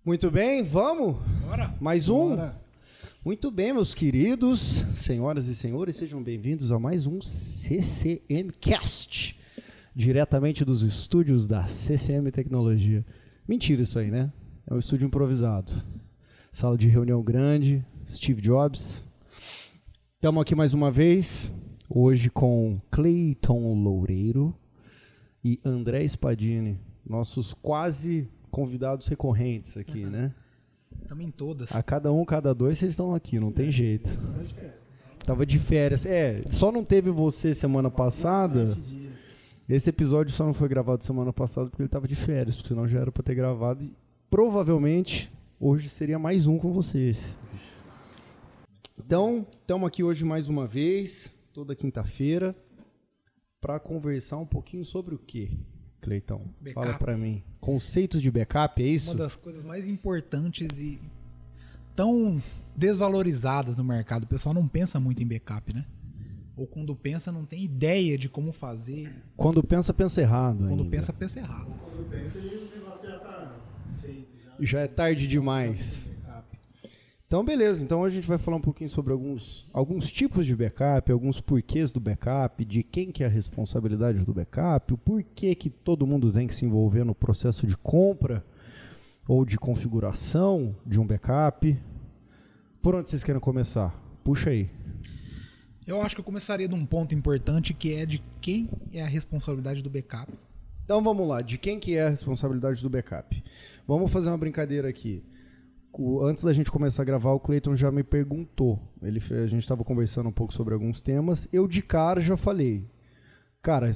Muito bem, vamos? Bora. Mais um? Bora. Muito bem, meus queridos, senhoras e senhores, sejam bem-vindos a mais um CCM Cast, diretamente dos estúdios da CCM Tecnologia. Mentira isso aí, né? É um estúdio improvisado. Sala de reunião grande, Steve Jobs. Estamos aqui mais uma vez, hoje com Cleiton Loureiro e André Spadini, nossos quase convidados recorrentes aqui, né? Estamos em todas. A cada um, cada dois, vocês estão aqui, não tem jeito. Tava de férias. Só não teve você semana passada. Esse episódio só não foi gravado semana passada porque ele tava de férias, porque senão já era para ter gravado. E provavelmente hoje seria mais um com vocês. Então, estamos aqui hoje mais uma vez, toda quinta-feira, para conversar um pouquinho sobre o quê, Cleitão? Backup. Fala para mim. Conceitos de backup, é isso? Uma das coisas mais importantes e tão desvalorizadas no mercado. O pessoal não pensa muito em backup, né? Ou quando pensa, não tem ideia de como fazer. Quando pensa, pensa errado. Quando ainda. pensa, pensa errado. Quando pensa, o negócio já tá feito. Já é tarde demais. Então, beleza. Então, a gente vai falar um pouquinho sobre alguns tipos de backup, alguns porquês do backup, de quem que é a responsabilidade do backup, o porquê que todo mundo tem que se envolver no processo de compra ou de configuração de um backup. Por onde vocês querem começar? Puxa aí. Eu acho que eu começaria de um ponto importante, que é de quem é a responsabilidade do backup. Então, vamos lá. De quem que é a responsabilidade do backup? Vamos fazer uma brincadeira aqui. Antes da gente começar a gravar, o Cleiton já me perguntou. A gente estava conversando um pouco sobre alguns temas. Eu, de cara, já falei. Cara,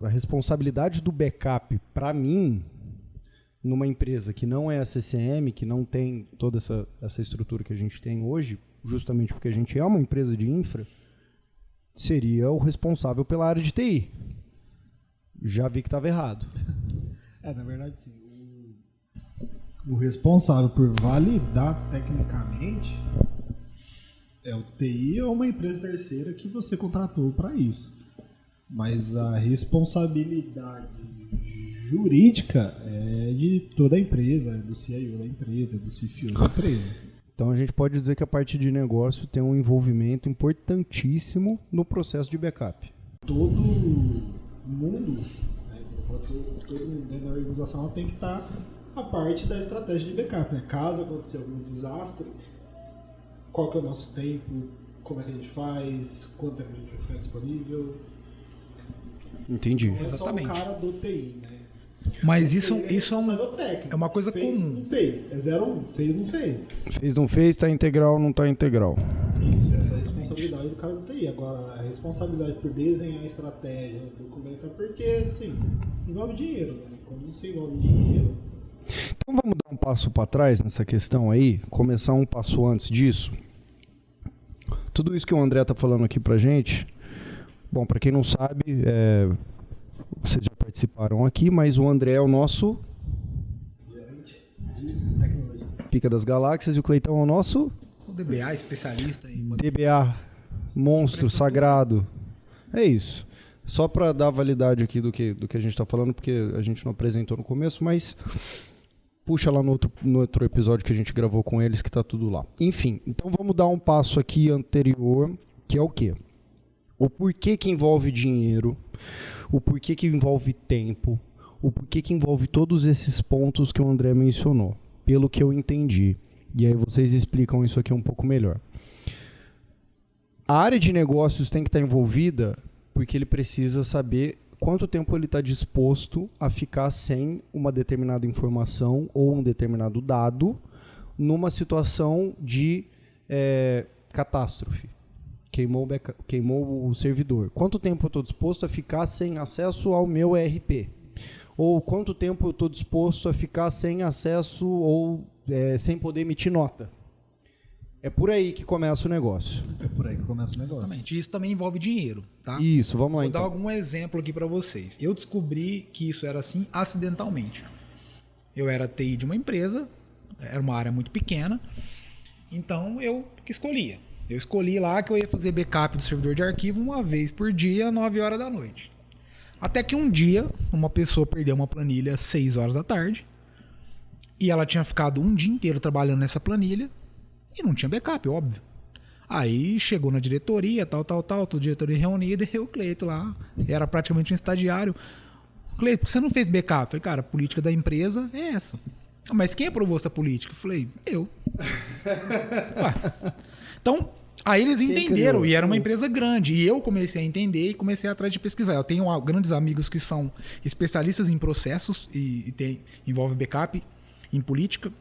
a responsabilidade do backup, para mim, numa empresa que não é a CCM, que não tem toda essa estrutura que a gente tem hoje, justamente porque a gente é uma empresa de infra, seria o responsável pela área de TI. Já vi que estava errado. Na verdade, sim. O responsável por validar tecnicamente é o TI ou uma empresa terceira que você contratou para isso. Mas a responsabilidade jurídica é de toda a empresa, é do CIO da empresa, é do CFO da empresa. Então a gente pode dizer que a parte de negócio tem um envolvimento importantíssimo no processo de backup. Todo mundo, né, todo mundo dentro da organização tem que estar a parte da estratégia de backup, né? Caso aconteça algum desastre, qual que é o nosso tempo, como é que a gente faz, quanto tempo a gente vai ficar disponível. Entendi. Não é só o Exatamente. cara do TI, né? Mas O isso TI é uma coisa fez, comum. Não fez, é 0-1, fez, não fez. Fez, não fez, está integral, não está integral. Isso, essa é a responsabilidade do cara do TI. Agora, a responsabilidade por desenhar a estratégia, documentar, porque, assim, envolve dinheiro, né? Quando você envolve dinheiro... Então vamos dar um passo para trás nessa questão aí, começar um passo antes disso. Tudo isso que o André está falando aqui para gente, bom, para quem não sabe, vocês já participaram aqui, mas o André é o nosso gerente de tecnologia. Pica das Galáxias e o Cleitão é o nosso O DBA, especialista em... DBA, monstro sagrado. É isso. Só para dar validade aqui do que a gente está falando, porque a gente não apresentou no começo, mas puxa lá no outro episódio que a gente gravou com eles, que está tudo lá. Enfim, então vamos dar um passo aqui anterior, que é o quê? O porquê que envolve dinheiro, o porquê que envolve tempo, o porquê que envolve todos esses pontos que o André mencionou, pelo que eu entendi. E aí vocês explicam isso aqui um pouco melhor. A área de negócios tem que estar envolvida porque ele precisa saber quanto tempo ele está disposto a ficar sem uma determinada informação ou um determinado dado numa situação de catástrofe. Queimou o servidor. Quanto tempo eu estou disposto a ficar sem acesso ao meu ERP? Ou quanto tempo eu estou disposto a ficar sem acesso ou sem poder emitir nota? É por aí que começa o negócio. É por aí que começa o negócio. Exatamente. Isso também envolve dinheiro, tá? Isso, vamos lá Vou então. dar algum exemplo aqui para vocês. Eu descobri que isso era assim acidentalmente. Eu era TI de uma empresa, era uma área muito pequena, então eu que escolhia. Eu escolhi lá que eu ia fazer backup do servidor de arquivo uma vez por dia, 9 horas da noite. Até que um dia, uma pessoa perdeu uma planilha às 6 horas da tarde E ela tinha ficado um dia inteiro trabalhando nessa planilha e não tinha backup, óbvio. Aí chegou na diretoria, toda diretoria reunida, e o Cleito lá, era praticamente um estagiário. Cleito, por que você não fez backup? Eu falei, cara, a política da empresa é essa. Mas quem aprovou essa política? Eu falei, eu. Então, aí eles entenderam, e era uma empresa grande. E eu comecei a entender e comecei atrás de pesquisar. Eu tenho grandes amigos que são especialistas em processos e envolve backup em política.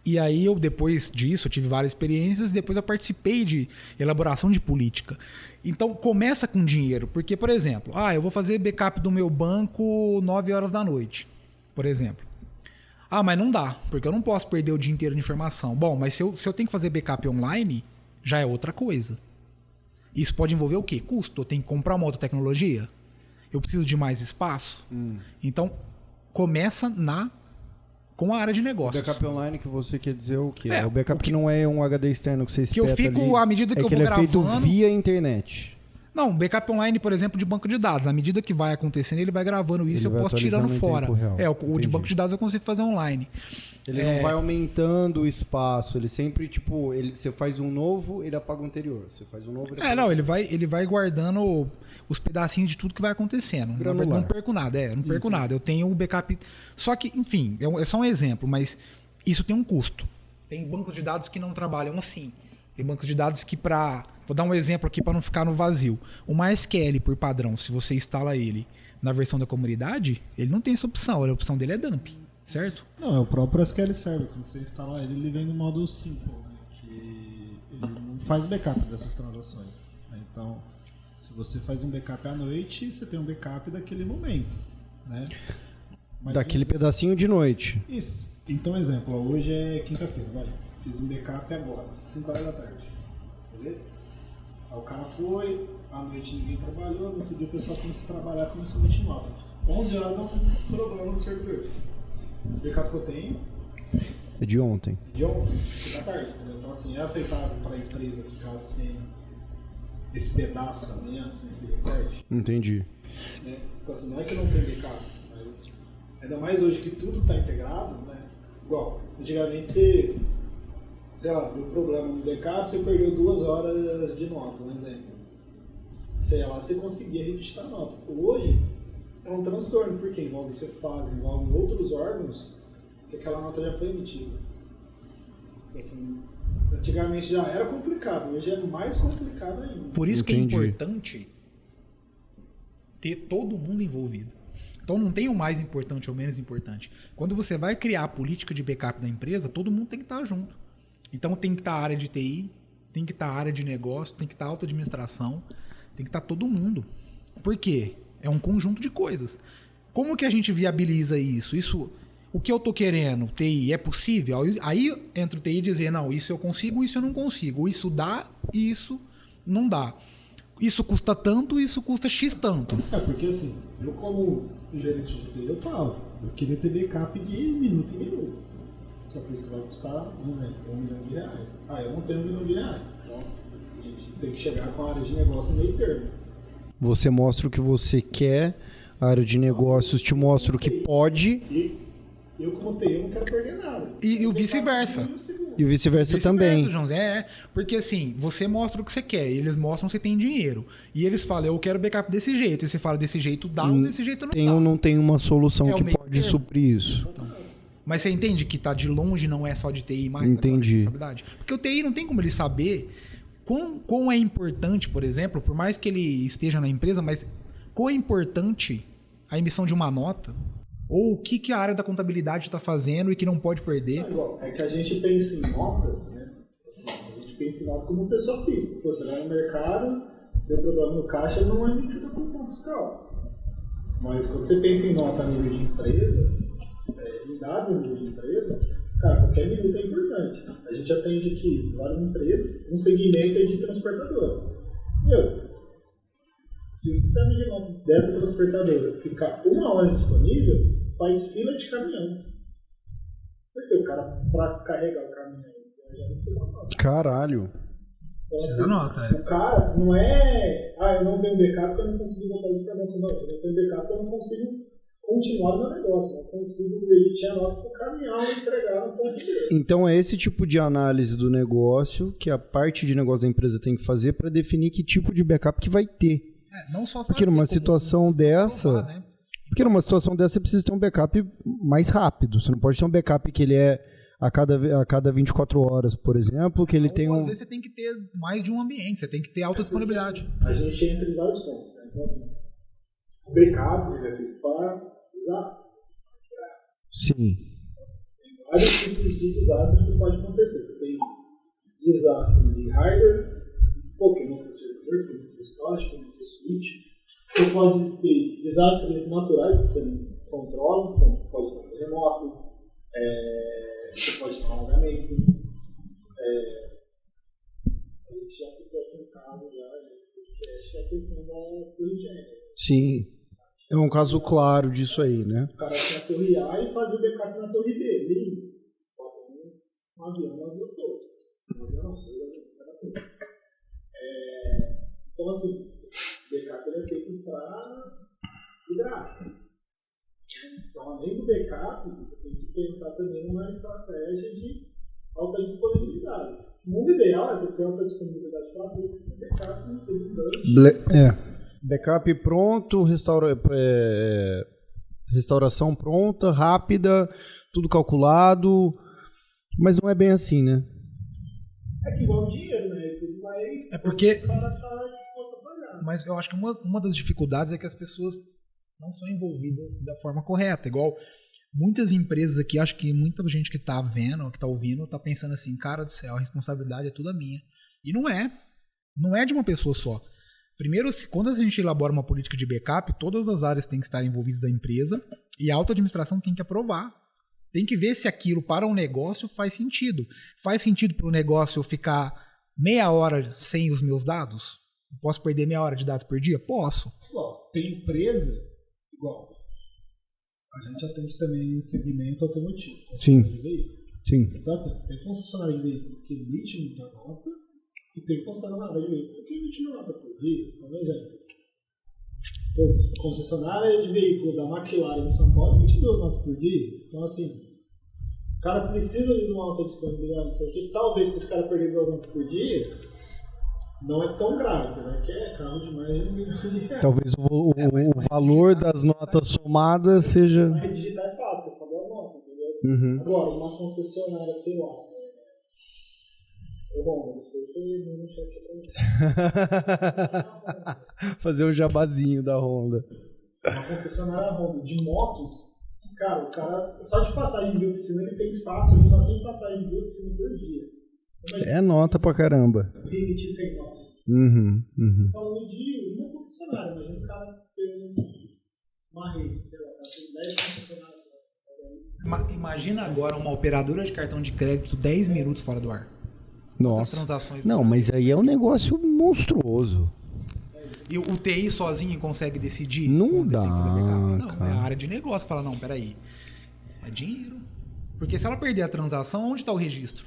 E aí, depois disso, eu tive várias experiências, depois eu participei de elaboração de política. Então, começa com dinheiro, porque, por exemplo, eu vou fazer backup do meu banco 9 horas da noite, por exemplo. Mas não dá, porque eu não posso perder o dia inteiro de informação. Bom, mas se eu tenho que fazer backup online, já é outra coisa. Isso pode envolver o quê? Custo. Eu tenho que comprar uma outra tecnologia? Eu preciso de mais espaço? Então, começa com a área de negócios. O backup online que você quer dizer o quê? O backup que não é um HD externo que você espeta que eu fico, à medida que eu vou gravando... ele é feito via internet. Não, backup online, por exemplo, de banco de dados. À medida que vai acontecendo, ele vai gravando isso e eu posso tirando fora. O de banco de dados eu consigo fazer online. Ele não vai aumentando o espaço. Ele sempre, você faz um novo, ele apaga o anterior. Você faz um novo, ele vai guardando os pedacinhos de tudo que vai acontecendo. Granular. Não perco nada, não perco nada. Eu tenho um backup... Só que, enfim, é só um exemplo, mas isso tem um custo. Tem bancos de dados que não trabalham assim. Tem bancos de dados que Vou dar um exemplo aqui para não ficar no vazio. O MySQL, por padrão, se você instala ele na versão da comunidade, ele não tem essa opção. A opção dele é dump, certo? Não, é o próprio SQL Server. Quando você instala ele, ele vem no modo simple, né? Que ele não faz backup dessas transações. Então, se você faz um backup à noite, você tem um backup daquele momento, né? Daquele pedacinho de noite. Isso. Então, exemplo, hoje é quinta-feira, vai. Fiz um backup agora, 5 horas da tarde. Beleza? Aí o cara foi, à noite ninguém trabalhou, no outro dia o pessoal começou a trabalhar, começou a continuar. 11 horas não tem problema no servidor. O backup que eu tenho é de ontem. De ontem, 5 da tarde. Então, assim, é aceitável para a empresa ficar sem esse pedaço também, sem esse recorte. Entendi. Então, assim, não é que não tem backup, mas ainda mais hoje que tudo está integrado, né? Igual, antigamente você, sei lá, deu problema no backup, você perdeu 2 horas de nota, um exemplo. Sei lá, você conseguia registrar a nota. Hoje é um transtorno, porque envolve Cefaz, envolve outros órgãos, que aquela nota já foi emitida. Assim, antigamente já era complicado, hoje é mais complicado ainda. Por isso que é importante ter todo mundo envolvido. Então não tem o mais importante ou menos importante. Quando você vai criar a política de backup da empresa, todo mundo tem que estar junto. Então tem que estar a área de TI, tem que estar a área de negócio, tem que estar a alta administração, tem que estar todo mundo. Por quê? É um conjunto de coisas. Como que a gente viabiliza isso? O que eu estou querendo, TI, é possível? Aí entra o TI e dizer, não, isso eu consigo, isso eu não consigo. Isso dá e isso não dá. Isso custa tanto, isso custa X tanto. Porque assim, eu como gerente de TI, eu falo, eu queria ter backup de minuto em minuto. Só que isso vai custar, por exemplo, R$1 milhão. Eu não tenho R$1 milhão. Então, a gente tem que chegar com a área de negócio no meio termo. Você mostra o que você quer, a área de negócios te mostra o que pode. E eu, como TI, eu não quero perder nada. E o vice-versa. E o vice-versa também. João, porque assim, você mostra o que você quer, eles mostram que você tem dinheiro. E eles falam, eu quero backup desse jeito. E você fala, desse jeito dá ou desse jeito não dá. Ou não tem uma solução que pode suprir isso. Então, mas você entende que tá de longe, não é só de TI mais? Entendi. Porque o TI não tem como ele saber quão é importante, por exemplo, por mais que ele esteja na empresa, mas quão é importante a emissão de uma nota, ou o que a área da contabilidade está fazendo e que não pode perder. É que a gente pensa em nota, né? Assim, a gente pensa em nota como pessoa física. Você vai no mercado, deu problema no caixa, não é emitida como ponto fiscal. Mas quando você pensa em nota a nível de empresa, em dados a nível de empresa, cara, qualquer minuto é importante. A gente atende aqui várias empresas, um segmento é de transportadora. Se o sistema de nota dessa transportadora ficar 1 hora disponível, faz fila de caminhão. Porque o cara, para carregar o caminhão, já não precisa da nota. Caralho. Então, precisa nota, O cara não é, eu não tenho backup porque eu não consigo botar isso para nossa. Não, eu não tenho backup porque eu não consigo continuar no meu negócio, não consigo emitir a nota para caminhar e entregar no ponto dele. Então é esse tipo de análise do negócio que a parte de negócio da empresa tem que fazer para definir que tipo de backup que vai ter. Não só Porque numa situação dessa, provar, né? porque numa situação dessa você precisa ter um backup mais rápido. Você não pode ter um backup que ele é a cada 24 horas, por exemplo, que ele tem Às vezes você tem que ter mais de um ambiente, você tem que ter alta disponibilidade. Assim, a gente entra em vários pontos, né? Então, assim, o backup ele é feito para desastre. Sim. Tem vários tipos de desastre que pode acontecer. Você tem desastre de hardware, que não tem servidor, que não tem storage, que não tem switch. Você pode ter desastres naturais que você não controla, como pode ter um terremoto, você pode ter um alagamento. A gente já citou aqui um caso que é a questão das torres gêmeas. Sim. É um caso claro disso aí, né? O cara tinha a torre A e fazia o backup na torre B. E um avião nas duas torres. Um avião não, cada torre. Então, assim, o backup ele é feito para desgraça. Então, além do backup, você tem que pensar também numa estratégia de alta disponibilidade. O mundo ideal é você ter alta disponibilidade para tudo, você tem backup e tem um Backup pronto, restauração pronta, rápida, tudo calculado, mas não é bem assim, né? É que igual o dinheiro, né? Tudo vai. É porque. O cara tá disposto a pagar. Mas eu acho que uma das dificuldades é que as pessoas não são envolvidas da forma correta. Igual muitas empresas aqui, acho que muita gente que tá vendo, que tá ouvindo, tá pensando assim, cara do céu, a responsabilidade é toda minha. E não é. Não é de uma pessoa só. Primeiro, quando a gente elabora uma política de backup, todas as áreas têm que estar envolvidas da empresa e a autoadministração tem que aprovar. Tem que ver se aquilo para um negócio faz sentido. Faz sentido para o negócio eu ficar meia hora sem os meus dados? Posso perder meia hora de dados por dia? Posso. Igual, tem empresa, igual, a gente atende também segmento automotivo. Sim. De veículo. Sim. Então, assim, tem funcionário de veículo que emite muita nota e tem funcionário de veículo que emite nota por dia, por exemplo. A concessionária de veículo da McLaren em São Paulo emite 2 notas por dia. Então, assim, o cara precisa de uma alta disponibilidade, não sei o que. Talvez se esse cara perder 2 notas por dia, não é tão grave, apesar que é carro de mais de R$1 milhão. Talvez o valor das notas somadas seja... Mas digitar é fácil, é só 2 notas, entendeu? Uhum. Agora, uma concessionária, sei lá. Bom, depois você não checa pra mim. Fazer o jabazinho da Honda. Uma concessionária Honda de motos, cara, o cara, só de passagem de oficina, ele tem fácil, ele tá sem passagem de oficina por dia. É nota pra caramba. Emitir 100 notas. Uhum. Falando de uma concessionária, imagina o cara ter uma rede, sei lá, tem 10 concessionárias. Imagina agora uma operadora de cartão de crédito 10 minutos fora do ar. Nossa. Transações não, mas aí é um negócio monstruoso. E o TI sozinho consegue decidir? Não dá, Não, cara. é a área de negócio. Fala, não, peraí. É dinheiro. Porque se ela perder a transação, onde está o registro?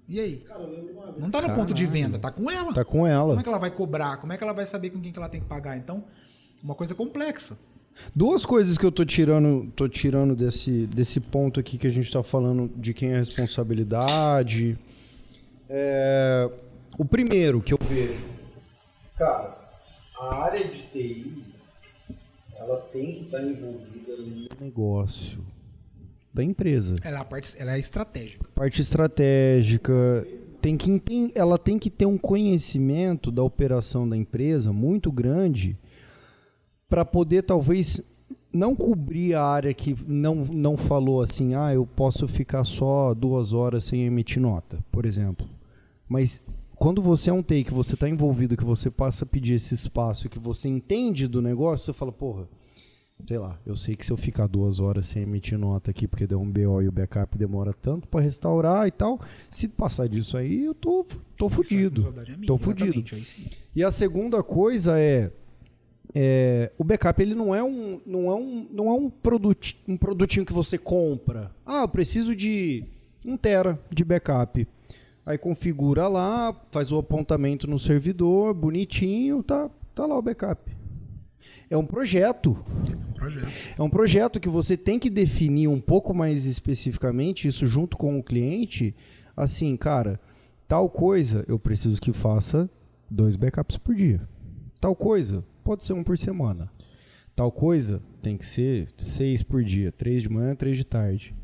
E aí? Cara, eu lembro uma vez. Não está no ponto de venda, tá com ela. Tá com ela. Como é que ela vai cobrar? Como é que ela vai saber com quem que ela tem que pagar? Então, uma coisa complexa. Duas coisas que eu tô tirando desse ponto aqui que a gente tá falando de quem é a responsabilidade. O primeiro que eu vejo, cara, a área de TI, ela tem que estar envolvida no negócio da empresa. Ela é estratégica. Parte estratégica, ela tem que ter um conhecimento da operação da empresa muito grande para poder talvez não cobrir a área que não falou assim, eu posso ficar só 2 horas sem emitir nota, por exemplo. Mas quando você é um TI, que você está envolvido, que você passa a pedir esse espaço, que você entende do negócio, você fala, porra, sei lá, eu sei que se eu ficar 2 horas sem emitir nota aqui, porque deu um BO e o backup demora tanto para restaurar e tal, se passar disso aí, eu tô fudido. Tô fudido. E a segunda coisa o backup ele não é um produtinho que você compra. Eu preciso de 1 tera de backup. Aí configura lá, faz o apontamento no servidor, bonitinho, tá lá o backup. É um projeto. É um projeto que você tem que definir um pouco mais especificamente, isso junto com o cliente, assim, cara, tal coisa eu preciso que faça 2 backups por dia. Tal coisa pode ser 1 por semana. Tal coisa tem que ser 6 por dia, 3 de manhã, 3 de tarde.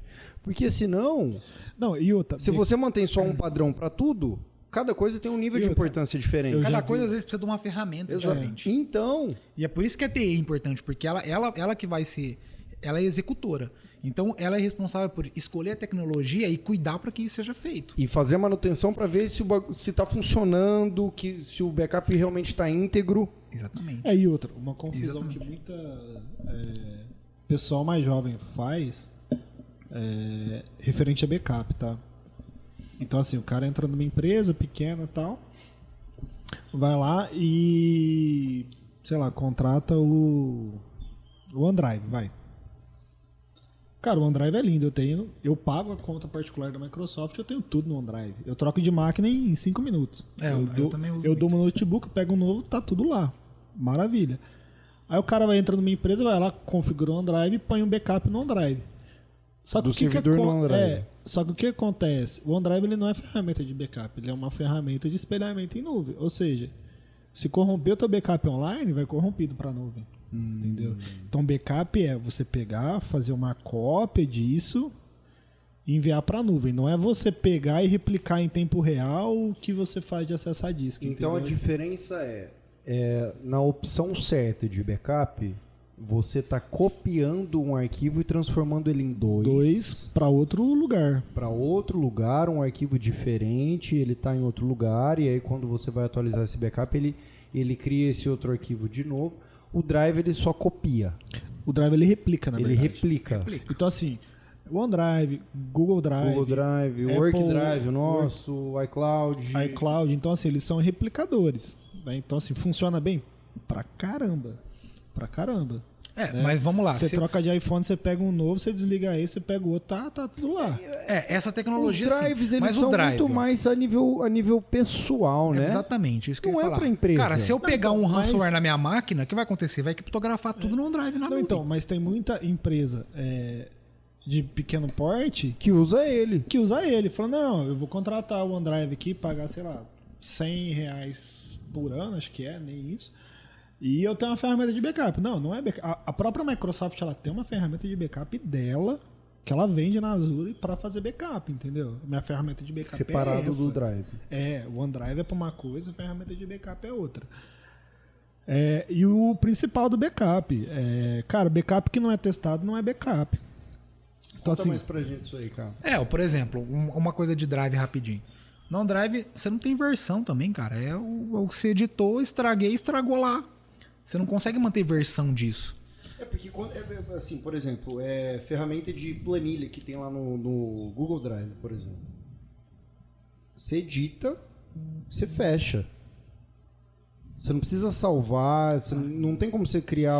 Porque senão, Não, e outra, se você mantém só um padrão para tudo, cada coisa tem um nível de importância diferente. Cada coisa às vezes precisa de uma ferramenta diferente. Então, E é por isso que a TI é importante, porque ela que vai ser, ela é executora. Então ela é responsável por escolher a tecnologia e cuidar para que isso seja feito. e fazer a manutenção para ver se está funcionando, se o backup realmente está íntegro. Exatamente. E outra, uma confusão Exatamente. que muita pessoal mais jovem faz referente a backup, tá? Então assim, o cara entra numa empresa pequena e tal, vai lá e, sei lá, contrata o OneDrive, vai. Cara, o OneDrive é lindo, eu pago a conta particular da Microsoft, eu tenho tudo no OneDrive. Eu troco de máquina em 5 minutos. Eu também uso Eu muito. dou meu notebook, pego um novo, tá tudo lá. Maravilha. Aí o cara vai entrar numa empresa, vai lá, configura o OneDrive e põe um backup no OneDrive. Só que Do o que servidor no OneDrive. Só que o que acontece? O OneDrive ele não é ferramenta de backup, ele é uma ferramenta de espelhamento em nuvem. Ou seja, se corromper o teu backup online, vai corrompido para a nuvem. Entendeu? Então backup é você pegar, fazer uma cópia disso e enviar para a nuvem. Não é você pegar e replicar em tempo real o que você faz de acesso a disco. Então a entendeu? diferença é na opção certa de backup, você está copiando um arquivo e transformando ele em dois para outro lugar. para outro lugar, um arquivo diferente, ele está em outro lugar, e aí quando você vai atualizar esse backup, ele cria esse outro arquivo de novo. O Drive ele só copia, O Drive ele replica, na ele verdade. replica. Então assim, OneDrive, Google Drive, Google Drive, Apple, Workdrive, o nosso, iCloud. iCloud, então assim, eles são replicadores. Né? Então assim, funciona bem? Pra caramba. Mas vamos lá. Você troca de iPhone, você pega um novo, você desliga esse, você pega o outro, tá tudo lá. Essa tecnologia Os drives, sim. eles Mas são o drive, muito mais a nível pessoal, né? Exatamente, isso que eu Não ia é falar. pra empresa. Cara, se eu pegar um mas- ransomware na minha máquina, o que vai acontecer? Vai criptografar tudo no OneDrive na Não, nuvem. então, mas tem muita empresa de pequeno porte Que usa ele. que usa ele. Fala, não, eu vou contratar o OneDrive aqui, pagar, sei lá, R$100 por ano, acho que nem isso. E eu tenho uma ferramenta de backup. Não é backup. A própria Microsoft, ela tem uma ferramenta de backup dela, que ela vende na Azure para fazer backup, entendeu? Minha ferramenta de backup Separado é essa. do Drive. O OneDrive é para uma coisa, a ferramenta de backup é outra. E o principal do backup, cara, backup que não é testado não é backup. Então, Conta assim, mais pra gente isso aí, cara. Por exemplo, uma coisa de drive rapidinho. No OneDrive, você não tem versão também, cara. O que você editou, estragou lá. Você não consegue manter versão disso. Porque, assim, por exemplo, ferramenta de planilha que tem lá no Google Drive, por exemplo. Você edita, você fecha. Você não precisa salvar, não tem como você criar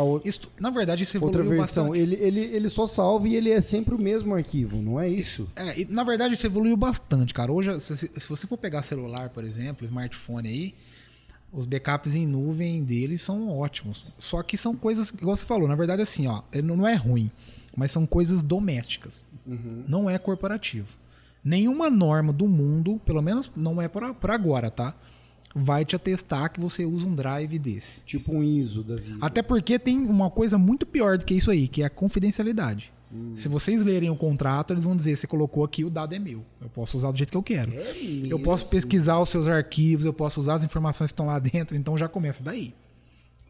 Na verdade, isso outra evoluiu versão. bastante. Ele só salva e ele é sempre o mesmo arquivo, não é isso? Na verdade, isso evoluiu bastante, cara. Hoje, se você for pegar celular, por exemplo, smartphone aí, os backups em nuvem deles são ótimos. Só que são coisas, igual você falou, na verdade, assim, ó, não é ruim, mas são coisas domésticas. Não é corporativo. Nenhuma norma do mundo, pelo menos não é para agora, tá? Vai te atestar que você usa um drive desse. Tipo um ISO da vida. Até porque tem uma coisa muito pior do que isso aí, que é a confidencialidade. Se vocês lerem o contrato, eles vão dizer, você colocou aqui, o dado é meu. Eu posso usar do jeito que eu quero. Eu posso pesquisar os seus arquivos, eu posso usar as informações que estão lá dentro, então já começa daí.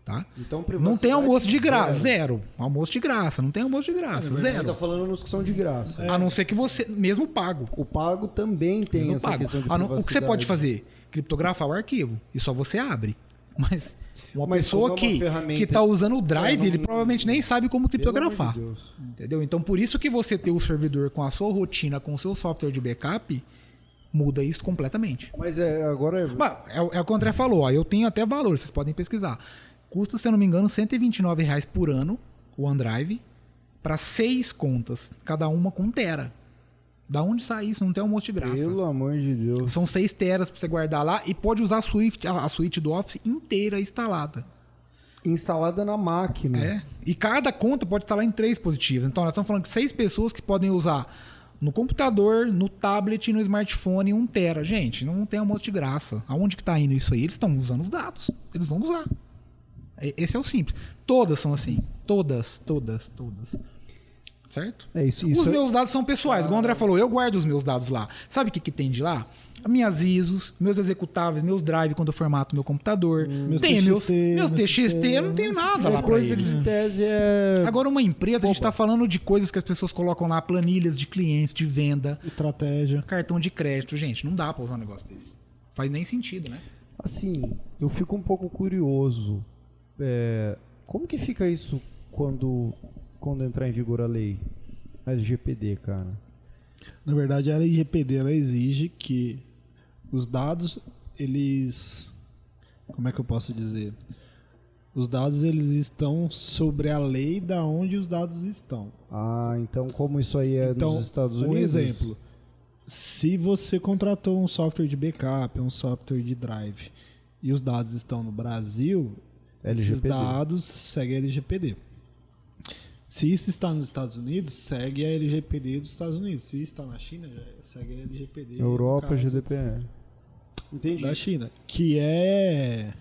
Tá? Então, Não tem almoço de graça, zero. Almoço de graça, não tem almoço de graça, Você zero. tá falando nos que são de graça. A não ser que você, mesmo pago. O pago também tem Mesmo essa pago. questão de O que você privacidade. pode fazer? Criptografar o arquivo. E só você abre. Mas uma Mas pessoa como é uma que ferramenta- está usando o Drive, não- ele provavelmente nem sabe como Pelo amor criptografar. de Deus. Entendeu? Então, por isso que você ter o servidor com a sua rotina, com o seu software de backup, muda isso completamente. Mas agora... Mas é o que o André falou, ó, eu tenho até valor, vocês podem pesquisar. Custa, se eu não me engano, R$129 por ano, o OneDrive, para 6 contas, cada uma com 1 tera. Da onde sai isso? Não tem almoço de graça. Pelo amor de Deus. São 6 teras para você guardar lá e pode usar a suíte do Office inteira instalada. instalada na máquina. É. E cada conta pode estar lá em 3 dispositivos. Então, nós estamos falando de 6 pessoas que podem usar no computador, no tablet e no smartphone 1 tera. Gente, não tem almoço de graça. Aonde que está indo isso aí? Eles estão usando os dados. Eles vão usar. Esse é o simples. Todas são assim. Todas. Certo? É isso. Os meus dados são pessoais. Igual o André falou, eu guardo os meus dados lá. Sabe o que tem de lá? As minhas ISOs, meus executáveis, meus drive quando eu formato meu computador. Tenho meus TXT, eu não tenho nada lá pra coisa eles. que em tese é... Agora, uma empresa, a gente tá falando de coisas que as pessoas colocam lá, planilhas de clientes, de venda, Estratégia. cartão de crédito. Gente, não dá pra usar um negócio desse. Faz nem sentido, né? Assim, eu fico um pouco curioso. Como que fica isso quando entrar em vigor a lei? A LGPD, cara. Na verdade, a LGPD ela exige que os dados, eles... Como é que eu posso dizer? Os dados, eles estão sobre a lei da onde os dados estão. Ah, então como isso aí é dos Estados Unidos? Um exemplo. Se você contratou um software de backup, um software de drive, e os dados estão no Brasil, LGPD. esses dados seguem a LGPD. Se isso está nos Estados Unidos, segue a LGPD dos Estados Unidos. Se está na China, segue a LGPD Europa, GDPR. Entendi. da China. Que é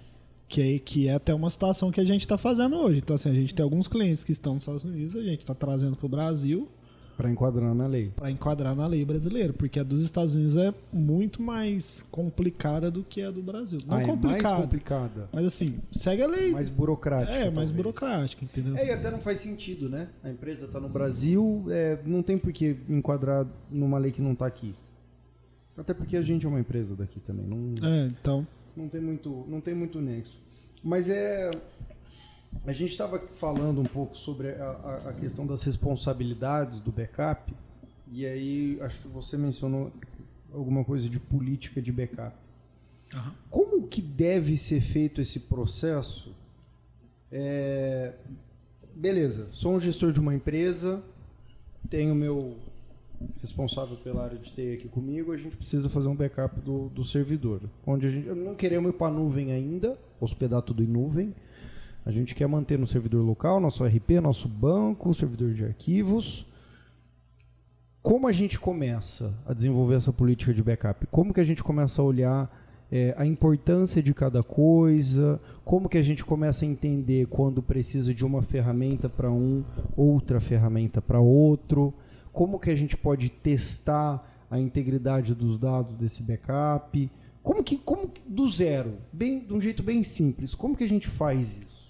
até uma situação que a gente está fazendo hoje. Então, assim, a gente tem alguns clientes que estão nos Estados Unidos, a gente está trazendo para o Brasil Para enquadrar na lei. para enquadrar na lei brasileira, porque a dos Estados Unidos é muito mais complicada do que a do Brasil. Não É mais complicada, complicada. mas assim, segue a lei. Mais burocrática. Mais talvez. burocrática, entendeu? E até não faz sentido, né? A empresa está no Brasil, não tem por que enquadrar numa lei que não está aqui. Até porque a gente é uma empresa daqui também. Então. Não tem muito nexo. Mas a gente estava falando um pouco sobre a questão das responsabilidades do backup, e aí acho que você mencionou alguma coisa de política de backup. Uhum. Como que deve ser feito esse processo? Beleza, sou um gestor de uma empresa, tenho meu responsável pela área de TI aqui comigo, a gente precisa fazer um backup do servidor. Não queremos ir para a nuvem ainda, hospedar tudo em nuvem. A gente quer manter no servidor local, nosso RP, nosso banco, servidor de arquivos. Como a gente começa a desenvolver essa política de backup? Como que a gente começa a olhar a importância de cada coisa? Como que a gente começa a entender quando precisa de uma ferramenta para outra ferramenta para outro? Como que a gente pode testar a integridade dos dados desse backup? Como do zero, de um jeito bem simples, como que a gente faz isso?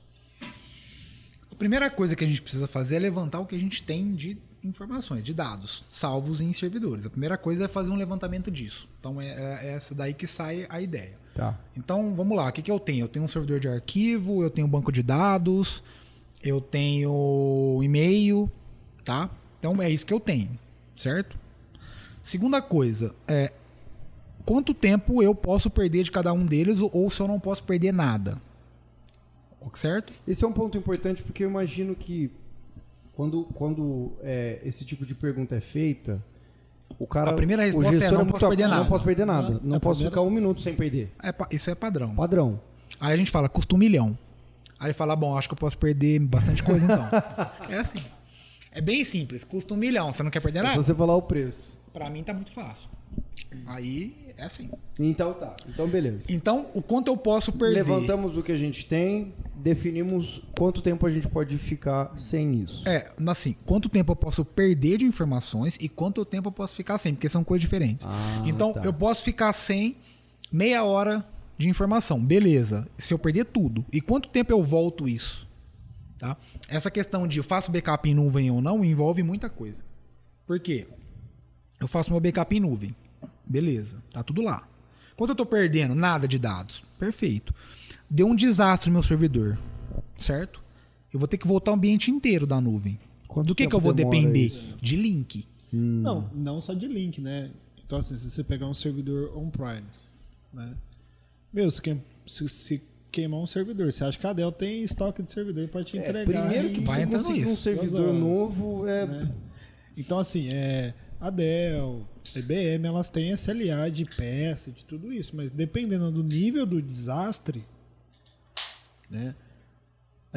A primeira coisa que a gente precisa fazer é levantar o que a gente tem de informações, de dados, salvos em servidores. A primeira coisa é fazer um levantamento disso. Então é essa daí que sai a ideia. Tá. Então vamos lá, o que eu tenho? Eu tenho um servidor de arquivo, eu tenho um banco de dados, eu tenho e-mail, tá? Então é isso que eu tenho, certo? Segunda coisa, quanto tempo eu posso perder de cada um deles ou se eu não posso perder nada, certo? Esse é um ponto importante porque eu imagino que quando esse tipo de pergunta é feita, a primeira resposta é não posso perder nada. Não posso perder nada, não posso ficar 1 minuto sem perder. Isso é padrão. Padrão. Aí a gente fala, custa 1 milhão. Aí ele fala, bom, acho que eu posso perder bastante coisa então. É assim. É bem simples, custa 1 milhão, você não quer perder nada? É só você falar o preço. Pra mim tá muito fácil. Aí é assim. Então tá, então beleza. Então, o quanto eu posso perder? Levantamos o que a gente tem, definimos quanto tempo a gente pode ficar sem isso. Assim, quanto tempo eu posso perder de informações e quanto tempo eu posso ficar sem, porque são coisas diferentes. Então, tá. eu posso ficar sem meia hora de informação, beleza. Se eu perder tudo, e quanto tempo eu volto isso? Tá? Essa questão de eu faço backup em nuvem ou não envolve muita coisa. Por quê? Eu faço meu backup em nuvem. Beleza, tá tudo lá. Quanto eu tô perdendo? Nada de dados. Perfeito. Deu um desastre no meu servidor, certo? Eu vou ter que voltar o ambiente inteiro da nuvem. Do que eu vou depender? Isso? De link. Não só de link, né? Então, assim, se você pegar um servidor on-premise, né? Se queimar um servidor, você acha que a Dell tem estoque de servidor para te entregar? Primeiro que vai você conseguir um servidor novo né? Então, assim, a Dell, a IBM, elas têm SLA de peça, de tudo isso, mas dependendo do nível do desastre, né,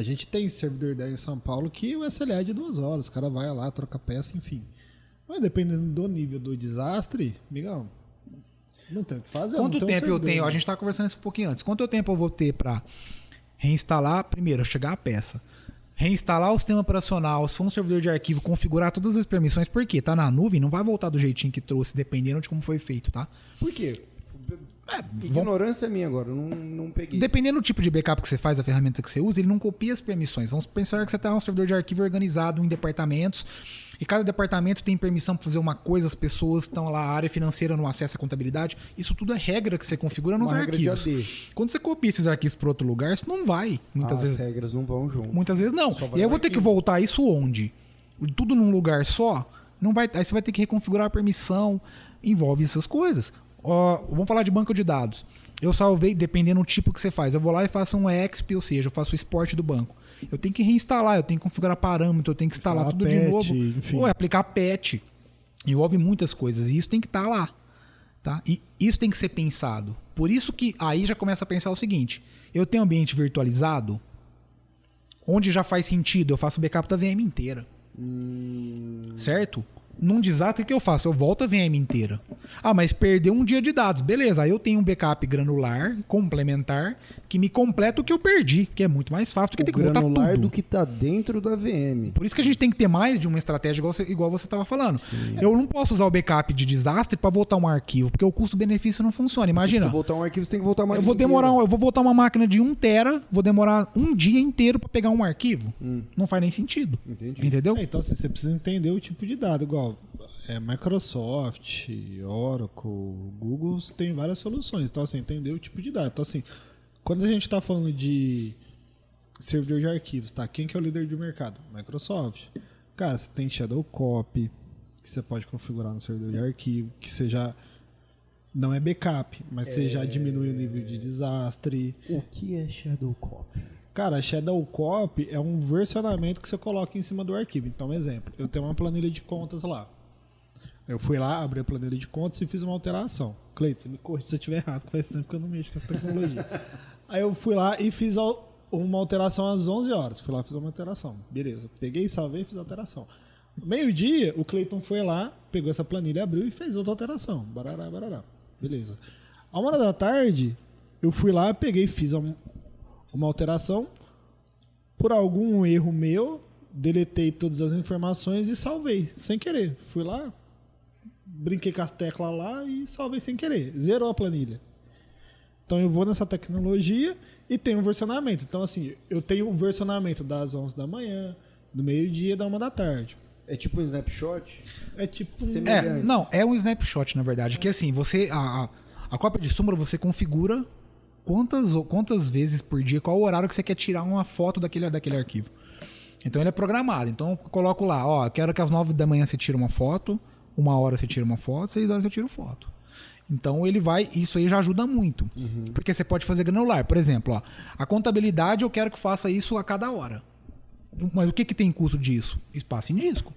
A gente tem servidor ideia em São Paulo que o SLA é de 2 horas. O cara vai lá, troca peça, enfim. Mas dependendo do nível do desastre, amigão, não tem o que fazer. Quanto não tem tempo eu servidor, tenho? né? A gente estava conversando isso um pouquinho antes. Quanto tempo eu vou ter para reinstalar, primeiro, chegar a peça, reinstalar o sistema operacional, se for um servidor de arquivo, configurar todas as permissões, porque tá na nuvem, não vai voltar do jeitinho que trouxe, dependendo de como foi feito, tá? Por quê? Ignorância minha agora, eu não peguei. Dependendo do tipo de backup que você faz, da ferramenta que você usa, ele não copia as permissões. Vamos pensar que você tem um servidor de arquivo organizado em departamentos e cada departamento tem permissão para fazer uma coisa, as pessoas estão lá, a área financeira não acessa a contabilidade. Isso tudo é regra que você configura nos Uma regra de arquivos. AD. Quando você copia esses arquivos para outro lugar, isso não vai. Muitas vezes. As regras não vão junto. Muitas vezes não. Só vai E aí eu vou no ter que arquivo. voltar isso onde? Tudo num lugar só? Não vai, aí você vai ter que reconfigurar a permissão. Envolve essas coisas. Vamos falar de banco de dados. Eu salvei, dependendo do tipo que você faz. Eu vou lá e faço um EXP, ou seja, eu faço o export do banco. Eu tenho que reinstalar, eu tenho que configurar parâmetro, eu tenho que instalar tudo de patch, novo. enfim. Ou aplicar patch. Envolve muitas coisas. E isso tem que estar lá. Tá? E isso tem que ser pensado. Por isso que aí já começa a pensar o seguinte. Eu tenho um ambiente virtualizado, onde já faz sentido, eu faço o backup da VM inteira. Certo? Num desastre, o que eu faço? Eu volto a VM inteira. Ah, mas perdeu um dia de dados. Beleza, aí eu tenho um backup granular, complementar, que me completa o que eu perdi, que é muito mais fácil do que ter que voltar granular tudo. do que tá dentro da VM. Por isso que a gente tem que ter mais de uma estratégia, igual você estava falando. Eu não posso usar o backup de desastre para voltar um arquivo, porque o custo-benefício não funciona. Imagina. Se voltar um arquivo, você tem que voltar mais. Eu vou voltar uma máquina de 1 tera, vou demorar um dia inteiro para pegar um arquivo. Não faz nem sentido. Entendi. Entendeu? Então, assim, você precisa entender o tipo de dado. Igual Microsoft, Oracle, Google, tem várias soluções. Então, assim, entender o tipo de dado. Então, assim, quando a gente está falando de servidor de arquivos, tá? Quem que é o líder de mercado? Microsoft. Cara, você tem Shadow Copy, que você pode configurar no servidor de arquivo, que você já não é backup, mas você já diminui o nível de desastre. O que é Shadow Copy? Cara, Shadow Copy é um versionamento que você coloca em cima do arquivo. Então, exemplo, eu tenho uma planilha de contas lá. Eu fui lá, abri a planilha de contas e fiz uma alteração. Cleiton, você me corrige se eu estiver errado, que faz tempo que eu não mexo com essa tecnologia. Aí eu fui lá e fiz uma alteração às 11 horas. Fui lá e fiz uma alteração. Beleza. Peguei, salvei e fiz a alteração. Meio-dia, o Cleiton foi lá, pegou essa planilha, abriu e fez outra alteração. Barará, barará. Beleza. À 1 da tarde, eu fui lá, peguei e fiz uma alteração. Por algum erro meu, deletei todas as informações e salvei, sem querer. Fui lá, brinquei com as teclas lá e salvei sem querer. Zerou a planilha. Então eu vou nessa tecnologia e tenho um versionamento. Então, assim, eu tenho um versionamento das 11 da manhã, do meio-dia e da 1 da tarde. É tipo um snapshot? É tipo... É um snapshot, na verdade. Que assim, você. A cópia de sombra você configura quantas vezes por dia, qual o horário que você quer tirar uma foto daquele arquivo. Então ele é programado. Então eu coloco lá, ó, quero que às 9 da manhã você tire uma foto, 1 hora você tira uma foto, 6 horas eu tiro foto. Então ele vai, isso aí já ajuda muito. Porque você pode fazer granular. Por exemplo, ó, a contabilidade eu quero que faça isso a cada hora. Mas o que tem custo disso? Espaço em disco.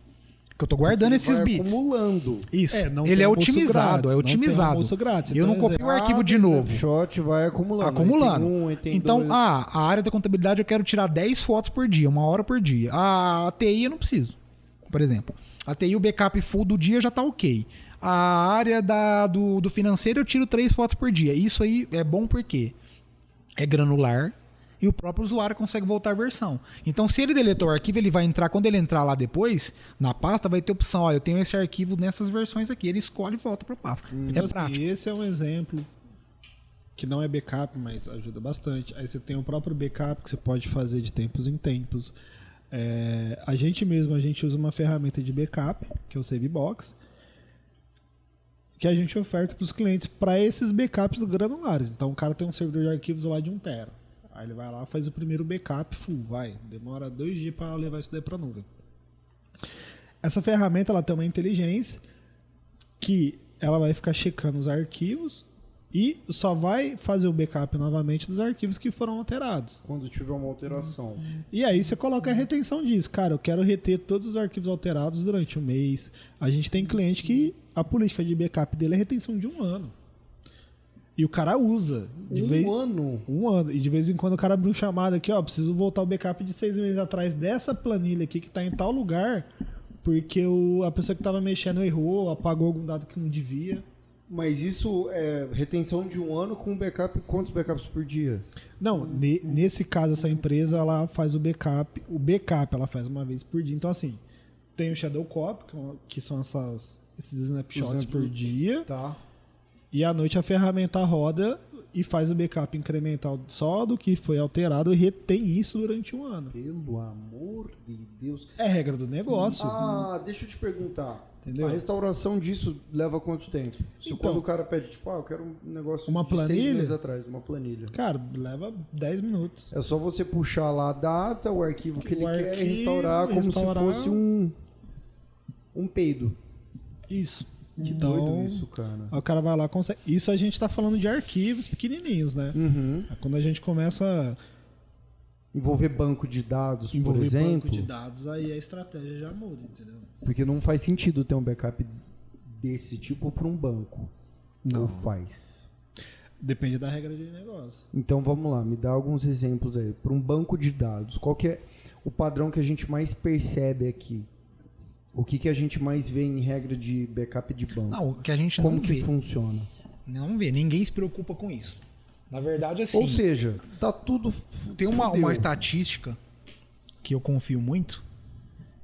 Que eu tô guardando esses bits. Acumulando. Isso. não Ele tem é almoço otimizado, grátis, é não tem otimizado. almoço grátis. Eu Então, não copio o arquivo de novo. Snapshot vai acumulando. Acumulando. Aí tem aí tem Então, dois. a área da contabilidade eu quero tirar 10 fotos por dia, 1 hora por dia. A TI eu não preciso, por exemplo. A TI, o backup full do dia já tá ok. A área do financeiro eu tiro 3 fotos por dia. Isso aí é bom porque é granular e o próprio usuário consegue voltar a versão. Então, se ele deletou o arquivo, ele vai entrar, quando ele entrar lá depois, na pasta, vai ter opção, ó, eu tenho esse arquivo nessas versões aqui. Ele escolhe e volta para a pasta. Então, É prático. assim, esse é um exemplo que não é backup, mas ajuda bastante. Aí você tem o próprio backup que você pode fazer de tempos em tempos. A gente usa uma ferramenta de backup, que é o SaveBox, que a gente oferta para os clientes para esses backups granulares. Então o cara tem um servidor de arquivos lá de 1 tera. Aí ele vai lá, faz o primeiro backup full, demora 2 dias para levar isso daí para a nuvem. Essa ferramenta ela tem uma inteligência que ela vai ficar checando os arquivos e só vai fazer o backup novamente dos arquivos que foram alterados. Quando tiver uma alteração. E aí você coloca a retenção disso. Cara, eu quero reter todos os arquivos alterados durante 1 mês. A gente tem cliente que a política de backup dele é retenção de 1 ano. E o cara usa. Ano? Um ano. E de vez em quando o cara abre um chamado aqui, ó, preciso voltar o backup de 6 meses atrás dessa planilha aqui que tá em tal lugar, porque a pessoa que tava mexendo errou, apagou algum dado que não devia. Mas isso é retenção de um ano com backup, quantos backups por dia? Não, nesse caso, essa empresa, ela faz o backup ela faz uma vez por dia. Então, assim, tem o Shadow Copy, que são esses snapshots por dia. Tá. E à noite a ferramenta roda e faz o backup incremental só do que foi alterado e retém isso durante um ano. Pelo amor de Deus. É regra do negócio. Deixa eu te perguntar. Entendeu? A restauração disso leva quanto tempo? Se quando o cara pede, tipo, eu quero um negócio uma de planilha? 6 meses atrás, uma planilha. Cara, leva 10 minutos. É só você puxar lá a data, o arquivo que ele quer e restaurar como se fosse um peido. Isso. Que Então, doido isso, cara. O cara vai lá e consegue. Isso a gente tá falando de arquivos pequenininhos, né? Uhum. Quando a gente começa Envolver banco de dados, por envolver exemplo. banco de dados, aí a estratégia já muda, entendeu? Porque não faz sentido ter um backup desse tipo para um banco. Não. Ou faz? Depende da regra de negócio. Então vamos lá, me dá alguns exemplos aí. Para um banco de dados, qual que é o padrão que a gente mais percebe aqui? O que a gente mais vê em regra de backup de banco? Não, o que a gente Como não que vê. funciona? Não vê, ninguém se preocupa com isso. Na verdade, assim, Ou seja, tá tudo... tem uma fudeu. estatística que eu confio muito,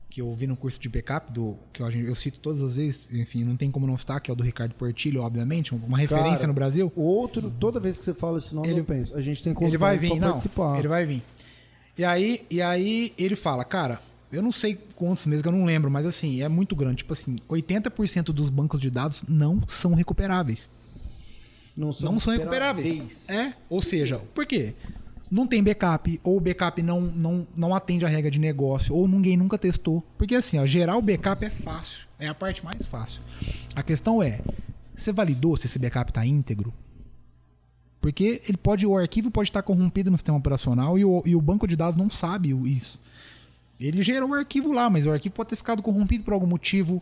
que eu vi no curso de backup, que eu cito todas as vezes, enfim, não tem como não citar, que é o do Ricardo Portillo, obviamente, uma referência Cara, no Brasil. Outro, toda vez que você fala esse nome, eu penso, a gente tem Ele vai convidado vir, pra não, participar. ele vai vir. E aí ele fala, cara, eu não sei quantos meses, que eu não lembro, mas assim, é muito grande. Tipo assim, 80% dos bancos de dados não são recuperáveis. Não são recuperáveis. Ou seja, por quê? Não tem backup, ou o backup não atende a regra de negócio, ou ninguém nunca testou. Porque assim, ó, gerar o backup é fácil, é a parte mais fácil. A questão é, você validou se esse backup está íntegro? Porque o arquivo pode estar corrompido no sistema operacional e o banco de dados não sabe isso. Ele gerou o arquivo lá, mas o arquivo pode ter ficado corrompido por algum motivo.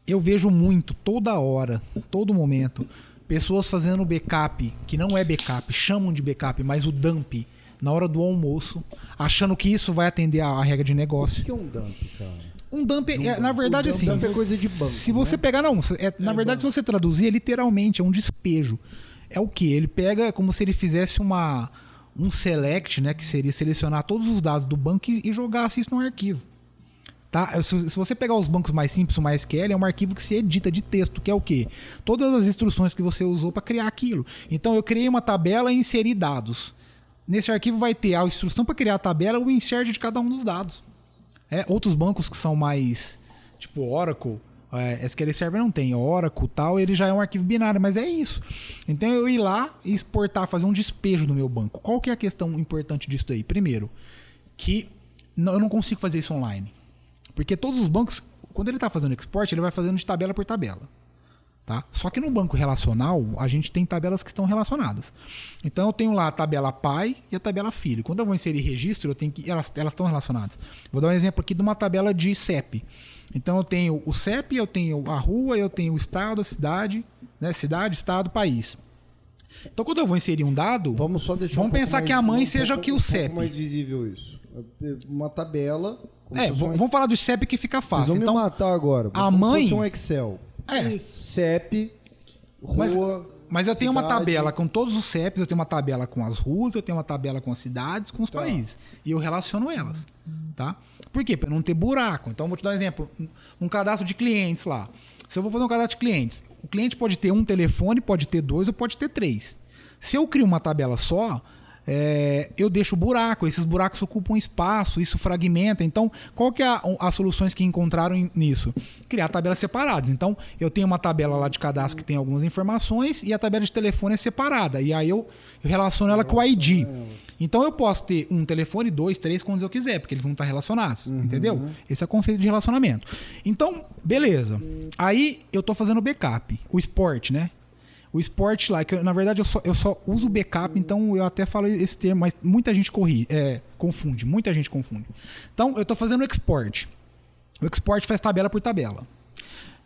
Eu vejo muito, toda hora, todo momento, pessoas fazendo backup, que não é backup, chamam de backup, mas o dump, na hora do almoço, achando que isso vai atender a regra de negócio. O que é um dump, cara? Um dump, na verdade, assim... Dump é coisa de banco, se você né? pegar... Não, na verdade, se você traduzir, é literalmente, é um despejo. É o quê? Ele pega como se ele fizesse um select, né, que seria selecionar todos os dados do banco e jogasse isso no arquivo. Tá? Se você pegar os bancos mais simples, o MySQL é um arquivo que se edita de texto, que é o quê? Todas as instruções que você usou para criar aquilo. Então eu criei uma tabela e inseri dados. Nesse arquivo vai ter a instrução para criar a tabela e o insert de cada um dos dados. Outros bancos que são mais, tipo Oracle, SQL Server não tem, Oracle tal, ele já é um arquivo binário, mas é isso. Então eu ir lá e exportar, fazer um despejo do meu banco. Qual que é a questão importante disso daí? Primeiro, que eu não consigo fazer isso online. Porque todos os bancos, quando ele está fazendo export, ele vai fazendo de tabela por tabela. Tá? Só que no banco relacional, a gente tem tabelas que estão relacionadas. Então eu tenho lá a tabela pai e a tabela filho. Quando eu vou inserir registro, eu tenho que elas estão relacionadas. Vou dar um exemplo aqui de uma tabela de CEP. Então eu tenho o CEP, eu tenho a rua, eu tenho o estado, a cidade, né? Cidade, estado, país. Então quando eu vou inserir um dado, vamos pensar mais, que a mãe seja aqui o CEP. pouco mais visível isso. Uma tabela... Vamos falar do CEP que fica fácil. Vocês vão então, me matar agora. A mãe... fosse um Excel. CEP, rua... Mas eu tenho uma cidade. tabela com todos os CEPs, eu tenho uma tabela com as ruas, eu tenho uma tabela com as cidades, com os países. E eu relaciono elas. Tá? Por quê? Para não ter buraco. Então, vou te dar um exemplo. Um cadastro de clientes lá. Se eu vou fazer um cadastro de clientes, o cliente pode ter um telefone, pode ter 2 ou pode ter 3. Se eu crio uma tabela só... eu deixo buraco, esses buracos ocupam espaço, isso fragmenta. Então, qual que é as soluções que encontraram nisso? Criar tabelas separadas. Então, eu tenho uma tabela lá de cadastro que tem algumas informações e a tabela de telefone é separada. E aí eu relaciono ela com o ID. Então, eu posso ter um telefone, 2, 3, quantos eu quiser, porque eles vão estar relacionados. Entendeu? Esse é o conceito de relacionamento. Então, beleza. Aí, eu estou fazendo backup. O Sport, né? O Sport lá, que na verdade eu só uso backup, então eu até falo esse termo, mas muita gente confunde, muita gente confunde. Então eu estou fazendo o export. O export faz tabela por tabela.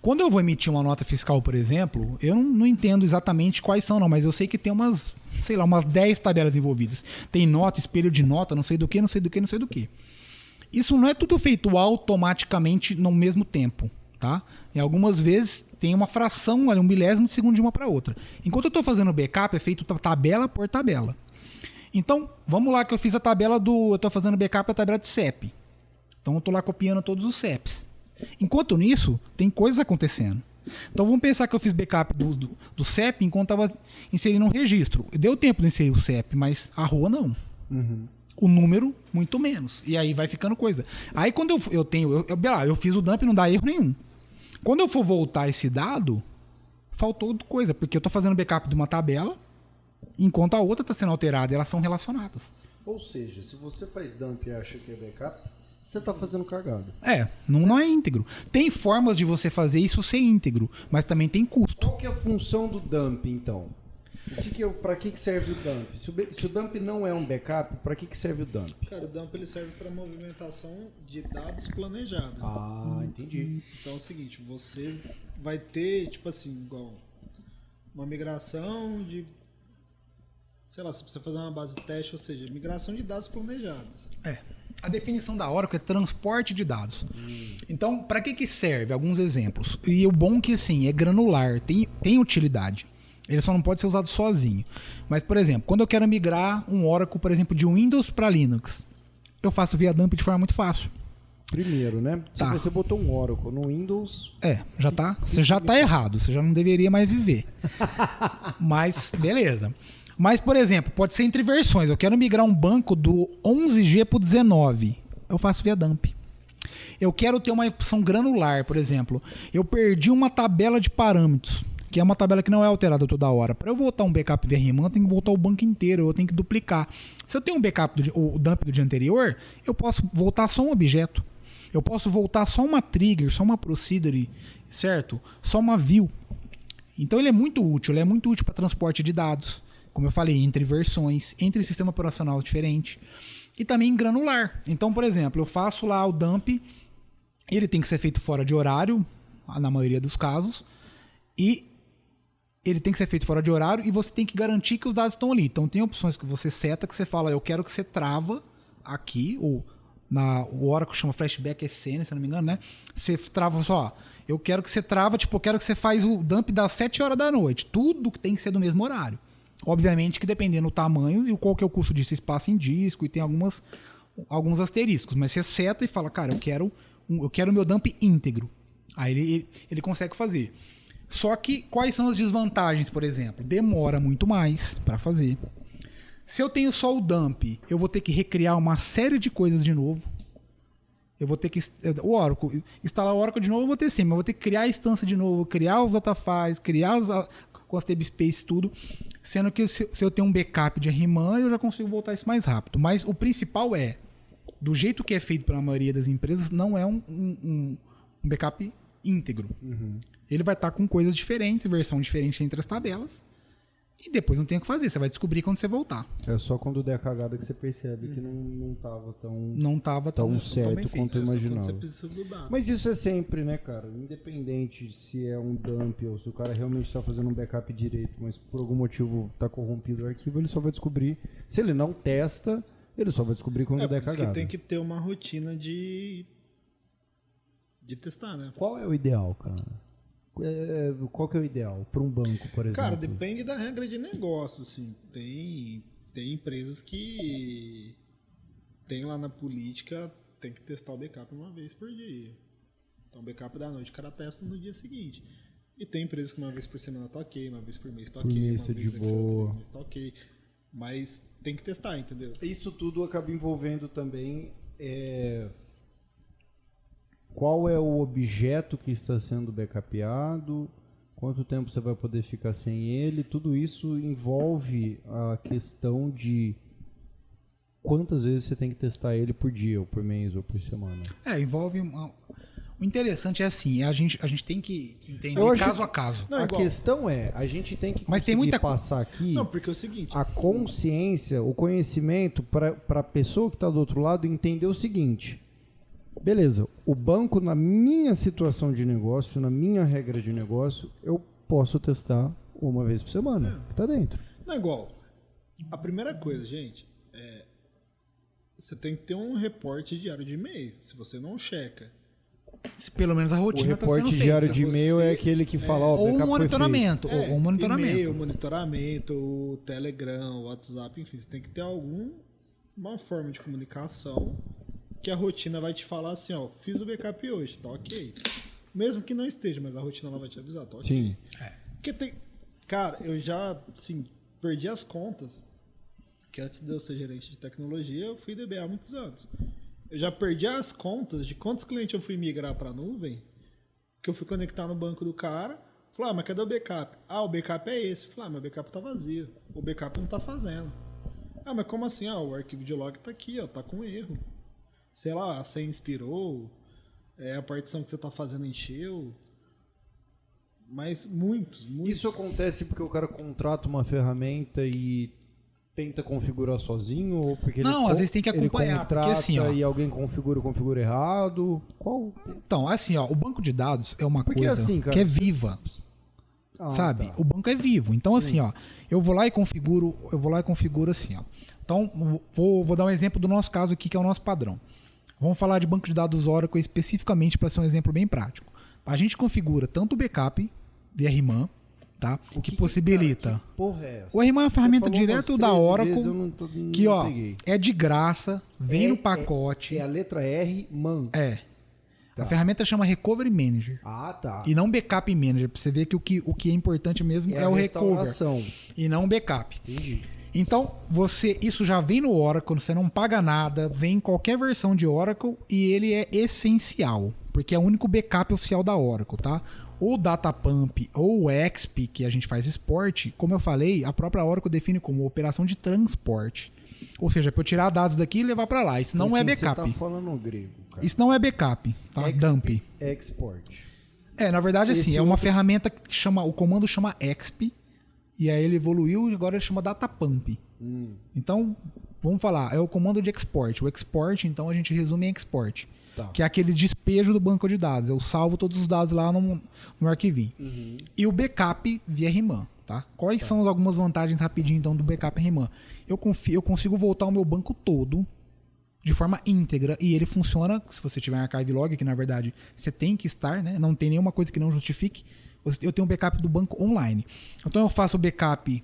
Quando eu vou emitir uma nota fiscal, por exemplo, eu não entendo exatamente quais são, não, mas eu sei que tem umas 10 tabelas envolvidas. Tem nota, espelho de nota, não sei do que. Isso não é tudo feito automaticamente no mesmo tempo, tá? E algumas vezes tem uma fração, um milésimo de segundo de uma para outra. Enquanto eu estou fazendo backup, é feito tabela por tabela. Então, vamos lá que eu fiz a tabela eu estou fazendo backup da tabela de CEP. Então, eu estou lá copiando todos os CEPs. Enquanto nisso, tem coisas acontecendo. Então, vamos pensar que eu fiz backup do CEP enquanto estava inserindo um registro. Deu tempo de inserir o CEP, mas a rua não. Uhum. O número, muito menos. E aí vai ficando coisa. Aí, quando eu fiz o dump, não dá erro nenhum. Quando eu for voltar esse dado, faltou coisa, porque eu estou fazendo backup de uma tabela, enquanto a outra está sendo alterada, e elas são relacionadas. Ou seja, se você faz dump e acha que é backup, você está fazendo cagada. Não é íntegro. Tem formas de você fazer isso ser íntegro, mas também tem custo. Qual que é a função do dump, então? Para que serve o dump? Se o dump não é um backup, para que serve o dump? Cara, o dump ele serve para movimentação de dados planejado. Ah, entendi. Então é o seguinte, você vai ter, tipo assim, igual uma migração de... Sei lá, você precisa fazer uma base de teste, ou seja, migração de dados planejados. A definição da Oracle é transporte de dados. Então, para que serve? Alguns exemplos. E o bom que, assim, é granular, tem utilidade. Ele só não pode ser usado sozinho. Mas, por exemplo, quando eu quero migrar um Oracle, por exemplo, de Windows para Linux, eu faço via dump de forma muito fácil. Primeiro, né? Se você botou um Oracle no Windows... Você já tá errado. Você já não deveria mais viver. Mas, beleza. Mas, por exemplo, pode ser entre versões. Eu quero migrar um banco do 11G para o 19. Eu faço via dump. Eu quero ter uma opção granular, por exemplo. Eu perdi uma tabela de parâmetros, que é uma tabela que não é alterada toda hora. Para eu voltar um backup via RMAN, eu tenho que voltar o banco inteiro, eu tenho que duplicar. Se eu tenho um backup o dump do dia anterior, eu posso voltar só um objeto. Eu posso voltar só uma trigger, só uma procedure, certo? Só uma view. Então ele é muito útil para transporte de dados. Como eu falei, entre versões, entre sistema operacional diferente. E também granular. Então, por exemplo, eu faço lá o dump, ele tem que ser feito fora de horário, na maioria dos casos, e ele tem que ser feito fora de horário e você tem que garantir que os dados estão ali. Então, tem opções que você seta, que você fala, eu quero que você trava aqui, ou o Oracle chama Flashback SN, se eu não me engano, né? Você trava só, eu quero que você trava, eu quero que você faz o dump das 7 horas da noite. Tudo que tem que ser do mesmo horário. Obviamente que dependendo do tamanho e qual que é o custo disso, espaço em disco e tem alguns asteriscos. Mas você seta e fala, cara, eu quero o meu dump íntegro. Aí ele consegue fazer. Só que quais são as desvantagens, por exemplo? Demora muito mais para fazer. Se eu tenho só o dump, eu vou ter que recriar uma série de coisas de novo. Eu vou ter que... O Oracle, instalar o Oracle de novo eu vou ter sim, mas eu vou ter que criar a instância de novo, criar os datafiles, criar com as tablespace tudo, sendo que se eu tenho um backup de RMAN, eu já consigo voltar isso mais rápido. Mas o principal é, do jeito que é feito pela maioria das empresas, não é um backup íntegro. Uhum. Ele vai estar com coisas diferentes, versão diferente entre as tabelas, e depois não tem o que fazer, você vai descobrir quando você voltar. É só quando der a cagada que você percebe que não estava tão certo quanto eu imaginava. Mas isso é sempre, né, cara? Independente se é um dump ou se o cara realmente está fazendo um backup direito, mas por algum motivo está corrompido o arquivo, ele só vai descobrir. Se ele não testa, ele só vai descobrir quando der cagada. Que tem que ter uma rotina de testar, né? Qual é o ideal, cara? Qual que é o ideal para um banco, por exemplo? Cara, depende da regra de negócio, assim. Tem empresas que tem lá na política, tem que testar o backup uma vez por dia. Então, o backup da noite o cara testa no dia seguinte. E tem empresas que uma vez por semana tá ok, uma vez por mês tá ok, uma vez de boa. Tá ok. Mas tem que testar, entendeu? Isso tudo acaba envolvendo também... Qual é o objeto que está sendo backupeado, quanto tempo você vai poder ficar sem ele, tudo isso envolve a questão de quantas vezes você tem que testar ele por dia, ou por mês, ou por semana. Envolve... O interessante é assim, a gente tem que entender caso a caso. Não, a questão é, a gente tem que conseguir passar aqui porque é o seguinte, a consciência, o conhecimento para a pessoa que está do outro lado entender o seguinte... Beleza, o banco, na minha situação de negócio, na minha regra de negócio, eu posso testar uma vez por semana, que tá dentro. Não é igual. A primeira coisa, gente, você tem que ter um reporte diário de e-mail. Se você não checa. Se pelo menos a O rotina está sendo reporte feita. diário de e-mail é aquele que fala, ó, o Ou um backup foi monitoramento. feito. Ou um monitoramento. E-mail, monitoramento, o Telegram, o WhatsApp, enfim, você tem que ter alguma forma de comunicação que a rotina vai te falar assim, ó, fiz o backup hoje, tá ok. Mesmo que não esteja, mas a rotina ela vai te avisar, tá ok. Sim. Porque tem... Cara, eu já, assim, perdi as contas, que antes de eu ser gerente de tecnologia, eu fui DBA há muitos anos. Eu já perdi as contas de quantos clientes eu fui migrar para a nuvem, que eu fui conectar no banco do cara, falei, mas cadê o backup? O backup é esse. Falei, meu backup tá vazio, o backup não tá fazendo. Mas como assim? O arquivo de log tá aqui, ó, tá com erro. Sei lá, a senha inspirou, a partição que você tá fazendo encheu. Mas muitos. Isso acontece porque o cara contrata uma ferramenta e tenta configurar sozinho ou porque Não, às vezes tem que acompanhar, ele porque assim, ó, e alguém configura errado? Qual? Então, assim, ó, o banco de dados é uma Porque coisa assim, cara, que é viva. Sabe? Tá. O banco é vivo. Então, assim, ó, eu vou lá e configuro assim, ó. Então, vou dar um exemplo do nosso caso aqui, que é o nosso padrão. Vamos falar de banco de dados Oracle especificamente para ser um exemplo bem prático. A gente configura tanto o backup via RMAN, tá? O que possibilita. Cara, que porra é essa? O RMAN é uma ferramenta falou direto umas da 13 Oracle, vezes, eu não que ó, peguei. é de graça, vem no pacote. É a letra R, MAN. A ferramenta chama Recovery Manager. Tá. E não Backup Manager, pra você ver que o que é importante mesmo é a o recover. restauração. E não o backup. Entendi. Então, isso já vem no Oracle, você não paga nada, vem em qualquer versão de Oracle e ele é essencial, porque é o único backup oficial da Oracle, tá? O Datapump ou o XP, que a gente faz export, como eu falei, a própria Oracle define como operação de transporte. Ou seja, para eu tirar dados daqui e levar para lá. Isso não é backup. Você tá falando grego, cara. Isso não é backup, tá? Dump. Export. Na verdade, assim, é uma ferramenta que chama, o comando chama XP, e aí ele evoluiu e agora ele chama Datapump. Então, vamos falar, é o comando de export. O export, então, a gente resume em export. Tá. Que é aquele despejo do banco de dados. Eu salvo todos os dados lá no arquivinho. E o backup via RMAN. Tá? Quais são algumas vantagens rapidinho então do backup RMAN? Eu consigo voltar o meu banco todo de forma íntegra e ele funciona, se você tiver um archive log, que na verdade você tem que estar, né? Não tem nenhuma coisa que não justifique. Eu tenho um backup do banco online. Então eu faço o backup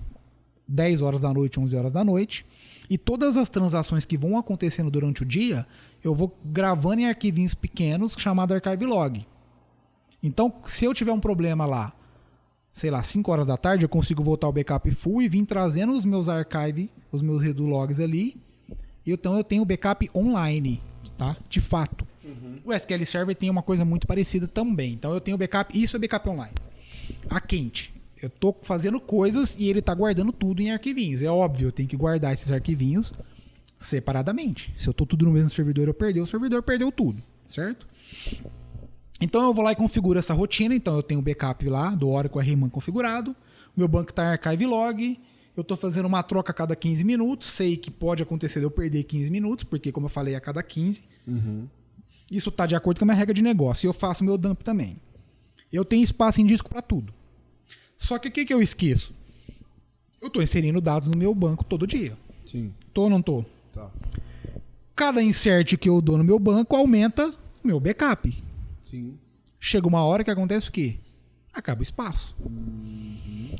10 horas da noite, 11 horas da noite, e todas as transações que vão acontecendo durante o dia, eu vou gravando em arquivinhos pequenos chamado archive log. Então, se eu tiver um problema lá, sei lá, 5 horas da tarde, eu consigo voltar o backup full e vir trazendo os meus archive, os meus redo logs ali. Então eu tenho o backup online, tá? De fato. O SQL Server tem uma coisa muito parecida também. Então eu tenho backup, isso é backup online. A quente. Eu tô fazendo coisas e ele tá guardando tudo em arquivinhos. É óbvio, eu tenho que guardar esses arquivinhos separadamente. Se eu tô tudo no mesmo servidor, o servidor perdeu tudo, certo? Então eu vou lá e configuro essa rotina. Então eu tenho o backup lá do Oracle RMAN configurado. Meu banco está em archive log. Eu estou fazendo uma troca a cada 15 minutos. Sei que pode acontecer de eu perder 15 minutos, porque como eu falei, a cada 15. Isso está de acordo com a minha regra de negócio. E eu faço meu dump também. Eu tenho espaço em disco para tudo. Só que o que eu esqueço? Eu estou inserindo dados no meu banco todo dia. Sim. Tô ou não tô? Tá. Cada insert que eu dou no meu banco aumenta o meu backup. Sim. Chega uma hora que acontece o quê? Acaba o espaço.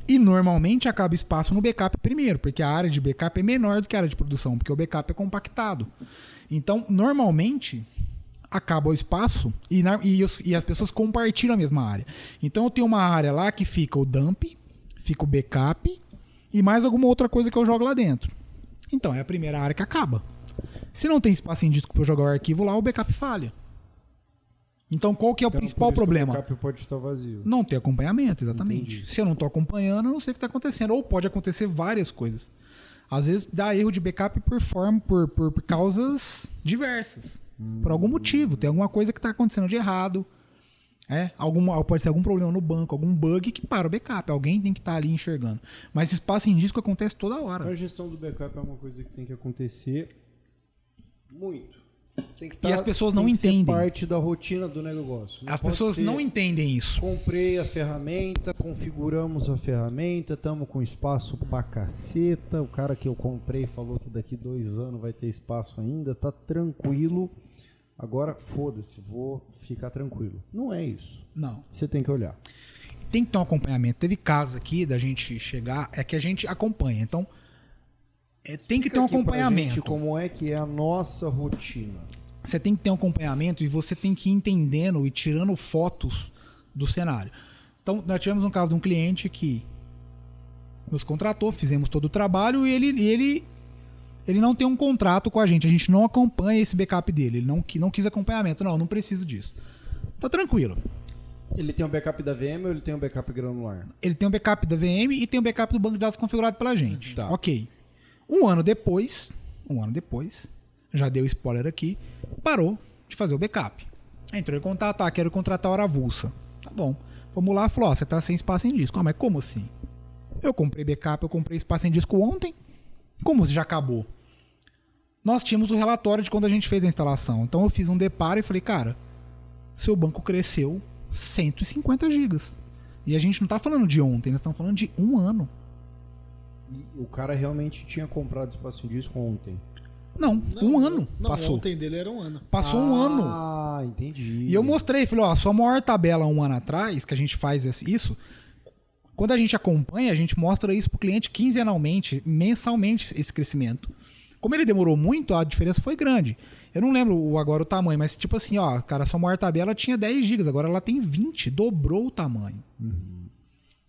E normalmente acaba espaço no backup primeiro, porque a área de backup é menor do que a área de produção, porque o backup é compactado. Então, normalmente, acaba o espaço e as pessoas compartilham a mesma área. Então, eu tenho uma área lá que fica o dump, fica o backup e mais alguma outra coisa que eu jogo lá dentro. Então, é a primeira área que acaba. Se não tem espaço em disco para eu jogar o arquivo lá, o backup falha. Então, qual que é o principal problema? O backup pode estar vazio. Não ter acompanhamento, exatamente. Entendi. Se eu não estou acompanhando, eu não sei o que está acontecendo. Ou pode acontecer várias coisas. Às vezes dá erro de backup por causas diversas. Por algum motivo. Tem alguma coisa que está acontecendo de errado. Pode ser algum problema no banco, algum bug que para o backup. Alguém tem que estar ali enxergando. Mas espaço em disco acontece toda hora. A gestão do backup é uma coisa que tem que acontecer muito. Tem que E as pessoas não tem que ser entendem. parte da rotina do negócio. Não As pode pessoas ser, não entendem isso. comprei a ferramenta, configuramos a ferramenta, estamos com espaço pra caceta. O cara que eu comprei falou que daqui 2 anos vai ter espaço ainda, tá tranquilo. Agora, foda-se, vou ficar tranquilo. Não é isso. Não. Você tem que olhar. Tem que ter um acompanhamento. Teve casos aqui da gente chegar, é que a gente acompanha. Então, tem que ter um Explica aqui pra acompanhamento. gente como é que é a nossa rotina. Você tem que ter um acompanhamento e você tem que ir entendendo e tirando fotos do cenário. Então, nós tivemos um caso de um cliente que nos contratou, fizemos todo o trabalho e ele não tem um contrato com a gente não acompanha esse backup dele, ele não quis acompanhamento, não preciso disso. Tá tranquilo. Ele tem um backup da VM ou ele tem um backup granular? Ele tem um backup da VM e tem um backup do banco de dados configurado pela gente. Tá. Ok. Um ano depois, já deu spoiler aqui, parou de fazer o backup. Entrou em contato, quero contratar a hora avulsa. Tá bom. Vamos lá, falou, você tá sem espaço em disco. Mas como assim? Eu comprei backup, eu comprei espaço em disco ontem. Como se já acabou? Nós tínhamos o relatório de quando a gente fez a instalação. Então eu fiz um deparo e falei, cara, seu banco cresceu 150 gigas. E a gente não tá falando de ontem, nós estamos falando de 1 ano. E o cara realmente tinha comprado espaço em disco ontem. Não, um ano passou. Ontem dele era 1 ano. Passou 1 ano. Ah, entendi. E eu mostrei, falei, ó, a sua maior tabela 1 ano atrás, que a gente faz isso, quando a gente acompanha, a gente mostra isso pro cliente quinzenalmente, mensalmente, esse crescimento. Como ele demorou muito, a diferença foi grande. Eu não lembro agora o tamanho, mas tipo assim, ó, cara, a sua maior tabela tinha 10 gigas, agora ela tem 20, dobrou o tamanho.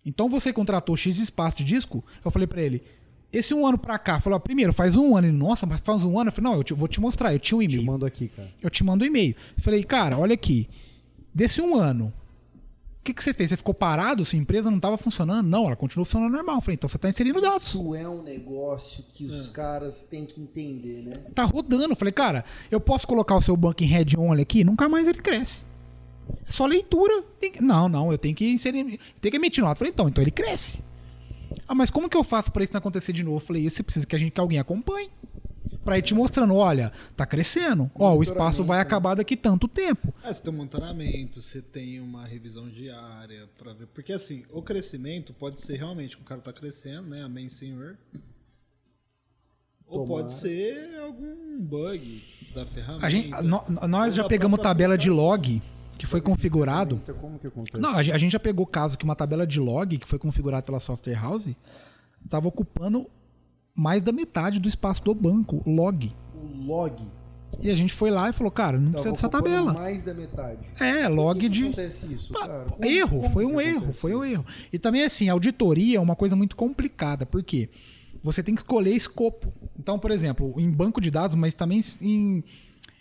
Então você contratou X espaço de disco, eu falei pra ele, esse 1 ano pra cá, falou, ó, primeiro, faz 1 ano. Ele, nossa, mas faz 1 ano? Eu falei, não, vou te mostrar, eu tinha um e-mail. Te mando aqui, cara. Eu te mando um e-mail. Eu falei, cara, olha aqui, desse 1 ano, o que você fez? Você ficou parado? Sua empresa não estava funcionando? Não, ela continuou funcionando normal. Eu falei, então você está inserindo dados. Isso é um negócio que os caras têm que entender, né? Tá rodando. Eu falei, cara, eu posso colocar o seu banco em head only aqui? Nunca mais ele cresce. É só leitura. Não, eu tenho que inserir, tem que emitir nota. Eu falei, então ele cresce. Ah, mas como que eu faço para isso não acontecer de novo? Eu falei, você precisa que alguém acompanhe. Pra ir te mostrando, olha, tá crescendo. Ó, o espaço vai acabar daqui tanto tempo. Você tem um monitoramento, você tem uma revisão diária para ver. Porque assim, o crescimento pode ser realmente que o cara tá crescendo, né? Amém, senhor. Ou pode ser algum bug da ferramenta. Nós já pegamos tabela de log que foi configurado. Como que acontece? Não, a gente já pegou caso que uma tabela de log que foi configurada pela software house estava ocupando mais da metade do espaço do banco, log. O log. E a gente foi lá e falou, cara, não precisa dessa tabela. Mais da metade. Log Por que de... acontece isso, cara? Foi um erro. E também assim, a auditoria é uma coisa muito complicada, porque você tem que escolher escopo. Então, por exemplo, em banco de dados, mas também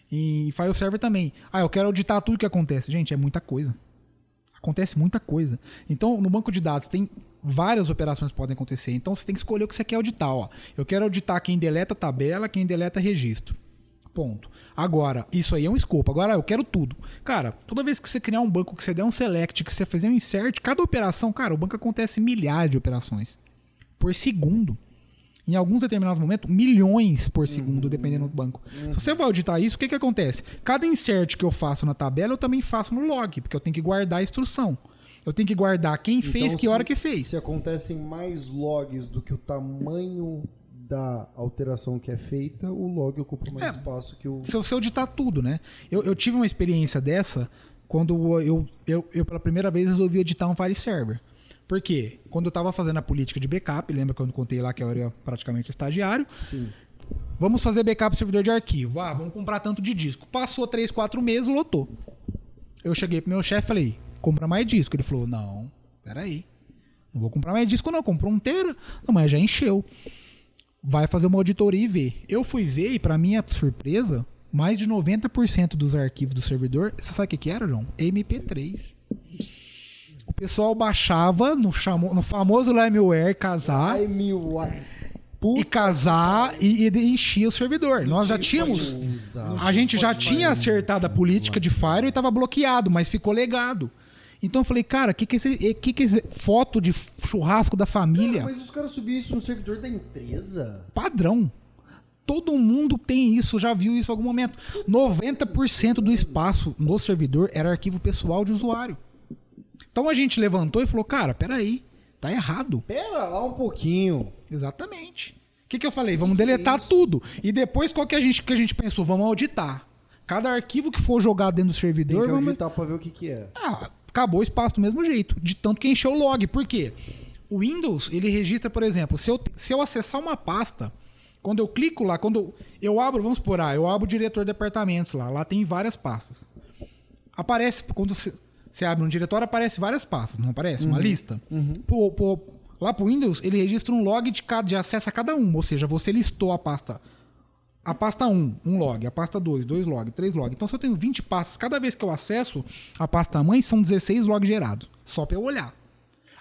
em file server também. Eu quero auditar tudo que acontece. Gente, é muita coisa. Acontece muita coisa. Então, no banco de dados tem várias operações que podem acontecer. Então, você tem que escolher o que você quer auditar. Ó. Eu quero auditar quem deleta tabela, quem deleta registro. Ponto. Agora, isso aí é um escopo. Agora, eu quero tudo. Cara, toda vez que você criar um banco, que você der um select, que você fizer um insert, cada operação, cara, o banco acontece milhares de operações por segundo. Em alguns determinados momentos, milhões por segundo, dependendo do banco. Se você vai auditar isso, o que acontece? Cada insert que eu faço na tabela, eu também faço no log, porque eu tenho que guardar a instrução. Eu tenho que guardar quem fez, que hora que fez. Se acontecem mais logs do que o tamanho da alteração que é feita, o log ocupa mais espaço que o... Se você auditar tudo, né? Eu tive uma experiência dessa quando eu pela primeira vez resolvi auditar um file server. Por quê? Quando eu estava fazendo a política de backup, lembra quando eu contei lá que eu era praticamente estagiário? Sim. Vamos fazer backup servidor de arquivo. Vamos comprar tanto de disco. Passou 3, 4 meses, lotou. Eu cheguei pro meu chefe e falei, compra mais disco. Ele falou, não, peraí. Não vou comprar mais disco não, comprou 1 tera. Não, mas já encheu. Vai fazer uma auditoria e ver. Eu fui ver e pra minha surpresa, mais de 90% dos arquivos do servidor, você sabe o que era, João? MP3. O pessoal baixava no famoso LimeWare, casar e enchia o servidor. Nós já tínhamos... A gente já tinha acertado a política de firewall e estava bloqueado, mas ficou legado. Então eu falei, cara, que é foto de churrasco da família? Cara, mas os caras subiam isso no servidor da empresa? Padrão. todo mundo tem isso, já viu isso em algum momento. 90% do espaço no servidor era arquivo pessoal de usuário. Então a gente levantou e falou, cara, peraí, tá errado. Pera lá um pouquinho. Exatamente. O que eu falei? Vamos deletar tudo. E depois, qual que a gente pensou? Vamos auditar. Cada arquivo que for jogado dentro do servidor... Tem que auditar pra ver o que é. Acabou o espaço do mesmo jeito. De tanto que encheu o log. Por quê? O Windows, ele registra, por exemplo, se eu acessar uma pasta, quando eu clico lá, quando eu abro, vamos supor, eu abro o diretor de departamentos lá tem várias pastas. Aparece, quando você abre um diretório, aparece várias pastas, não aparece? Uma lista? Lá pro Windows, ele registra um log de acesso a cada uma, ou seja, você listou a pasta 1, um log, a pasta 2 log, 3 log. Então, se eu tenho 20 pastas, cada vez que eu acesso a pasta mãe, são 16 logs gerados, só para eu olhar.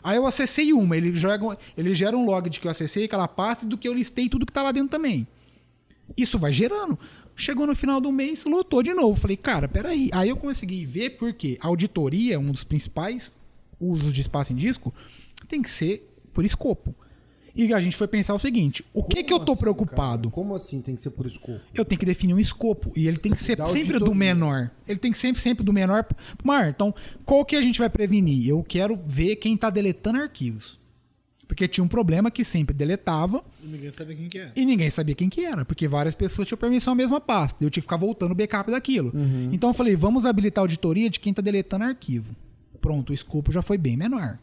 Aí eu acessei uma, ele gera um log de que eu acessei aquela pasta e do que eu listei tudo que tá lá dentro também. Isso vai gerando. Chegou no final do mês, lotou de novo. Falei, cara, peraí. Aí eu consegui ver porque a auditoria, um dos principais usos de espaço em disco, tem que ser por escopo. E a gente foi pensar o seguinte, o que eu tô preocupado? Cara? Como assim tem que ser por escopo? Eu tenho que definir um escopo e ele tem que ser sempre do menor. Ele tem que ser sempre do menor pro maior. Então, qual que a gente vai prevenir? Eu quero ver quem tá deletando arquivos. Porque tinha um problema que sempre deletava. E ninguém sabia quem que era. E ninguém sabia quem que era, porque várias pessoas tinham permissão à mesma pasta. Eu tinha que ficar voltando o backup daquilo. Então eu falei, vamos habilitar a auditoria de quem tá deletando arquivo. Pronto, o escopo já foi bem menor.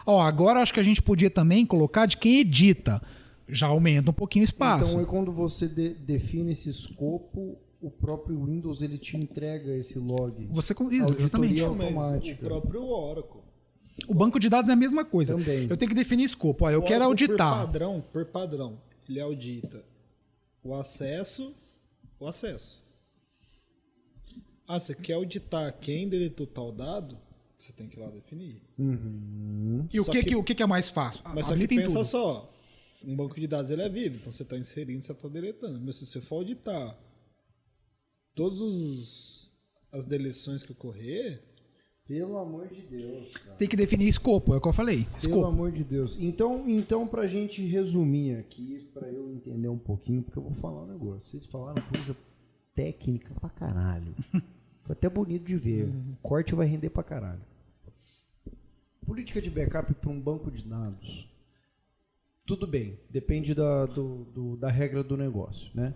Agora acho que a gente podia também colocar de quem edita. Já aumenta um pouquinho o espaço. Então, quando você define esse escopo, o próprio Windows ele te entrega esse log. Você exatamente. Automática. O próprio Oracle. O banco de dados é a mesma coisa. Também. Eu tenho que definir escopo. Eu quero auditar. Por padrão, ele audita o acesso. Você quer auditar quem deletou tal dado? Você tem que ir lá definir. E o que é mais fácil? Mas só que pensa só, um banco de dados ele é vivo, então você está inserindo, você está deletando. Mas se você for auditar todas as deleções que ocorrer... Pelo amor de Deus, cara. Tem que definir escopo, é o que eu falei. Escopo. Pelo amor de Deus. Então pra gente resumir aqui, pra eu entender um pouquinho, porque eu vou falar um negócio. Vocês falaram coisa técnica pra caralho. Foi até bonito de ver. O corte vai render pra caralho. Política de backup para um banco de dados. Tudo bem, depende da regra do negócio, né?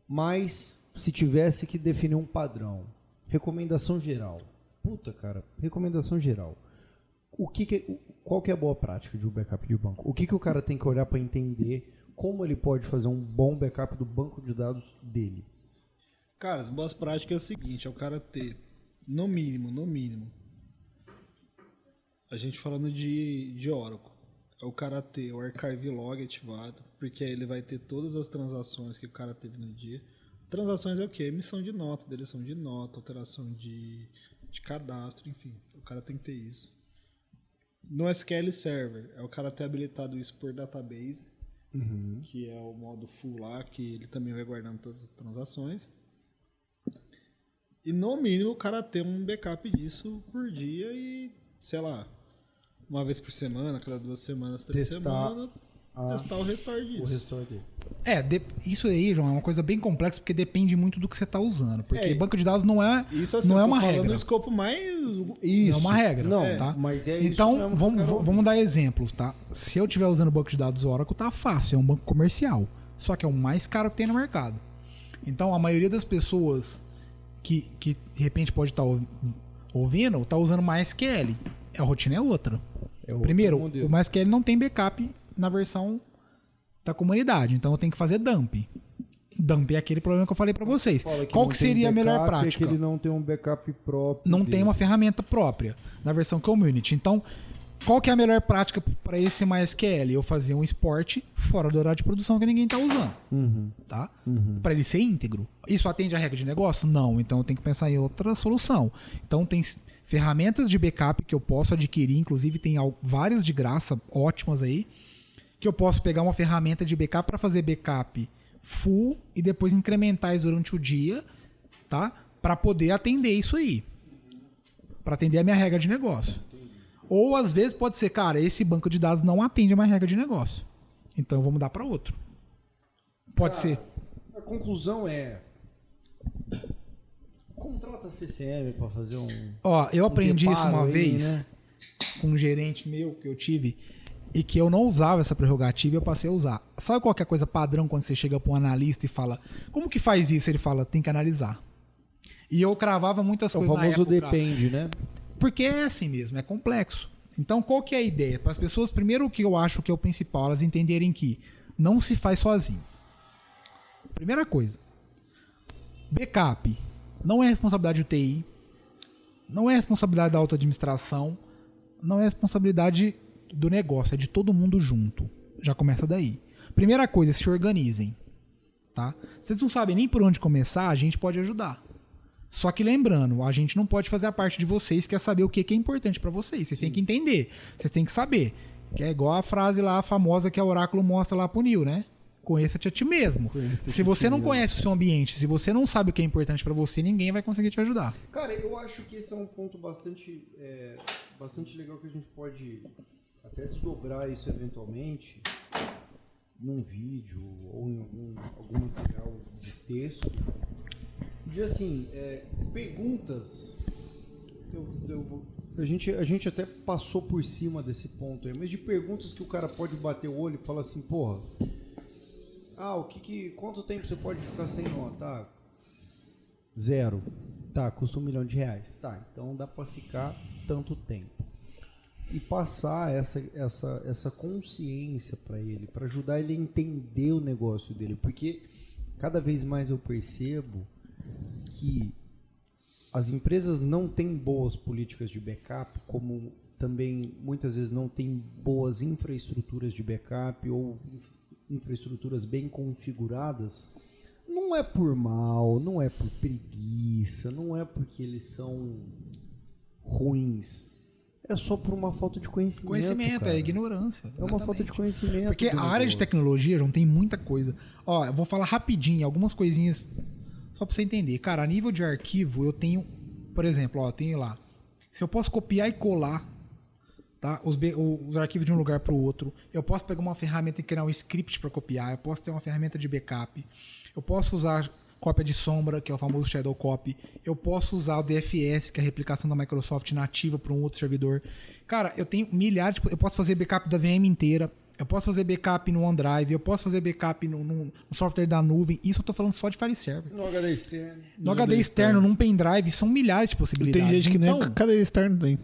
Mas se tivesse que definir um padrão, recomendação geral. Puta, cara, recomendação geral. Qual que é a boa prática de um backup de banco? O que o cara tem que olhar para entender como ele pode fazer um bom backup do banco de dados dele? Cara, as boas práticas é o seguinte, é o cara ter, no mínimo, a gente falando de Oracle, é o cara ter o archive log ativado, porque aí ele vai ter todas as transações que o cara teve no dia. Transações é o quê? Emissão de nota, deleção de nota, alteração de cadastro, enfim, o cara tem que ter isso. No SQL Server, é o cara ter habilitado isso por database, que é o modo full lá, que ele também vai guardando todas as transações. E no mínimo o cara ter um backup disso por dia e, sei lá, uma vez por semana, cada 2 semanas, 3 semanas, testar o restore disso. O restore dele. Isso aí, João, é uma coisa bem complexa porque depende muito do que você está usando. Porque banco de dados não é, isso, assim, não é uma regra. No escopo mais... Isso. Não é uma regra. Não, tá? Mas é então, isso. Vamos dar exemplos, tá? Se eu estiver usando o banco de dados Oracle, tá fácil. É um banco comercial. Só que é o mais caro que tem no mercado. Então, a maioria das pessoas que de repente pode estar ouvindo, está usando MySQL. A rotina é outra. Primeiro, o MySQL não tem backup na versão da comunidade, então eu tenho que fazer dump. Dump é aquele problema que eu falei para vocês. Qual que seria a melhor prática? É que ele não tem um backup próprio. Não tem uma ferramenta própria na versão community. Então, qual que é a melhor prática para esse MySQL? Eu fazer um export fora do horário de produção que ninguém está usando. Tá? Para ele ser íntegro. Isso atende à regra de negócio? Não. Então eu tenho que pensar em outra solução. Então tem ferramentas de backup que eu posso adquirir, inclusive tem várias de graça ótimas aí, que eu posso pegar uma ferramenta de backup para fazer backup full e depois incrementar isso durante o dia, tá? Para poder atender isso aí. Para atender a minha regra de negócio. Ou às vezes pode ser, cara, esse banco de dados não atende a minha regra de negócio. Então eu vou mudar para outro. Pode ser. A conclusão é... Contrata a CCM para fazer um... Ó, eu aprendi isso uma aí, vez né? com um gerente meu que eu tive e que eu não usava essa prerrogativa e eu passei a usar. Sabe qual que é a coisa padrão quando você chega para um analista e fala, como que faz isso? Ele fala, tem que analisar. E eu cravava muitas O coisas na famoso época. depende, né? Porque é assim mesmo, é complexo. Então, qual que é a ideia? Para as pessoas, primeiro o que eu acho que é o principal, elas entenderem que não se faz sozinho. Primeira coisa, backup não é responsabilidade do TI, não é responsabilidade da auto-administração, não é responsabilidade do negócio, é de todo mundo junto. Já começa daí. Primeira coisa, se organizem. Tá? Vocês não sabem nem por onde começar, a gente pode ajudar. Só que lembrando, a gente não pode fazer a parte de vocês, que é saber o que é importante para vocês. Vocês têm que entender, vocês têm que saber. Que é igual a frase lá, a famosa que a Oráculo mostra lá pro Nil, né? Conheça-te a ti mesmo. Se você não conhece o seu ambiente, se você não sabe o que é importante para você, ninguém vai conseguir te ajudar. Cara, eu acho que esse é um ponto bastante legal que a gente pode até desdobrar isso eventualmente num vídeo ou em algum material de texto. De assim, perguntas. A gente até passou por cima desse ponto aí, mas de perguntas que o cara pode bater o olho e falar assim, porra, quanto tempo você pode ficar sem nó? Tá, 0. Tá, custa R$1 milhão. Tá, então dá pra ficar tanto tempo. E passar essa consciência pra ele, pra ajudar ele a entender o negócio dele, porque cada vez mais eu percebo que as empresas não têm boas políticas de backup, como também muitas vezes não têm boas infraestruturas de backup ou infraestruturas bem configuradas. Não é por mal, não é por preguiça, não é porque eles são ruins. É só por uma falta de conhecimento. Conhecimento, cara. é ignorância. É uma falta de conhecimento. Porque a área de negócio. tecnologia não tem muita coisa. Ó, eu vou falar rapidinho, algumas coisinhas só pra você entender. Cara, a nível de arquivo, eu tenho, por exemplo, ó, eu tenho lá. Se eu posso copiar e colar, tá, os arquivos de um lugar pro outro, eu posso pegar uma ferramenta e criar um script para copiar, eu posso ter uma ferramenta de backup, eu posso usar cópia de sombra, que é o famoso Shadow Copy, eu posso usar o DFS, que é a replicação da Microsoft nativa para um outro servidor. Cara, eu tenho milhares, eu posso fazer backup da VM inteira, eu posso fazer backup no OneDrive, eu posso fazer backup no software da nuvem. Isso eu tô falando só de file server. No HD externo. No HD externo, num pendrive, são milhares de possibilidades. Tem gente que nem Então, cada externo tem.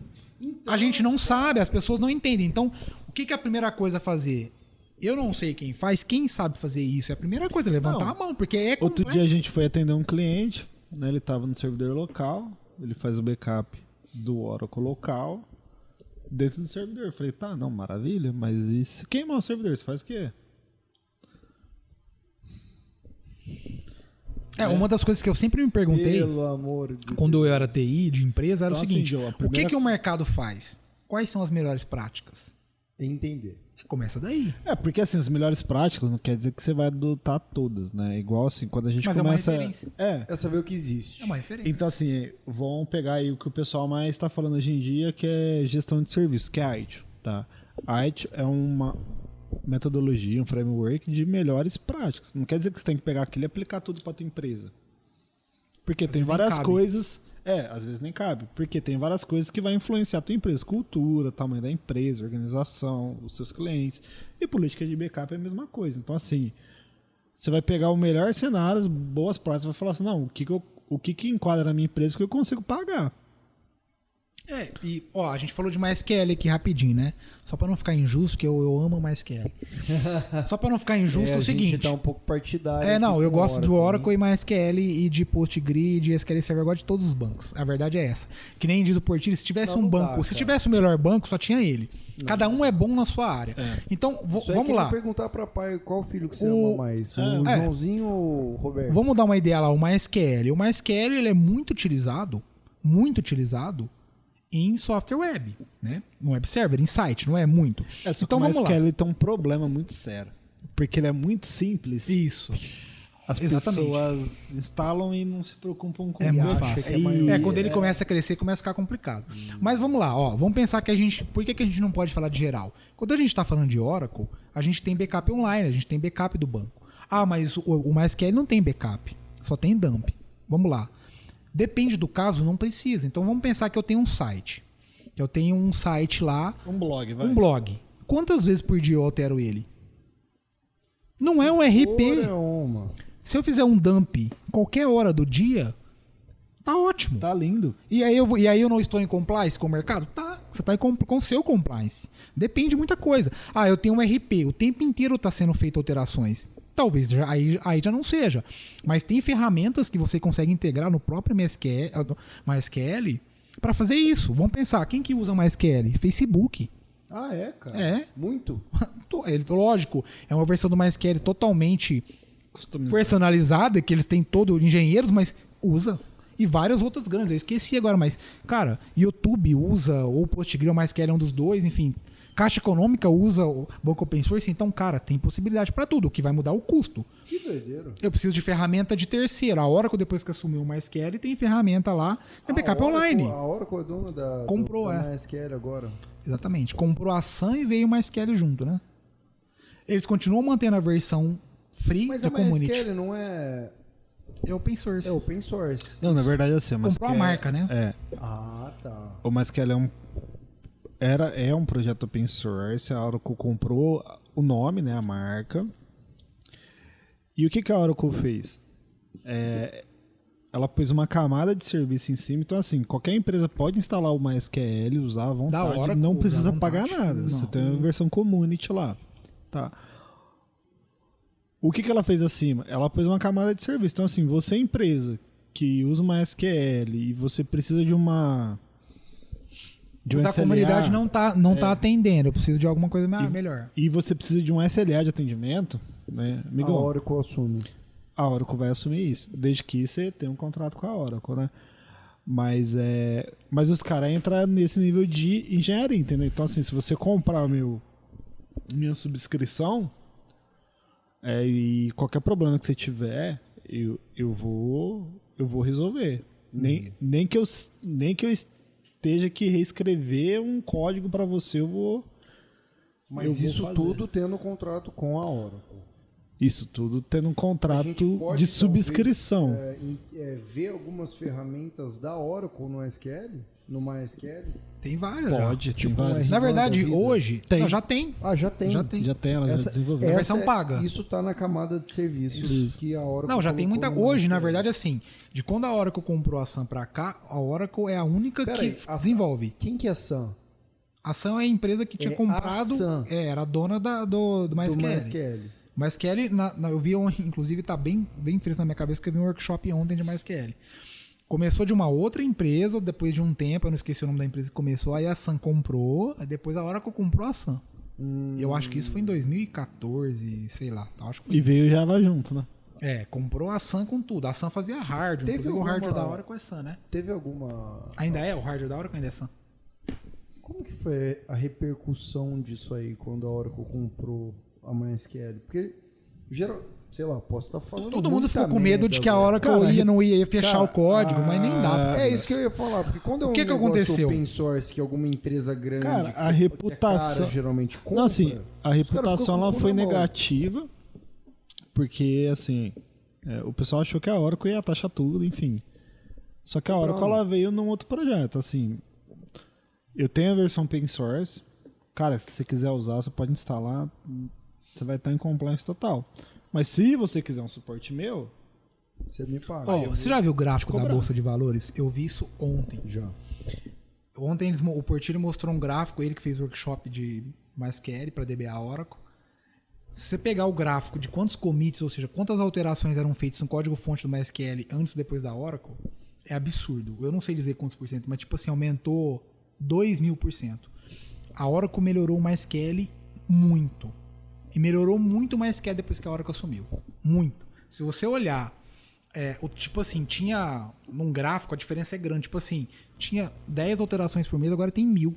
a gente não sabe, as pessoas não entendem. Então, o que é a primeira coisa a fazer? Eu não sei quem faz, quem sabe fazer isso? É a primeira coisa, levantar Não. a mão, porque é Outro complexo. dia a gente foi atender um cliente, né? Ele estava no servidor local, ele faz o backup do Oracle local dentro do servidor. Eu falei, tá, não, maravilha, mas e se queimar o servidor, você faz o quê? Uma das coisas que eu sempre me perguntei, Pelo amor de quando eu era TI de empresa, era Então, o seguinte, assim, Joe, a o primeira- que o mercado faz? Quais são as melhores práticas? Entender. Começa daí. É, porque assim, as melhores práticas não quer dizer que você vai adotar todas, né? Igual assim, quando a gente Mas é uma começa... referência. É saber o que existe. É uma referência. Então, assim, vamos pegar aí o que o pessoal mais está falando hoje em dia, que é gestão de serviços, que é a ITIL, tá? A ITIL é uma metodologia, um framework de melhores práticas. Não quer dizer que você tem que pegar aquilo e aplicar tudo para tua empresa. Porque tem vezes nem várias cabe. coisas... às vezes nem cabe. Porque tem várias coisas que vai influenciar a tua empresa. Cultura, tamanho da empresa, organização, os seus clientes. E política de backup é a mesma coisa. Então, assim, você vai pegar o melhor cenário, as boas práticas, vai falar assim, não, o que enquadra na minha empresa que eu consigo pagar. A gente falou de MySQL aqui rapidinho, né? Só pra não ficar injusto, porque eu amo MySQL. Só pra não ficar injusto, é o seguinte. A gente tá um pouco partidário. Eu gosto de Oracle né? e MySQL e de PostgreSQL, SQL Server, eu gosto de todos os bancos. A verdade é essa. Que nem diz o Portilho, se tivesse Não, um não banco, dá, se cara. tivesse o melhor banco, só tinha ele. Cada um é bom na sua área. Então, Isso aí vamos que lá. nem perguntar pra pai qual filho que você O- ama mais. O Joãozinho ou o Roberto? Vamos dar uma ideia lá, o MySQL. O MySQL ele é muito utilizado em software web, né? No web server, em site, não é muito. Só Então que o vamos lá. MySQL tem um problema muito sério. Porque ele é muito simples. Isso. As Exatamente. pessoas instalam e não se preocupam com É isso. muito acha fácil. que a maioria- Quando ele começa a crescer, começa a ficar complicado. Mas vamos lá, vamos pensar que a gente... Por que a gente não pode falar de geral? Quando a gente está falando de Oracle, a gente tem backup online, a gente tem backup do banco. Ah, mas o MySQL não tem backup, só tem dump. Vamos lá. Depende do caso, não precisa. Então vamos pensar que eu tenho um site. Eu tenho um site lá. Um blog, vai. Um blog. Quantas vezes por dia eu altero ele? Não é um RP. Se eu fizer um dump qualquer hora do dia, tá ótimo. Tá lindo. E aí eu não estou em compliance com o mercado? Tá. Você está com o seu compliance. Depende de muita coisa. Ah, eu tenho um RP. O tempo inteiro está sendo feito alterações. Talvez aí já não seja. Mas tem ferramentas que você consegue integrar no próprio MySQL para fazer isso. Vamos pensar, quem que usa MySQL? Facebook. Ah, é, cara? É. Muito? Lógico, é uma versão do MySQL totalmente personalizada, que eles têm todos engenheiros, mas usa. E várias outras grandes. Eu esqueci agora, mas, cara, YouTube usa, ou PostgreSQL, MySQL é um dos dois, enfim. Caixa Econômica usa o banco open source, então, cara, tem possibilidade para tudo, o que vai mudar o custo. Que doideiro. Eu preciso de ferramenta de terceira. A Oracle, depois que assumiu o MySQL, tem ferramenta lá, é backup online. A Oracle é dona da MySQL agora. Exatamente. comprou a Sun e veio o MySQL junto, né? Eles continuam mantendo a versão free da community. Mas a MySQL não é... É open source. É open source. Não, na verdade é assim. Comprou a marca, né? É. Ah, tá. O MySQL é um projeto open source. A Oracle comprou o nome, né, a marca. E o que a Oracle fez? Ela pôs uma camada de serviço em cima. Então, assim, qualquer empresa pode instalar o MySQL, usar à vontade. Oracle, não precisa pagar nada. Não. Você tem a versão community lá. Tá. O que ela fez acima? Ela pôs uma camada de serviço. Então, assim, você é empresa que usa uma SQL e você precisa de uma... a SLA, comunidade não tá atendendo. Eu preciso de alguma coisa melhor. E você precisa de um SLA de atendimento, né? Amigão, a Oracle assume. A Oracle vai assumir isso. Desde que você tenha um contrato com a Oracle, né? Mas os caras entram nesse nível de engenharia, entendeu? Então, assim, se você comprar minha subscrição... e qualquer problema que você tiver, eu vou resolver. Nem que eu esteja que reescrever um código para você, eu vou. Mas isso tudo tendo contrato com a Oracle. Isso tudo tendo um contrato de subscrição. Talvez, ver algumas ferramentas da Oracle no SQL? No MySQL? Tem várias. Pode, tem várias. Na verdade, hoje já tem. Ah, já tem. Já tem, ela já desenvolveu. A versão paga. Isso está na camada de serviços que a Oracle... Não, já tem muita... Hoje, na verdade, assim, de quando a Oracle comprou a Sun pra cá, a Oracle é a única que desenvolve. Quem que é a Sun? A Sun é a empresa que tinha comprado... era a dona do MySQL. MySQL, eu vi, inclusive, tá bem fresco na minha cabeça, que eu vi um workshop ontem de MySQL. Começou de uma outra empresa, depois de um tempo, eu não esqueci o nome da empresa que começou, aí a Sun comprou, aí depois a Oracle comprou a Sun. Eu acho que isso foi em 2014, sei lá. Acho que foi e veio o Java junto, né? Comprou a Sun com tudo. A Sun fazia hardware, inclusive o hardware da Oracle é Sun, né? Teve alguma... Ainda é? O hardware da Oracle ainda é Sun? Como que foi a repercussão disso aí, quando a Oracle comprou a MySQL? Porque, sei lá, posso estar falando. Todo mundo ficou com medo de que a Oracle não ia fechar o código, mas nem dá. É isso que eu ia falar, porque quando é um negócio aconteceu? Open source, que alguma empresa grande, cara, a reputação geralmente compra. Não, assim, a reputação ela foi negativa, porque assim, o pessoal achou que a Oracle ia taxar tudo, enfim. Só que a Oracle ela veio num outro projeto, assim. Eu tenho a versão open source. Cara, se você quiser usar, você pode instalar, você vai estar em compliance total. Mas se você quiser um suporte meu, você me paga. Você já viu o gráfico da Bolsa de Valores? Eu vi isso ontem. Já. Ontem o Portilho mostrou um gráfico, ele que fez workshop de MySQL para DBA Oracle. Se você pegar o gráfico de quantos commits, ou seja, quantas alterações eram feitas no código-fonte do MySQL antes e depois da Oracle, é absurdo. Eu não sei dizer quantos por cento, mas tipo assim, aumentou 2000%. A Oracle melhorou o MySQL muito. E melhorou muito o MySQL depois que a Oracle assumiu. Muito. Se você olhar, tipo assim, tinha num gráfico, a diferença é grande. Tipo assim, tinha 10 alterações por mês, agora tem 1000.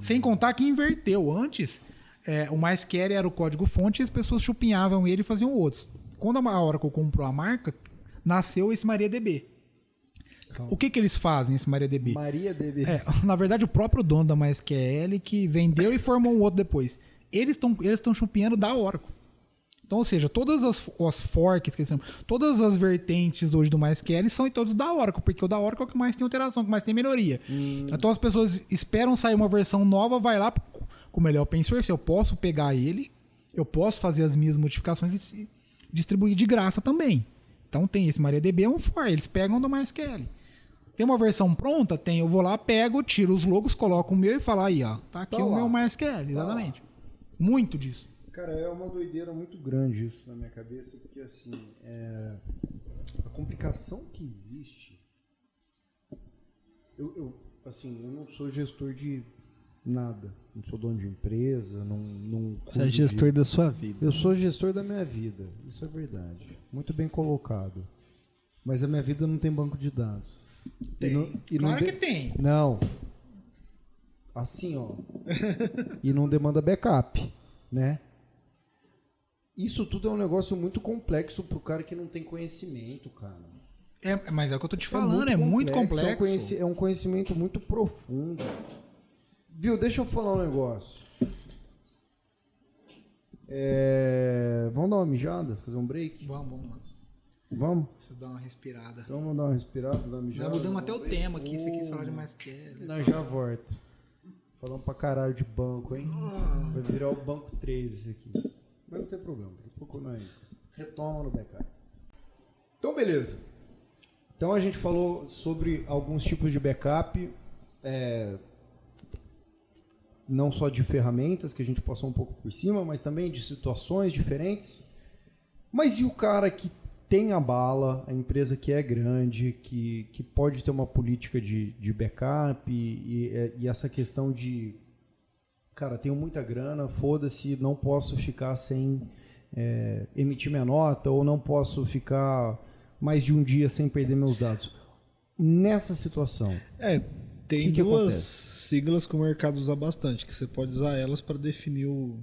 Sem contar que inverteu. Antes, o MySQL era o código-fonte e as pessoas chupinhavam ele e faziam outros. Quando a Oracle comprou a marca, nasceu esse MariaDB. O que eles fazem, esse MariaDB? MariaDB. Na verdade, o próprio dono da MySQL que vendeu e formou um outro depois. Eles estão chupinhando da Oracle. Então, ou seja, todas as forks, todas as vertentes hoje do MySQL são todos da Oracle, porque o da Oracle é o que mais tem alteração, que mais tem melhoria. Então as pessoas esperam sair uma versão nova, vai lá, como ele é open source, eu posso pegar ele, eu posso fazer as minhas modificações e distribuir de graça também. Então tem esse MariaDB, é um for, eles pegam do MySQL. Tem uma versão pronta? Tem, eu vou lá, pego, tiro os logos, coloco o meu e falo aí, ó, tá aqui o meu MySQL, exatamente. Muito disso. Cara, é uma doideira muito grande isso na minha cabeça, porque assim, a complicação que existe, eu não sou gestor de nada, não sou dono de empresa, não Você é gestor da sua vida. Eu sou gestor da minha vida, isso é verdade, muito bem colocado, mas a minha vida não tem banco de dados. Claro que tem. Não, assim ó, e não demanda backup, né? Isso tudo é um negócio muito complexo pro cara que não tem conhecimento, cara. Mas é o que eu tô te falando, é muito complexo. É um conhecimento muito profundo. Viu, deixa eu falar um negócio. Vamos dar uma mijada? Fazer um break? Vamos lá. Vamos? Deixa eu dar uma respirada. Então vamos dar uma respirada, dar uma mijada. Já mudamos até o tema aqui, você quis falar de MySQL. Nós já volta. Falamos pra caralho de banco, hein? Vai virar o banco 3 esse aqui. Mas não tem problema, daqui a pouco nós retoma no backup. Então, beleza. Então, a gente falou sobre alguns tipos de backup, não só de ferramentas, que a gente passou um pouco por cima, mas também de situações diferentes. Mas e o cara que tem a bala, a empresa que é grande, que pode ter uma política de backup e essa questão de... Cara, tenho muita grana, foda-se, não posso ficar sem emitir minha nota ou não posso ficar mais de um dia sem perder meus dados. Nessa situação... Tem duas siglas que o mercado usa bastante, que você pode usar elas para definir o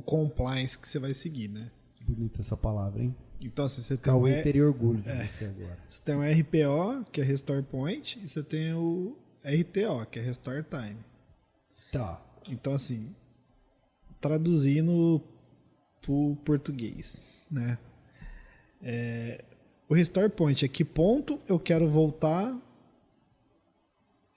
compliance que você vai seguir, né? Bonita essa palavra, hein? Então, assim, você tem Cauê teria orgulho de você agora. Você tem o RPO, que é Restore Point, e você tem o RTO, que é Restore Time. Tá. Então, assim, traduzindo pro português, né? O Restore Point é que ponto eu quero voltar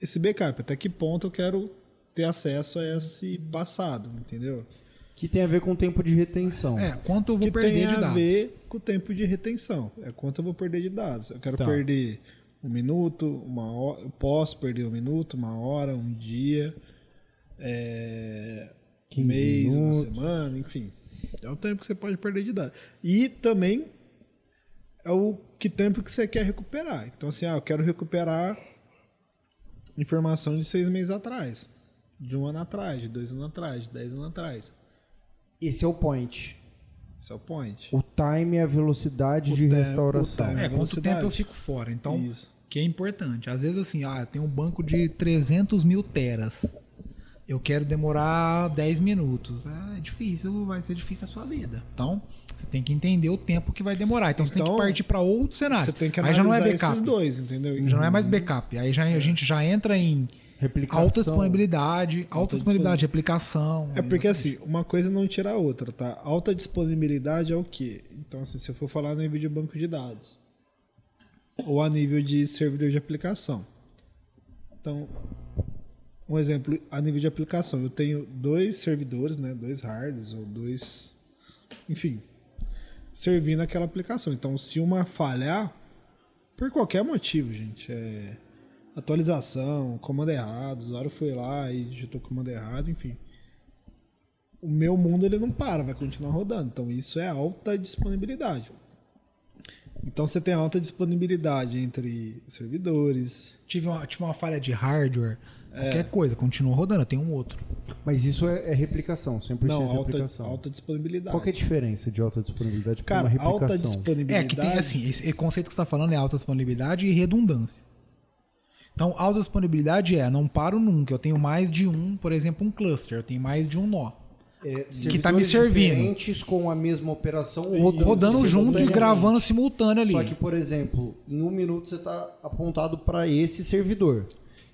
esse backup, até que ponto eu quero ter acesso a esse passado, entendeu? Que tem a ver com o tempo de retenção. Quanto eu vou perder de dados. Tem a ver com o tempo de retenção. Quanto eu vou perder de dados. Eu quero perder 1 minuto, 1 hora. Eu posso perder 1 minuto, 1 hora, 1 dia, 1 mês, minutos. 1 semana, enfim. É o tempo que você pode perder de dados. E também é o tempo que você quer recuperar. Então, assim, eu quero recuperar informação de 6 meses atrás, de 1 ano atrás, de 2 anos atrás, de 10 anos atrás. Esse é o point. Esse é o point. O time é a velocidade de restauração. Quanto tempo eu fico fora. Então, que é importante. Às vezes, assim, eu tenho um banco de 300 mil teras. Eu quero demorar 10 minutos. É difícil, vai ser difícil a sua vida. Então, você tem que entender o tempo que vai demorar. Então, você tem que partir para outro cenário. Você tem que analisar aí já não é backup. Esses dois, entendeu? Já não é mais backup. Aí a gente já entra em alta disponibilidade, de aplicação. Porque assim, uma coisa não tira a outra, tá? Alta disponibilidade é o quê? Então, assim, se eu for falar a nível de banco de dados ou a nível de servidor de aplicação. Então, um exemplo, a nível de aplicação, eu tenho 2 servidores, né? 2 hardwares ou 2, enfim, servindo aquela aplicação. Então, se uma falhar, por qualquer motivo, gente, atualização, comando errado, o usuário foi lá e digitou o comando errado, enfim. O meu mundo ele não para, vai continuar rodando. Então isso é alta disponibilidade. Então você tem alta disponibilidade entre servidores. Tive uma falha de hardware, qualquer coisa, continua rodando, eu tenho um outro. Mas isso é replicação, 100% não, replicação. Alta disponibilidade. Qual que é a diferença de alta disponibilidade para uma uma replicação? Alta disponibilidade... que tem assim, esse conceito que você está falando é alta disponibilidade e redundância. Então, alta disponibilidade não paro nunca. Eu tenho mais de por exemplo, um cluster. Eu tenho mais de um nó. Que está me servindo. Diferentes com a mesma operação rodando junto e gravando simultâneo ali. Só que, por exemplo, em 1 minuto você está apontado para esse servidor.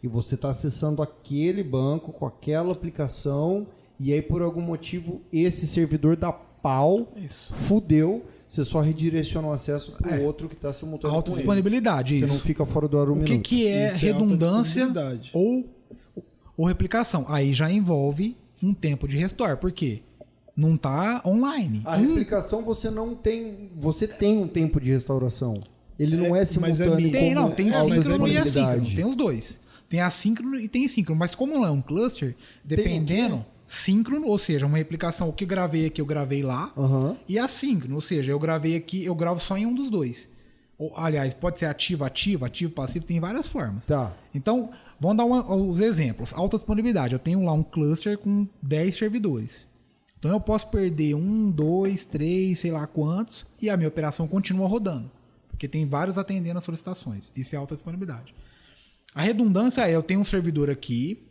E você está acessando aquele banco com aquela aplicação. E aí, por algum motivo, esse servidor dá pau, Isso. fudeu, você só redireciona o acesso pro outro que está simultâneo Alta com eles. disponibilidade, Você isso. não fica fora do ar um O minuto. que é Isso é redundância autodisponibilidade. ou replicação? Aí já envolve um tempo de restore. Por quê? Não tá online. A replicação você não tem... Você tem um tempo de restauração. Ele não é mas é simultâneo mínimo. Tem, como não, tem alta síncrono e disponibilidade. assíncrono. Tem os dois. Tem assíncrono e tem síncrono. Mas como não é um cluster, dependendo... Síncrono, ou seja, uma replicação. O que eu gravei aqui, eu gravei lá. Aham. E assíncrono, ou seja, eu gravei aqui, eu gravo só em um dos dois. Ou, aliás, pode ser ativo, passivo, tem várias formas. Tá. Então, vamos dar os exemplos. Alta disponibilidade. Eu tenho lá um cluster com 10 servidores. Então eu posso perder 1, 2, 3, sei lá quantos, e a minha operação continua rodando. Porque tem vários atendendo as solicitações. Isso é alta disponibilidade. A redundância é, eu tenho um servidor aqui,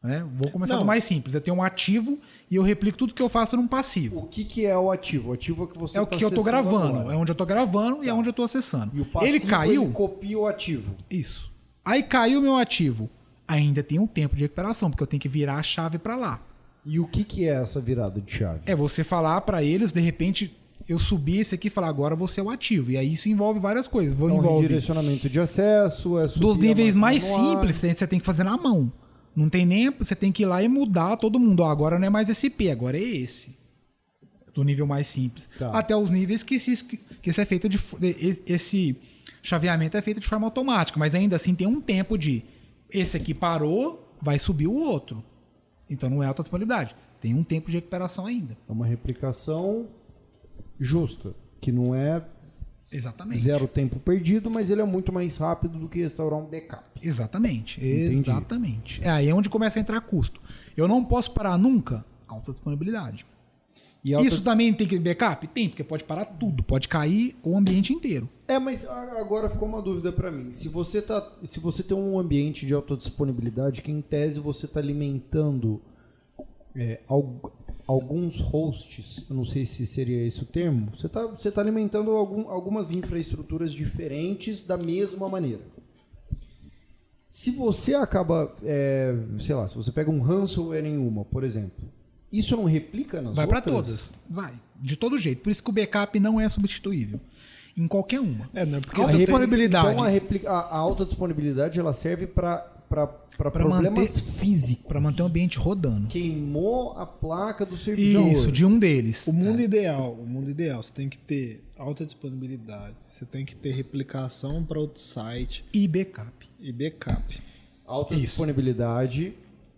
né? Vou começar do mais simples. Eu tenho um ativo e eu replico tudo que eu faço num passivo. O que é o ativo? O ativo é que você É o tá que eu tô acessando gravando. agora. É onde eu tô gravando e é onde eu tô acessando. E o passivo, Ele caiu. ele copia o ativo. Isso. Aí caiu o meu ativo. Ainda tem um tempo de recuperação, porque eu tenho que virar a chave para lá. E o que é essa virada de chave? É você falar para eles, de repente, eu subir esse aqui e falar, agora você é o ativo. E aí isso envolve várias coisas. Então, Envolve redirecionamento de acesso, é subir dos a níveis máquina mais no ar. simples, você tem que fazer na mão. Não tem nem... Você tem que ir lá e mudar todo mundo. Ó, agora não é mais esse P, agora é esse. Do nível mais simples. Tá. Até os níveis que isso é feito esse chaveamento é feito de forma automática. Mas ainda assim tem um tempo de... Esse aqui parou, vai subir o outro. Então não é alta disponibilidade. Tem um tempo de recuperação ainda. É uma replicação justa, que não é Exatamente. zero tempo perdido, mas ele é muito mais rápido do que restaurar um backup. Exatamente. Entendi. Exatamente. É aí onde começa a entrar custo. Eu não posso parar nunca. Alta disponibilidade. E alta Isso também tem que backup? Tem, porque pode parar tudo. Pode cair o ambiente inteiro. É, mas agora ficou uma dúvida para mim. Se você tem um ambiente de autodisponibilidade que, em tese, você está alimentando alguns hosts, eu não sei se seria esse o termo, você tá alimentando algumas infraestruturas diferentes da mesma maneira. Se você acaba, sei lá, se você pega um ransomware em uma, por exemplo, isso não replica nas Vai outras? para todas. Vai. De todo jeito. Por isso que o backup não é substituível. Em qualquer uma. Não é porque Alta você tem- disponibilidade. Então a alta disponibilidade ela serve para Pra problemas físicos. Para manter o ambiente rodando. Queimou a placa do servidor. Isso, de um deles. O mundo ideal, você tem que ter alta disponibilidade, você tem que ter replicação para outro site E backup. e backup. Alta Isso. disponibilidade,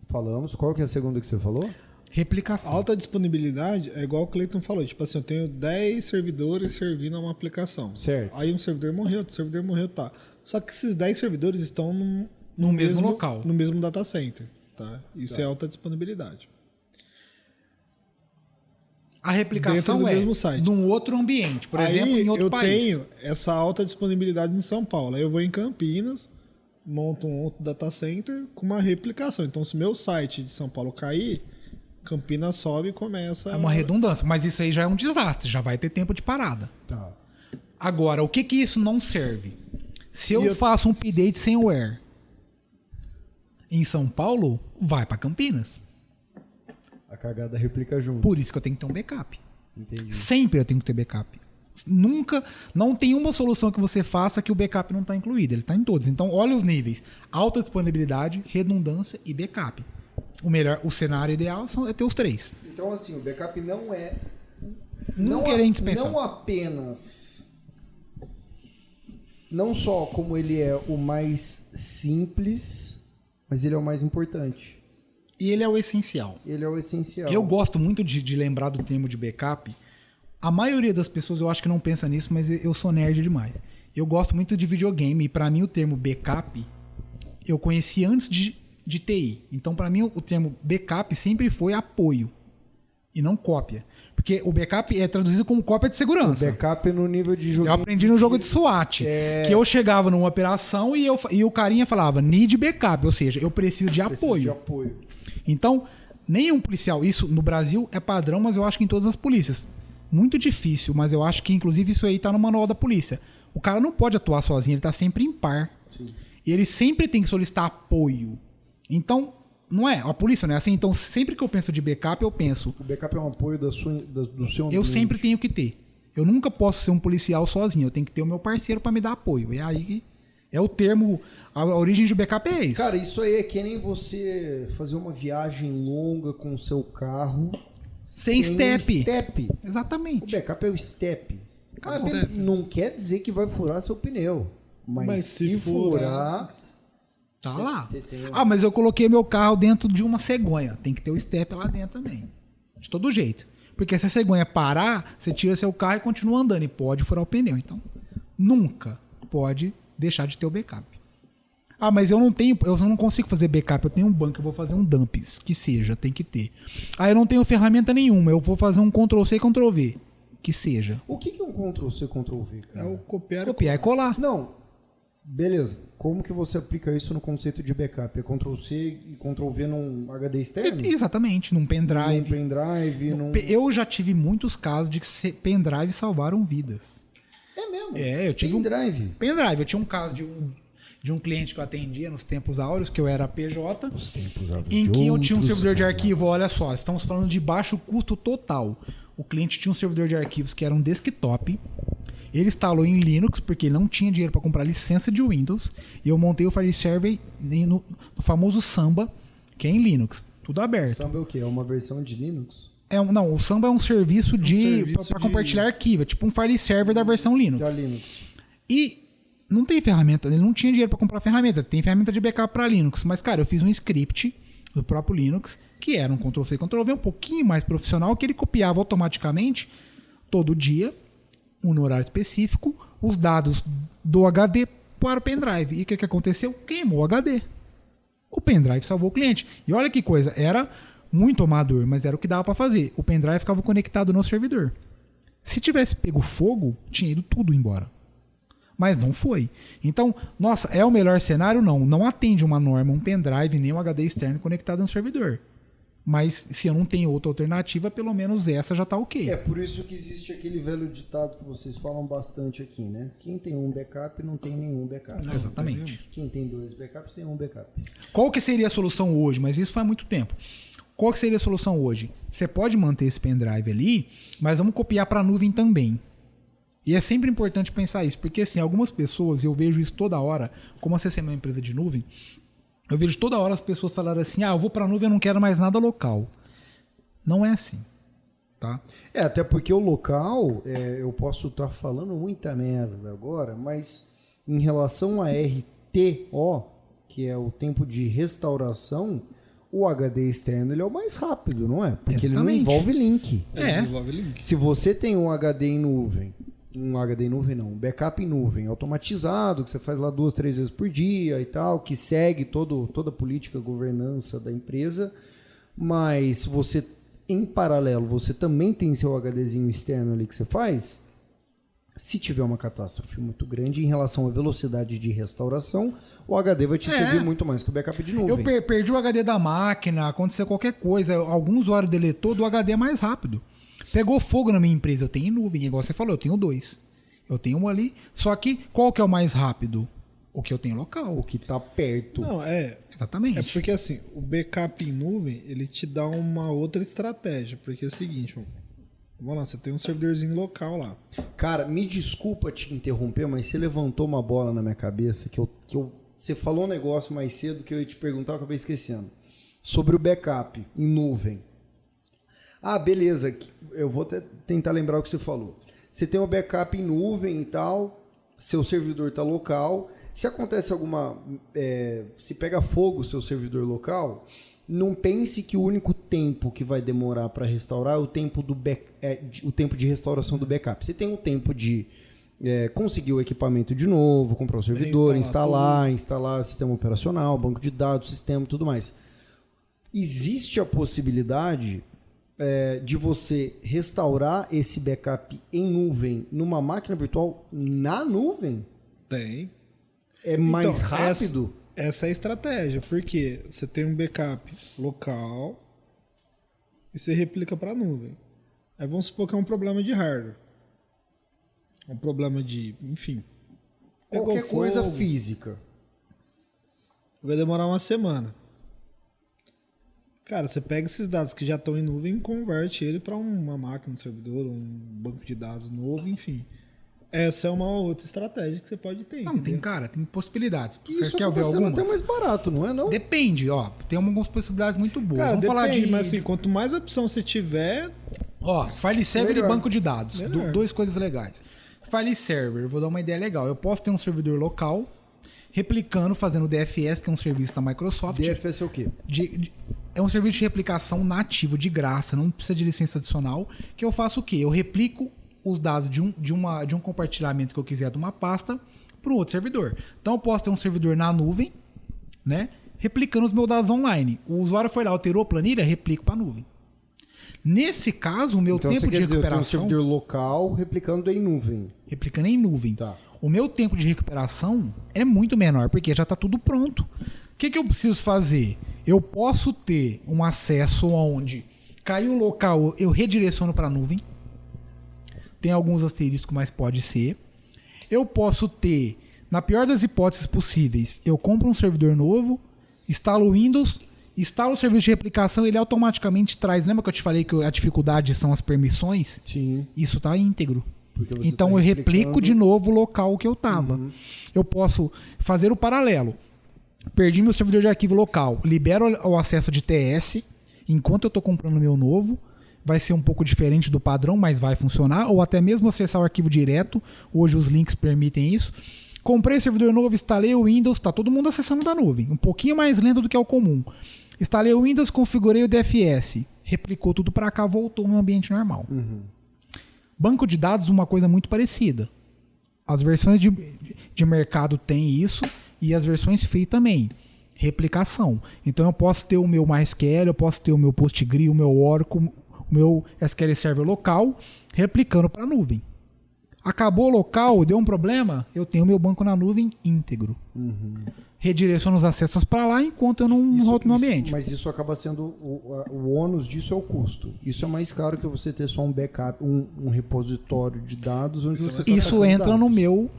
falamos. Qual que é a segunda que você falou? Replicação. Alta disponibilidade é igual o Cleiton falou, tipo assim, eu tenho 10 servidores servindo a uma aplicação. Certo. Aí um servidor morreu, outro servidor morreu, tá. Só que esses 10 servidores estão No mesmo local. No mesmo data center, tá? Isso é alta disponibilidade. A replicação Dentro do mesmo site. num outro ambiente. Por Aí exemplo, em outro eu país. tenho essa alta disponibilidade em São Paulo. Aí eu vou em Campinas, monto um outro data center com uma replicação. Então, se meu site de São Paulo cair, Campinas sobe e começa... É uma redundância. Mas isso aí já é um desastre. Já vai ter tempo de parada. Tá. Agora, o que isso não serve? Se eu E eu- faço um update sem ware em São Paulo, vai para Campinas. A cagada replica junto. Por isso que eu tenho que ter um backup. Entendi. Sempre eu tenho que ter backup. Nunca, não tem uma solução que você faça que o backup não está incluído. Ele está em todos. Então, olha os níveis: alta disponibilidade, redundância e backup. O cenário ideal é ter os três. Então, assim, o backup não é... Não querer dispensar. Não apenas... Não só como ele é o mais simples, mas ele é o mais importante. E ele é o essencial. Ele é o essencial. Eu gosto muito de lembrar do termo de backup. A maioria das pessoas eu acho que não pensa nisso, mas eu sou nerd demais. Eu gosto muito de videogame e para mim o termo backup eu conheci antes de TI. Então para mim o termo backup sempre foi apoio e não cópia. Porque o backup é traduzido como cópia de segurança. Backup no nível de jogo. Eu aprendi no jogo de SWAT, que eu chegava numa operação e o carinha falava need backup, ou seja, eu preciso de apoio. De apoio. Então, nenhum policial, isso no Brasil é padrão, mas eu acho que em todas as polícias. Muito difícil, mas eu acho que inclusive isso aí tá no manual da polícia. O cara não pode atuar sozinho, ele tá sempre em par. Sim. E ele sempre tem que solicitar apoio. Então, Não é, a polícia não é assim. Então, sempre que eu penso de backup, eu penso, O backup é um apoio do seu ambiente. eu sempre tenho que ter. Eu nunca posso ser um policial sozinho, eu tenho que ter o meu parceiro para me dar apoio. E aí que é o termo, a origem de backup é isso. Cara, isso aí é que nem você fazer uma viagem longa com o seu carro Sem step. step. O Exatamente. backup é o step. Cara, step. não quer dizer que vai furar seu pneu. Mas se se furar... Tá lá. Você tem- Mas eu coloquei meu carro dentro de uma cegonha. Tem que ter o step lá dentro também. De todo jeito. Porque se a cegonha parar, você tira seu carro e continua andando. E pode furar o pneu. Então, nunca pode deixar de ter o backup. Mas eu não consigo fazer backup. Eu tenho um banco, eu vou fazer um dumps. Que seja, tem que ter. Eu não tenho ferramenta nenhuma. Eu vou fazer um Ctrl-C, Ctrl-V. Que seja. O que é um Ctrl-C, Ctrl-V, É cara? o copiar. Copiar e colar. Não, beleza. Como que você aplica isso no conceito de backup? É Ctrl-C e Ctrl-V num HD externo? Exatamente, num pendrive. Num pendrive, num... Eu já tive muitos casos de que pendrive salvaram vidas. É mesmo? Eu tive pendrive. pendrive. Eu tinha um caso de um cliente que eu atendia nos tempos áureos, que eu era PJ, Os tempos em que eu tinha um servidor de arquivo. Olha só, estamos falando de baixo custo total. O cliente tinha um servidor de arquivos que era um desktop. Ele instalou em Linux, porque ele não tinha dinheiro para comprar licença de Windows. E eu montei o file server no famoso Samba, que é em Linux. Tudo aberto. Samba é o quê? É uma versão de Linux? Não, o Samba é um serviço serviço para de- compartilhar arquivo. É tipo um file server da versão Linux. Da Linux. E não tem ferramenta, ele não tinha dinheiro para comprar ferramenta. Tem ferramenta de backup para Linux. Mas, cara, eu fiz um script do próprio Linux, que era um Ctrl-C, Ctrl-V, um pouquinho mais profissional, que ele copiava automaticamente, todo dia, no horário específico, os dados do HD para o pendrive. E o que aconteceu? Queimou o HD. O pendrive salvou o cliente. E olha que coisa, era muito amador, mas era o que dava para fazer. O pendrive ficava conectado no servidor. Se tivesse pego fogo, tinha ido tudo embora. Mas não foi. Então, nossa, é o melhor cenário? Não. Não atende uma norma, um pendrive, nem um HD externo conectado no servidor. Mas se eu não tenho outra alternativa, pelo menos essa já tá ok. É por isso que existe aquele velho ditado que vocês falam bastante aqui, né? Quem tem um backup não tem nenhum backup. Exatamente. Quem tem 2 backups tem um backup. Qual que seria a solução hoje? Mas isso faz muito tempo. Qual que seria a solução hoje? Você pode manter esse pendrive ali, mas vamos copiar para a nuvem também. E é sempre importante pensar isso, porque assim, algumas pessoas, eu vejo isso toda hora, como a CCM é uma empresa de nuvem, eu vejo toda hora as pessoas falarem assim, eu vou para a nuvem, eu não quero mais nada local. Não é assim, tá? Até porque o local, eu posso estar falando muita merda agora, mas em relação a RTO, que é o tempo de restauração, o HD externo ele é o mais rápido, não é? Porque ele não Exatamente. envolve link. Desenvolve link. Se você tem um HD em nuvem, um backup em nuvem automatizado, que você faz lá 2, 3 vezes por dia e tal, que segue toda a política, governança da empresa, mas você, em paralelo, você também tem seu HDzinho externo ali que você faz, se tiver uma catástrofe muito grande em relação à velocidade de restauração, o HD vai te servir muito mais que o backup de nuvem. Eu perdi o HD da máquina, aconteceu qualquer coisa, algum usuário deletou, do HD é mais rápido. Pegou fogo na minha empresa, eu tenho em nuvem, igual você falou, eu tenho 2. Eu tenho um ali, só que qual que é o mais rápido? O que eu tenho local. O que está perto. Não, Exatamente. É porque assim, o backup em nuvem, ele te dá uma outra estratégia. Porque é o seguinte, vamos lá, você tem um servidorzinho local lá. Cara, me desculpa te interromper, mas você levantou uma bola na minha cabeça você falou um negócio mais cedo que eu ia te perguntar, eu acabei esquecendo. Sobre o backup em nuvem. Beleza, eu vou tentar lembrar o que você falou. Você tem um backup em nuvem e tal, seu servidor está local. Se acontece se pega fogo o seu servidor local, não pense que o único tempo que vai demorar para restaurar é o tempo o tempo de restauração do backup. Você tem um tempo de conseguir o equipamento de novo, comprar o servidor, instalar sistema operacional, banco de dados, sistema, tudo mais. Existe a possibilidade de você restaurar esse backup em nuvem numa máquina virtual na nuvem? Tem. É mais rápido? Essa é a estratégia, porque você tem um backup local e você replica para a nuvem. Aí vamos supor que é um problema de hardware. Um problema de, enfim. Qualquer pegou coisa fogo, física. vai demorar uma semana. Cara, você pega esses dados que já estão em nuvem e converte ele para uma máquina, um servidor, um banco de dados novo, enfim. Essa é uma outra estratégia que você pode ter. Não, tem possibilidades. Você Isso quer ver acaba sendo algumas? até mais barato, não é não? Depende, ó. Tem algumas possibilidades muito boas. Cara, Vamos falar de... mas assim, quanto mais opção você tiver, Ó, file server Melhor. e banco de dados. Melhor. Duas coisas legais. File server, vou dar uma ideia legal. Eu posso ter um servidor local, replicando, fazendo DFS, que é um serviço da Microsoft. DFS é o quê? É um serviço de replicação nativo, de graça, não precisa de licença adicional. Que eu faço o quê? Eu replico os dados de um compartilhamento que eu quiser de uma pasta para um outro servidor. Então eu posso ter um servidor na nuvem, né? Replicando os meus dados online. O usuário foi lá, alterou a planilha, replico para a nuvem. Nesse caso, o meu Então tempo você de quer dizer, eu tenho um recuperação... servidor local replicando em nuvem. Replicando em nuvem. Tá. O meu tempo de recuperação é muito menor, porque já está tudo pronto. O que eu preciso fazer? Eu posso ter um acesso onde caiu o local, eu redireciono para a nuvem. Tem alguns asteriscos, mas pode ser. Eu posso ter, na pior das hipóteses possíveis, eu compro um servidor novo, instalo o Windows, instalo o serviço de replicação, ele automaticamente traz... Lembra que eu te falei que a dificuldade são as permissões? Sim. Isso está íntegro. Porque você Então tá eu replico replicando- de novo o local que eu estava. Eu posso fazer o paralelo. Perdi meu servidor de arquivo local, libero o acesso de TS, enquanto eu estou comprando meu novo, vai ser um pouco diferente do padrão, mas vai funcionar, ou até mesmo acessar o arquivo direto, hoje os links permitem isso. Comprei servidor novo, instalei o Windows, está todo mundo acessando da nuvem, um pouquinho mais lento do que é o comum. Instalei o Windows, configurei o DFS, replicou tudo para cá, voltou no ambiente normal. Banco de dados, uma coisa muito parecida. As versões de mercado têm isso e as versões free também. Replicação. Então eu posso ter o meu MySQL, eu posso ter o meu Postgre, o meu Oracle, o meu SQL Server local, replicando para a nuvem. Acabou o local, deu um problema, eu tenho o meu banco na nuvem íntegro. Redireciono os acessos para lá enquanto eu não rodo no ambiente. Mas isso acaba sendo... O ônus disso é o custo. Isso é mais caro que você ter só um backup, um repositório de dados onde você... Isso entra no meu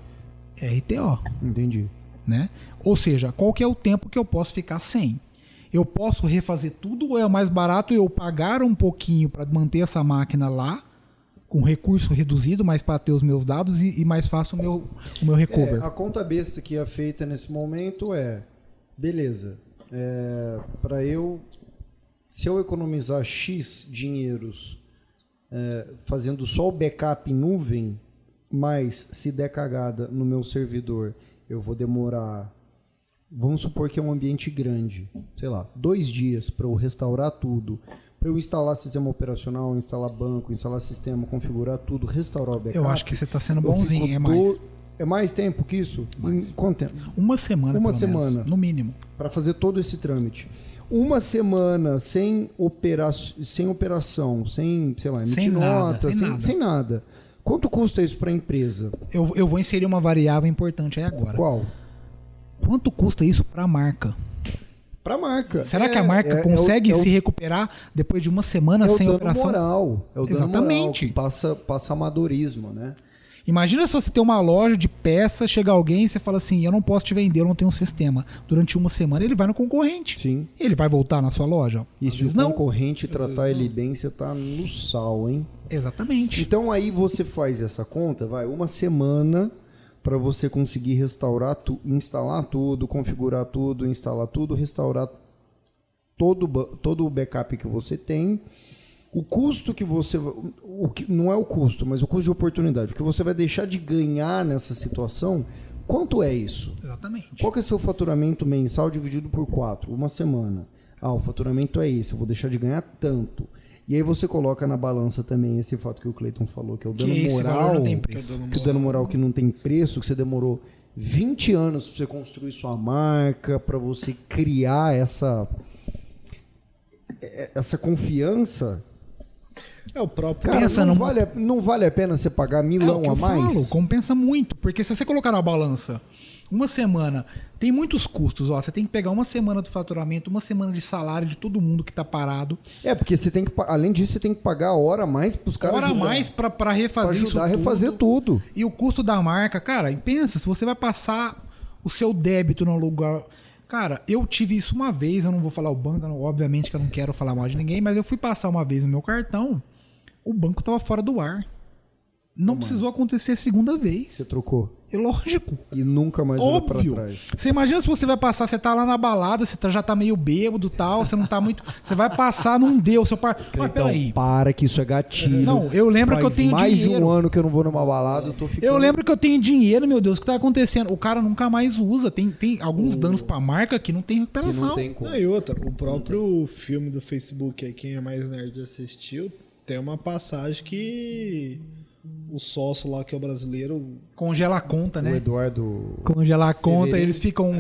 RTO. Entendi. Né? Ou seja, qual que é o tempo que eu posso ficar sem? Eu posso refazer tudo ou é mais barato eu pagar um pouquinho para manter essa máquina lá, com recurso reduzido, mas para ter os meus dados e mais fácil o meu recover? A conta besta que é feita nesse momento é, beleza, se eu economizar X dinheiros fazendo só o backup em nuvem, mas se der cagada no meu servidor, eu vou demorar, vamos supor que é um ambiente grande, sei lá, 2 dias para eu restaurar tudo, para eu instalar sistema operacional, instalar banco, instalar sistema, configurar tudo, restaurar o backup. Eu acho que você está sendo eu bonzinho, fico é mais. É mais tempo que isso? Mais. Em quanto tempo? Uma semana, Uma pelo semana. menos, no mínimo. Para fazer todo esse trâmite. Uma semana sem operação, sem, sei lá, emitir Sem nada, nota, sem nada. sem nada. Quanto custa isso para a empresa? Eu vou inserir uma variável importante aí agora. Qual? Quanto custa isso para a marca? Para a marca. Será que a marca consegue se recuperar depois de uma semana sem operação? Moral. É o dano Exatamente. moral, que passa amadorismo, né? Imagina se você tem uma loja de peça, chega alguém e você fala assim, eu não posso te vender, eu não tenho um sistema. Durante uma semana ele vai no concorrente. Sim. Ele vai voltar na sua loja? E Às se o vezes não. concorrente tratar ele bem, você tá no sal, hein? Exatamente. Então aí você faz essa conta, vai, uma semana para você conseguir restaurar, instalar tudo, configurar tudo, instalar tudo, restaurar todo o backup que você tem. O custo que você... não é o custo, mas o custo de oportunidade. O que você vai deixar de ganhar nessa situação, quanto é isso? Exatamente. Qual que é o seu faturamento mensal dividido por 4? Uma semana. O faturamento é esse, eu vou deixar de ganhar tanto. E aí você coloca na balança também esse fato que o Cleiton falou, que é o dano esse valor moral. não tem preço. Que o dano moral que não tem preço, que você demorou 20 anos para você construir sua marca, para você criar essa confiança. é o próprio... Cara, Pensa não, numa- não vale a pena você pagar É o milão que a eu mais? falo, compensa muito. Porque se você colocar na balança uma semana, tem muitos custos. Ó, você tem que pegar uma semana do faturamento, uma semana de salário de todo mundo que está parado. Porque você tem que, além disso, você tem que pagar a hora a mais para os caras Hora a mais para refazer isso ajudar a refazer tudo. E o custo da marca, cara, pensa, se você vai passar o seu débito no lugar, Cara, eu tive isso uma vez, eu não vou falar o banco, obviamente que eu não quero falar mal de ninguém, mas eu fui passar uma vez o meu cartão, o banco tava fora do ar. Não precisou acontecer a segunda vez. Você trocou. É lógico. E nunca mais olhou pra Óbvio. trás. Você imagina se você vai passar, você tá lá na balada, você já tá meio bêbado e tal, você não tá muito. Você vai passar, não deu, seu par. Mas peraí. Para que isso é gatilho. Não, eu lembro que eu tenho mais dinheiro. de um ano que eu não vou numa balada, eu tô ficando... Eu lembro que eu tenho dinheiro, meu Deus, o que tá acontecendo? O cara nunca mais usa. Tem alguns danos pra marca que não tem que recuperação. não tem como. Não, e outra, o próprio filme do Facebook aí, quem é mais nerd assistiu, tem uma passagem que o sócio lá, que é o brasileiro... Congela a conta, O né? Eduardo... Congela a conta, Severino. eles ficam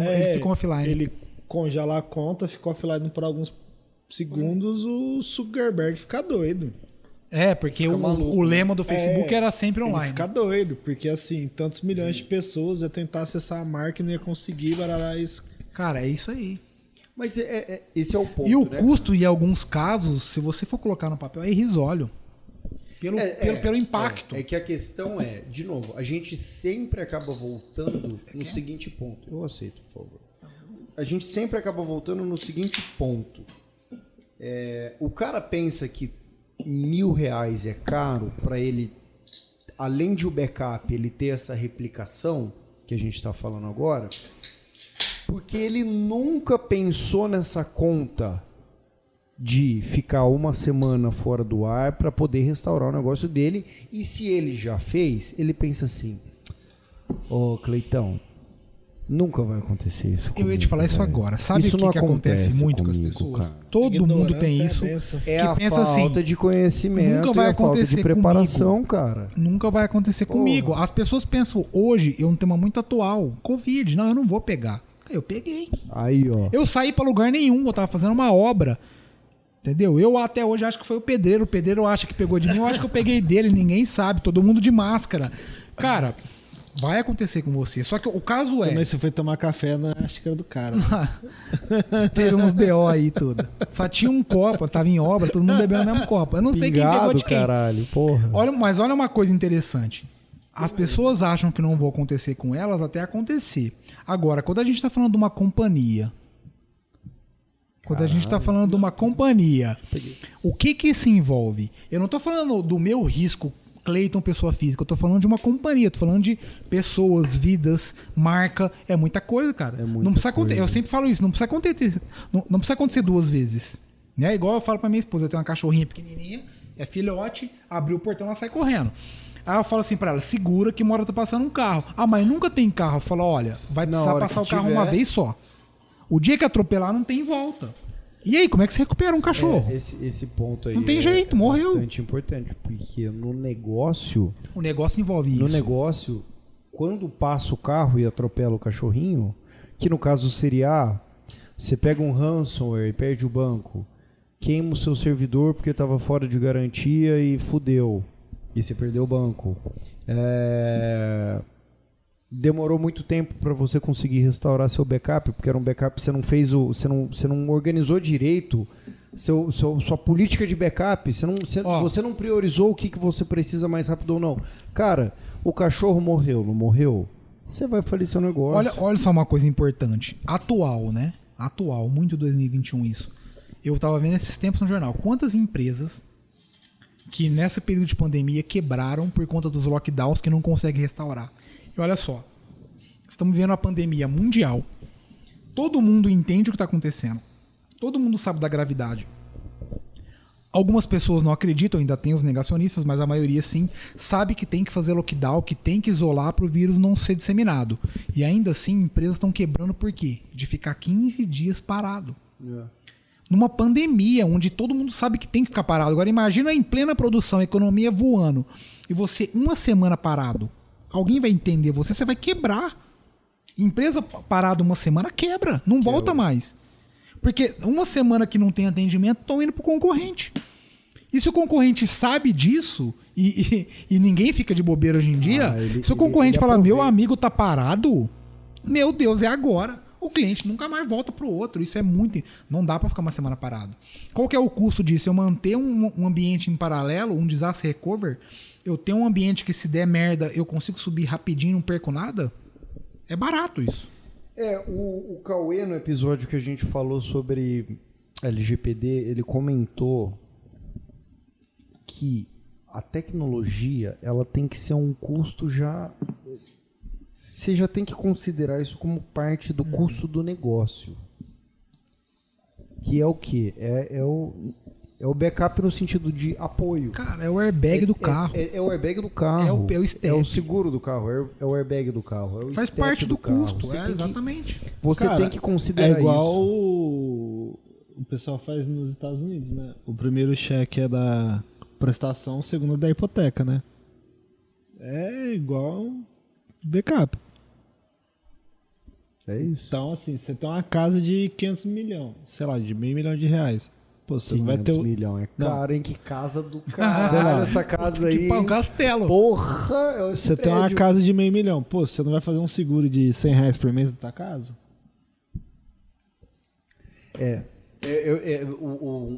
offline. Ele congela a conta, ficou offline por alguns segundos, o Zuckerberg fica doido. Porque maluco, o lema do Facebook É, era sempre Ele online. fica doido, porque assim, tantos milhões de pessoas ia tentar acessar a marca e não ia conseguir, barará, isso. Cara, é isso aí. Mas esse é o ponto, E o né? custo, em alguns casos, se você for colocar no papel, é irrisório. Pelo impacto. É que a questão é, de novo, a gente sempre acaba voltando no seguinte ponto. Eu aceito, por favor. A gente sempre acaba voltando no seguinte ponto. O cara pensa que R$1.000 é caro para ele, além de o backup, ele ter essa replicação que a gente está falando agora, porque ele nunca pensou nessa conta de ficar uma semana fora do ar para poder restaurar o negócio dele. E se ele já fez, ele pensa assim: ô Cleitão, nunca vai acontecer isso comigo, Eu ia te falar isso velho. agora. Sabe Isso o não que acontece muito com as comigo, pessoas? cara. Todo mundo tem Ignorância isso. é benção. É que a pensa falta assim, de conhecimento, nunca vai e a falta acontecer de preparação, cara. Nunca vai acontecer comigo. As pessoas pensam, hoje, é um tema muito atual. Covid. Não, eu não vou pegar. Eu peguei. Aí, ó. Eu saí pra lugar nenhum. Eu tava fazendo uma obra. Entendeu? Eu até hoje acho que foi o pedreiro. O pedreiro acha que pegou de mim. Eu acho que eu peguei dele. Ninguém sabe. Todo mundo de máscara. Cara, vai acontecer com você. Só que o caso é... Também você foi tomar café na xícara do cara. Teve uns BO aí tudo. Só tinha um copo. Tava em obra. Todo mundo bebendo o mesmo copo. Eu não sei quem pegou Pingado, de quem. caralho, porra. Mas olha uma coisa interessante. As pessoas acham que não vai acontecer com elas até acontecer. Agora, quando a gente está falando de uma companhia, o que se envolve? Eu não estou falando do meu risco, Cleiton, pessoa física. Eu estou falando de uma companhia. Estou falando de pessoas, vidas, marca. É muita coisa, cara. muita Não precisa coisa. acontecer. Eu sempre falo isso. Não precisa acontecer. Não precisa acontecer duas vezes. Né? Igual eu falo para minha esposa. Eu tenho uma cachorrinha pequenininha. É filhote. Abriu o portão, ela sai correndo. Aí eu falo assim pra ela, segura que uma hora tá passando um carro. Ah, mas nunca tem carro. Eu falo, olha, vai Na precisar hora passar o que carro tiver. uma vez só. O dia que atropelar não tem volta. E aí, como é que você recupera um cachorro? Esse ponto aí Não tem jeito, morreu. bastante importante, porque no negócio, O negócio envolve no isso. negócio, quando passa o carro e atropela o cachorrinho, que no caso seria, você pega um ransomware e perde o banco, queima o seu servidor porque estava fora de garantia e fudeu. E você perdeu o banco. Demorou muito tempo para você conseguir restaurar seu backup, porque era um backup que você não fez você não organizou direito sua política de backup, você não priorizou o que você precisa mais rápido ou não. Cara, o cachorro morreu, não morreu? Você vai falecer o negócio. Olha só uma coisa importante. Atual, né? Atual, muito 2021 isso. Eu tava vendo esses tempos no jornal. Quantas empresas que nesse período de pandemia quebraram por conta dos lockdowns que não conseguem restaurar. E olha só, estamos vivendo uma pandemia mundial. Todo mundo entende o que está acontecendo. Todo mundo sabe da gravidade. Algumas pessoas não acreditam, ainda tem os negacionistas, mas a maioria sim, sabe que tem que fazer lockdown, que tem que isolar para o vírus não ser disseminado. E ainda assim, empresas estão quebrando por quê? De ficar 15 dias parado. Numa pandemia, onde todo mundo sabe que tem que ficar parado. Agora imagina em plena produção, a economia voando, e você uma semana parado. Alguém vai entender você vai quebrar. Empresa parada uma semana quebra, não volta mais. Porque uma semana que não tem atendimento, estão indo pro concorrente. E se o concorrente sabe disso, e ninguém fica de bobeira hoje em dia, se o concorrente falar, meu amigo tá parado, meu Deus, é agora. O cliente nunca mais volta pro outro. Isso é muito... Não dá para ficar uma semana parado. Qual que é o custo disso? Eu manter um ambiente em paralelo, um disaster recover, eu tenho um ambiente que se der merda, eu consigo subir rapidinho e não perco nada? É barato isso. O Cauê, no episódio que a gente falou sobre LGPD, ele comentou que a tecnologia, ela tem que ser um custo já... Você já tem que considerar isso como parte do custo do negócio. Que é o quê? É o backup no sentido de apoio. Cara, é o airbag do carro. É o airbag do carro. É o step. É o seguro do carro. É o airbag do carro. É o Faz step parte do carro. custo. Você tem Exatamente. Você Cara, tem que considerar É igual isso. o pessoal faz nos Estados Unidos, né? O primeiro cheque é da prestação, o segundo é da hipoteca, né? É igual backup. É isso. Então, assim, você tem uma casa de 500 milhões, sei lá, de R$500 milhões. Pô, você não vai ter... 500 milhões. É Não. caro, hein? Que casa do caralho. Sei lá. Essa casa aí. Que pau, castelo. Porra! Você tem uma casa de R$500 milhões. Pô, você não vai fazer um seguro de R$100 por mês da tua casa?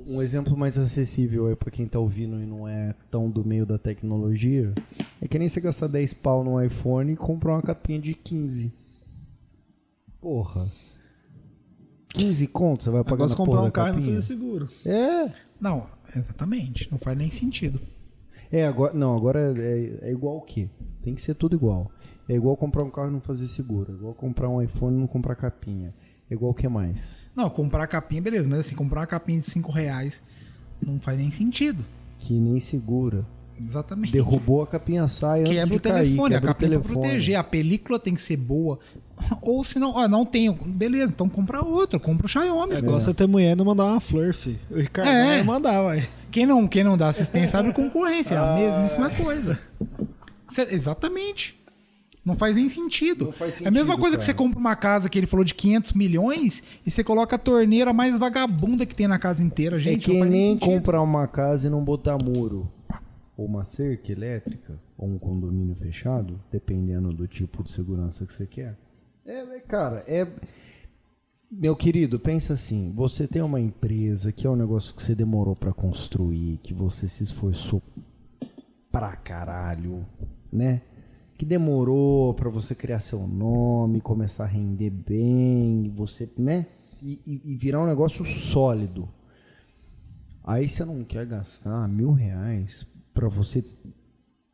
Um exemplo mais acessível aí pra quem tá ouvindo e não é tão do meio da tecnologia é que nem você gastar 10 pau no iPhone e comprar uma capinha de 15. Porra. 15 conto, você vai pagar Agora na você comprar porra um carro e da não capinha? fazer seguro. Não, exatamente. Não faz nem sentido. Agora é igual o quê? Tem que ser tudo igual. É igual comprar um carro e não fazer seguro. É igual comprar um iPhone e não comprar capinha. É igual o que mais? Não, comprar capinha, beleza. Mas assim, comprar uma capinha de R$5 não faz nem sentido. Que nem segura. Exatamente. Derrubou a capinha, sai antes Quebra de o telefone, cair. a capinha pra proteger. A película tem que ser boa. Ou se não, não tem, beleza, então compra outro, compra o Xiaomi. É igual você ter mulher e não mandar uma flor, fi. O Ricardo vai mandar, vai. Quem não dá assistência abre concorrência, é a mesmíssima coisa. Exatamente. Não faz nem sentido. Não faz É a mesma sentido, coisa que cara. você compra uma casa que ele falou de 500 milhões e você coloca a torneira mais vagabunda que tem na casa inteira, gente. É que não faz nem sentido. comprar uma casa e não botar muro. Ou uma cerca elétrica, ou um condomínio fechado, dependendo do tipo de segurança que você quer. Meu querido, pensa assim, você tem uma empresa que é um negócio que você demorou pra construir, que você se esforçou pra caralho, né? Que demorou pra você criar seu nome, começar a render bem, você, né? E virar um negócio sólido. Aí você não quer gastar R$1.000 pra você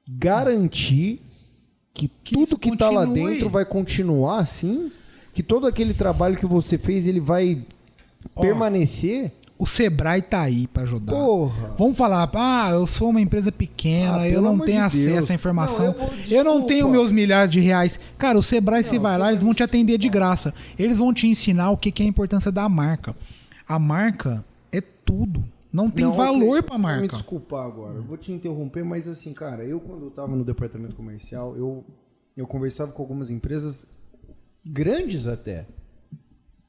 garantir que tudo isso que tá lá continue. dentro vai continuar assim? Que todo aquele trabalho que você fez, ele vai permanecer? O Sebrae tá aí pra ajudar. Porra! Vamos falar, eu sou uma empresa pequena, eu pelo não amor tenho de Deus. acesso à informação, Não, eu não desculpa. tenho meus milhares de reais. Cara, o Sebrae, se vai lá, eles vão te atender de graça. Eles vão te ensinar o que é a importância da marca. A marca é tudo. Não tem valor pra Vou me marca. desculpar agora, eu vou te interromper, mas assim, cara, eu quando eu tava no departamento comercial, eu conversava com algumas empresas grandes até.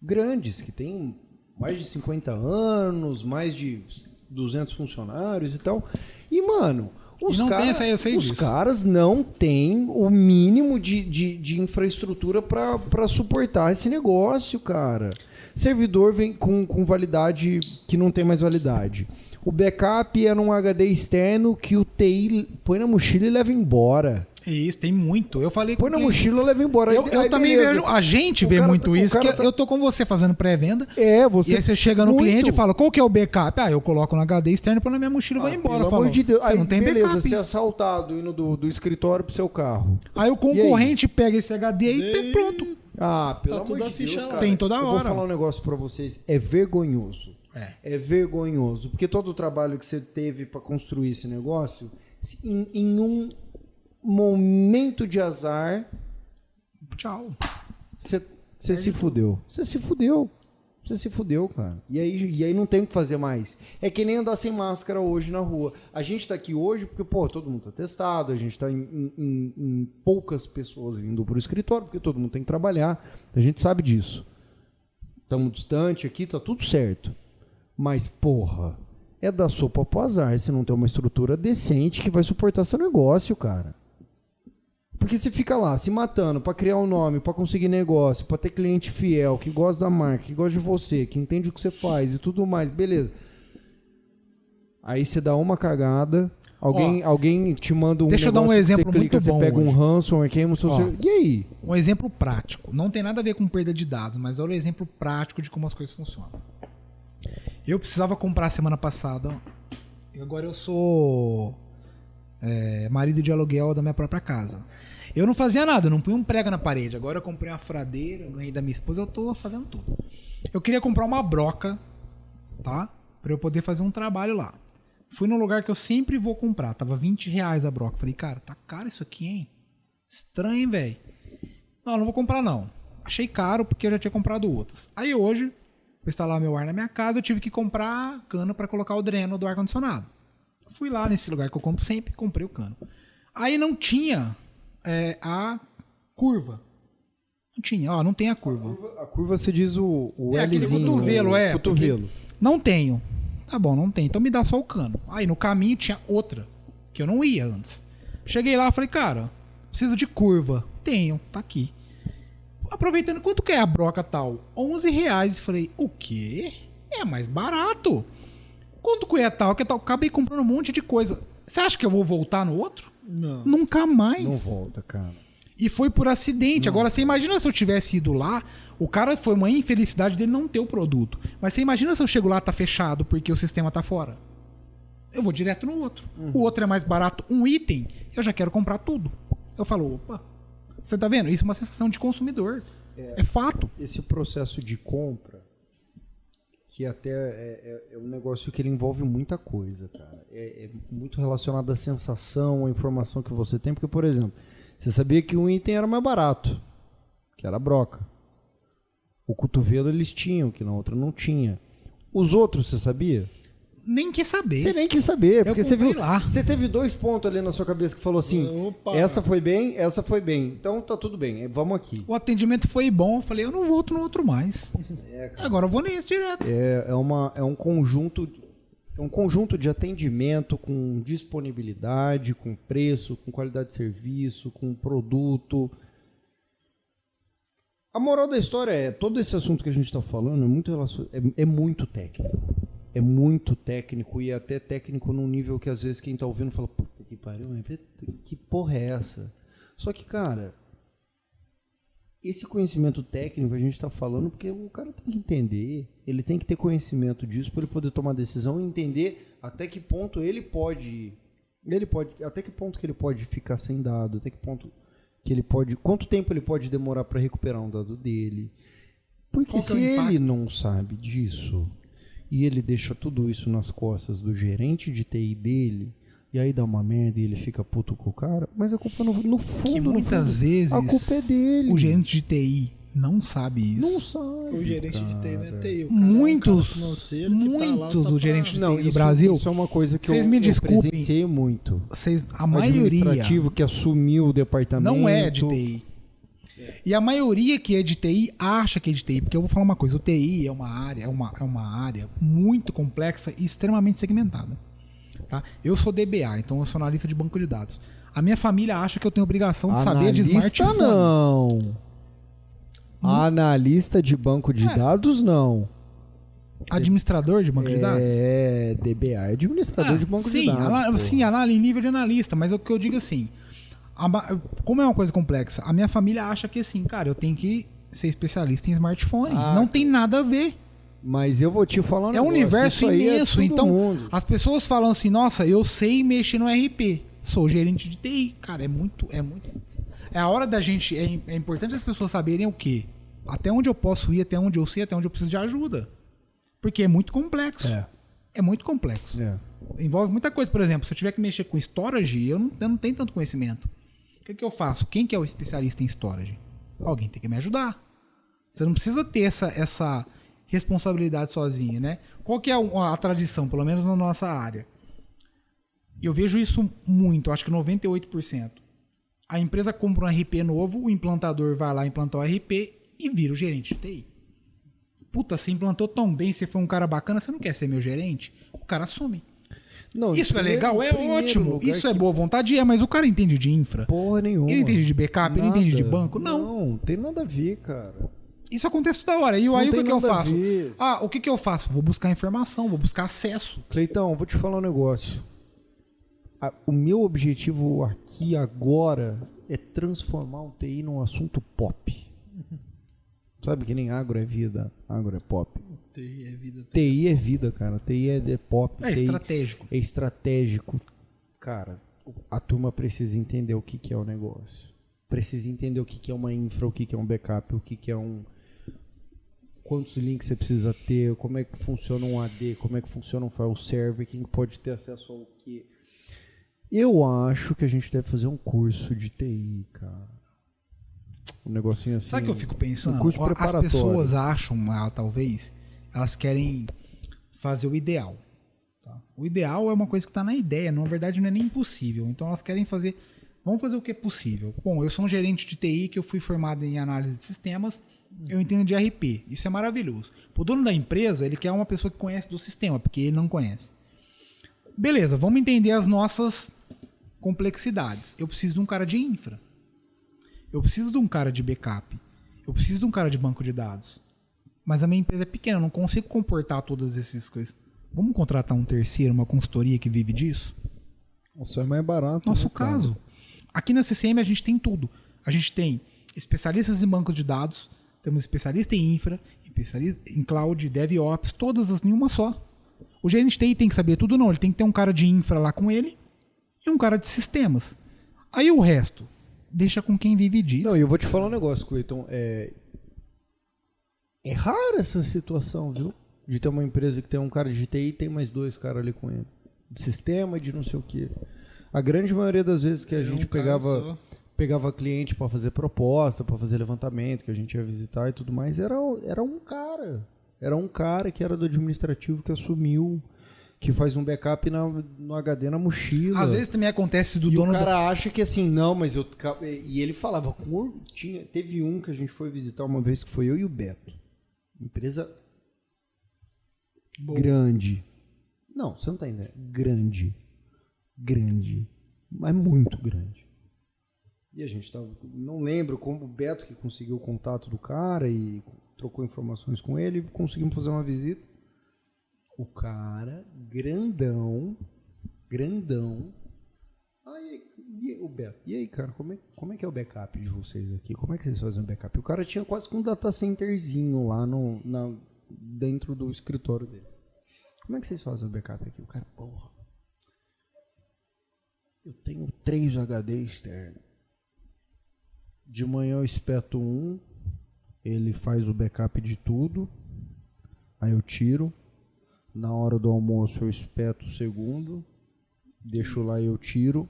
Grandes, que têm mais de 50 anos, mais de 200 funcionários e tal. E, mano, os não tem caras, essa aí, eu sei os disso. caras não têm o mínimo de infraestrutura para suportar esse negócio, cara. Servidor vem com validade que não tem mais validade. O backup é num HD externo que o TI põe na mochila e leva embora. Isso, tem muito. Eu falei Põe com na o cliente. mochila e leva embora. Eu Aí, também beleza. vejo, a gente O vê cara muito tá- isso, o que cara tá- eu tô com você fazendo pré-venda. Você... E aí você chega no Muito. cliente e fala, qual que é o backup? Eu coloco no HD externo pra na minha mochila e vai embora. Pelo Fala, amor de Deus. Você Aí, não tem beleza, backup. você é assaltado indo do escritório pro seu carro. Aí o concorrente pega esse HD e pronto. Pelo amor tudo a de ficha Deus, lá. cara. Tem toda Eu vou hora. falar um negócio pra vocês. É vergonhoso. É vergonhoso. Porque todo o trabalho que você teve pra construir esse negócio, em um momento de azar, Tchau. você se fudeu. Você se fudeu. Você se fudeu, cara. E aí não tem o que fazer mais. É que nem andar sem máscara hoje na rua. A gente tá aqui hoje porque, todo mundo tá testado, a gente tá em poucas pessoas indo pro escritório, porque todo mundo tem que trabalhar. A gente sabe disso. Estamos distante aqui, tá tudo certo. Mas, é dar sopa pro azar se não tem uma estrutura decente que vai suportar seu negócio, cara. Porque você fica lá se matando pra criar um nome, pra conseguir negócio, pra ter cliente fiel, que gosta da marca, que gosta de você, que entende o que você faz e tudo mais, beleza. Aí você dá uma cagada, Alguém te manda um Deixa eu dar um negócio que exemplo você clica, muito bom você pega um hoje. ransomware, queima o seu Ó. celular. E aí? Um exemplo prático. Não tem nada a ver com perda de dados, mas olha o exemplo prático de como as coisas funcionam. Eu precisava comprar semana passada. E agora eu sou marido de aluguel da minha própria casa. Eu não fazia nada, eu não punha um prego na parede. Agora eu comprei uma furadeira, eu ganhei da minha esposa, eu tô fazendo tudo. Eu queria comprar uma broca, tá? Pra eu poder fazer um trabalho lá. Fui num lugar que eu sempre vou comprar. Tava R$20 a broca. Falei, cara, tá caro isso aqui, hein? Estranho, hein, velho? Não vou comprar, não. Achei caro porque eu já tinha comprado outras. Aí hoje, pra instalar meu ar na minha casa, eu tive que comprar cano pra colocar o dreno do ar-condicionado. Fui lá nesse lugar que eu compro sempre, comprei o cano. Aí não tinha a curva. Não tinha, ó, não tem a curva. A curva você diz o aquele Lzinho. cotovelo, o cotovelo. Não tenho. Tá bom, não tem. Então me dá só o cano. Aí no caminho tinha outra, que eu não ia antes. Cheguei lá e falei, cara, preciso de curva. Tenho, tá aqui. Aproveitando, quanto que é a broca tal? R$11. Falei, o quê? É mais barato. Quanto que é tal? Que tal? Acabei comprando um monte de coisa. Você acha que eu vou voltar no outro? Não. Nunca mais. Não volta, cara. E foi por acidente. Agora, você imagina se eu tivesse ido lá, o cara foi uma infelicidade dele não ter o produto. Mas você imagina se eu chego lá, tá fechado porque o sistema tá fora. Eu vou direto no outro. O outro é mais barato, um item, eu já quero comprar tudo. Eu falo, opa, você tá vendo? Isso é uma sensação de consumidor. É fato. Esse processo de compra, que até é um negócio que ele envolve muita coisa, cara. É muito relacionado à sensação, à informação que você tem. Porque, por exemplo, você sabia que um item era mais barato, que era a broca. O cotovelo eles tinham, que na outra não tinha. Os outros, você sabia? Nem quis saber. Você nem quis saber, porque você comprei viu. lá. Você teve 2 pontos ali na sua cabeça que falou assim: Opa. essa foi bem, essa foi bem. Então tá tudo bem, vamos aqui. O atendimento foi bom, eu falei, eu não volto no outro mais. Agora eu vou nesse direto. É um conjunto de atendimento com disponibilidade, com preço, com qualidade de serviço, com produto. A moral da história é, todo esse assunto que a gente está falando é muito técnico. É muito técnico e até técnico num nível que às vezes quem está ouvindo fala, puta que pariu, que porra é essa? Só que, cara, esse conhecimento técnico a gente está falando porque o cara tem que entender, ele tem que ter conhecimento disso para ele poder tomar decisão e entender até que ponto até que ponto que ele pode ficar sem dado, até que ponto que ele pode, quanto tempo ele pode demorar para recuperar um dado dele. Porque se ele não sabe disso e ele deixa tudo isso nas costas do gerente de TI dele, e aí dá uma merda e ele fica puto com o cara, mas a culpa no fundo, Que muitas vezes a culpa é dele. o gerente de TI não sabe isso. Não sabe. O gerente de TI não é TI. O cara Muitos, é um cara financeiro que tá lá muitos só do pra- gerente de Não, TI do isso, Brasil, isso é uma coisa que Vocês me desculpem. presenciei muito. a maioria Administrativo que assumiu o departamento. não é de TI. E a maioria que é de TI acha que é de TI, porque eu vou falar uma coisa, o TI é uma área muito complexa e extremamente segmentada. Tá? Eu sou DBA, então eu sou analista de banco de dados. A minha família acha que eu tenho obrigação de saber de smartphone. Não. Analista de banco de dados, não. Administrador de banco de dados? É, DBA é administrador de banco de dados. Sim, em nível de analista, mas é o que eu digo assim, como é uma coisa complexa, a minha família acha que assim, cara, eu tenho que ser especialista em smartphone. Não tem nada a ver. Mas eu vou te falar um É negócio, um universo isso aí imenso. é todo Então, mundo. as pessoas falam assim, nossa, eu sei mexer no RP. Sou gerente de TI. Cara, é muito. É a hora da gente. É importante as pessoas saberem o quê? Até onde eu posso ir, até onde eu sei, até onde eu preciso de ajuda. Porque é muito complexo. É muito complexo. Envolve muita coisa. Por exemplo, se eu tiver que mexer com storage, eu não tenho tanto conhecimento. O que eu faço? Quem que é o especialista em storage? Alguém tem que me ajudar. Você não precisa ter essa responsabilidade sozinho, né? Qual que é a tradição, pelo menos na nossa área? Eu vejo isso muito, acho que 98%. A empresa compra um RP novo, o implantador vai lá implantar o RP e vira o gerente de TI. Puta, você implantou tão bem, você foi um cara bacana, você não quer ser meu gerente? O cara assume. Não, Isso é legal? É ótimo. Isso é boa vontade? É, mas o cara entende de infra? Porra nenhuma. Ele entende de backup? Ele entende de banco? Não. Não, tem nada a ver, cara. Isso acontece toda hora. E aí o tem que eu nada a faço? ver. O que eu faço? Vou buscar informação, vou buscar acesso. Cleitão, vou te falar um negócio. o meu objetivo aqui agora é transformar o TI num assunto pop. Sabe que nem agro é vida, agro é pop. TI é vida. TI é vida, cara. TI é pop. É TI estratégico. é estratégico. Cara, a turma precisa entender o que é o negócio. Precisa entender o que é uma infra, o que é um backup, o que é um... Quantos links você precisa ter, como é que funciona um AD, como é que funciona um file server, quem pode ter acesso ao quê. Eu acho que a gente deve fazer um curso de TI, cara. Um negocinho assim. Sabe o que eu fico pensando? Um curso As preparatório. pessoas acham, talvez, elas querem fazer o ideal. Tá? O ideal é uma coisa que está na ideia, na verdade não é nem impossível. Então elas querem fazer, vamos fazer o que é possível. Bom, eu sou um gerente de TI que eu fui formado em análise de sistemas, eu entendo de RP, isso é maravilhoso. O dono da empresa, ele quer uma pessoa que conhece do sistema, porque ele não conhece. Beleza, vamos entender as nossas complexidades. Eu preciso de um cara de infra. Eu preciso de um cara de backup. Eu preciso de um cara de banco de dados. Mas a minha empresa é pequena, eu não consigo comportar todas essas coisas. Vamos contratar um terceiro, uma consultoria que vive disso? Isso é mais barato. Nosso né, cara? caso. Aqui na CCM a gente tem tudo. A gente tem especialistas em banco de dados, temos especialista em infra, especialista em cloud, DevOps, todas as em uma só. O gerente TI tem que saber tudo, não. Ele tem que ter um cara de infra lá com ele e um cara de sistemas. Aí o resto, deixa com quem vive disso. Não, e eu vou te falar um negócio, Cleiton. É rara essa situação, viu? De ter uma empresa que tem um cara de TI e tem mais 2 caras ali com ele. De sistema e de não sei o quê. A grande maioria das vezes que a gente pegava cliente para fazer proposta, para fazer levantamento, que a gente ia visitar e tudo mais, era um cara. Era um cara que era do administrativo que assumiu, que faz um backup no HD na mochila. Às vezes também acontece do E dono o cara acha que assim, não, mas eu... E ele falava, teve um que a gente foi visitar uma vez, que foi eu e o Beto. Empresa grande. Não, você não tá entendendo. Grande. Mas muito grande. E a gente tava... Não lembro como o Beto que conseguiu o contato do cara e trocou informações com ele, conseguimos fazer uma visita. O cara, grandão. Aí, o Beto, e aí, cara, como é que é o backup de vocês aqui? Como é que vocês fazem o backup? O cara tinha quase que um data centerzinho lá dentro do escritório dele. Como é que vocês fazem o backup aqui? O cara, porra, eu tenho 3 HD externos. De manhã eu espeto um, ele faz o backup de tudo, aí eu tiro. Na hora do almoço eu espeto o segundo, deixo lá e eu tiro.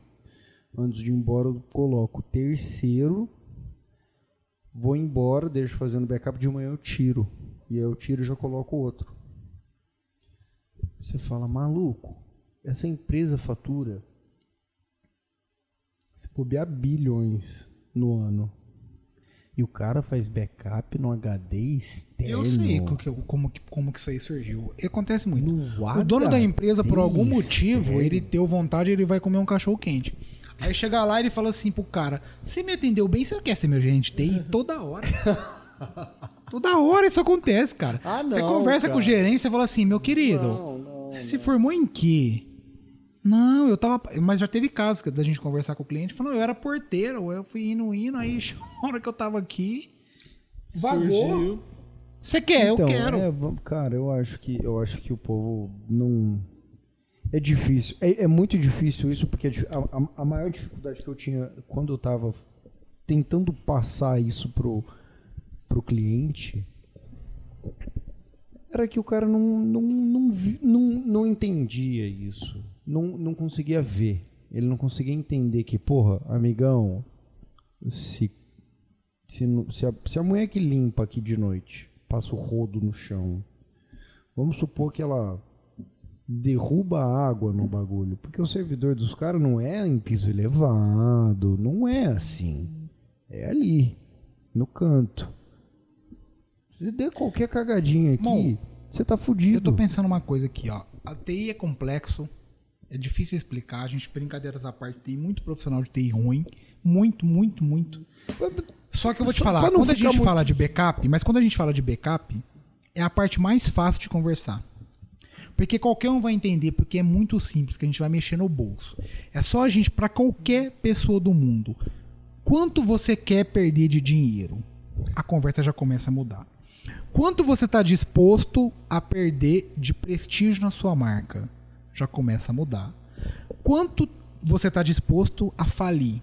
Antes de ir embora eu coloco o terceiro, vou embora, deixo fazendo backup, de manhã eu tiro. E aí eu tiro e já coloco o outro. Você fala, maluco, essa empresa fatura, se bobear, bilhões no ano. E o cara faz backup no HD externo. Eu sei como que isso aí surgiu. E acontece muito. No O dono da HD empresa, por algum motivo, externo. ele deu vontade, ele vai comer um cachorro quente. Aí chega lá e ele fala assim pro cara, você me atendeu bem, você quer ser meu gerente TI? Toda hora. Toda hora isso acontece, cara. Ah, não, você conversa cara. com o gerente, você fala assim, meu querido, você se formou em quê? Não, eu tava... Mas já teve casos da gente conversar com o cliente, falando, eu era porteiro, eu fui indo, aí a hora que eu tava aqui, vagou. Surgiu. Você quer, Então, eu quero. Cara, eu acho que o povo não... É difícil. É muito difícil isso, porque a maior dificuldade que eu tinha quando eu tava tentando passar isso pro cliente era que o cara não entendia isso. Não conseguia ver. Ele não conseguia entender que, porra, amigão, se a mulher que limpa aqui de noite passa o rodo no chão, vamos supor que ela derruba a água no bagulho, porque o servidor dos caras não é em piso elevado, não é assim. É ali, no canto. Se der qualquer cagadinha aqui, você tá fudido. Eu tô pensando uma coisa aqui, ó. A TI é complexo, é difícil explicar, a gente, brincadeiras à parte, tem muito profissional de TI ruim, muito. Só que eu vou te falar, quando a gente fala de backup, é a parte mais fácil de conversar. Porque qualquer um vai entender, porque é muito simples, que a gente vai mexer no bolso. É só a gente, para qualquer pessoa do mundo, quanto você quer perder de dinheiro? A conversa já começa a mudar. Quanto você está disposto a perder de prestígio na sua marca? Já começa a mudar. Quanto você está disposto a falir?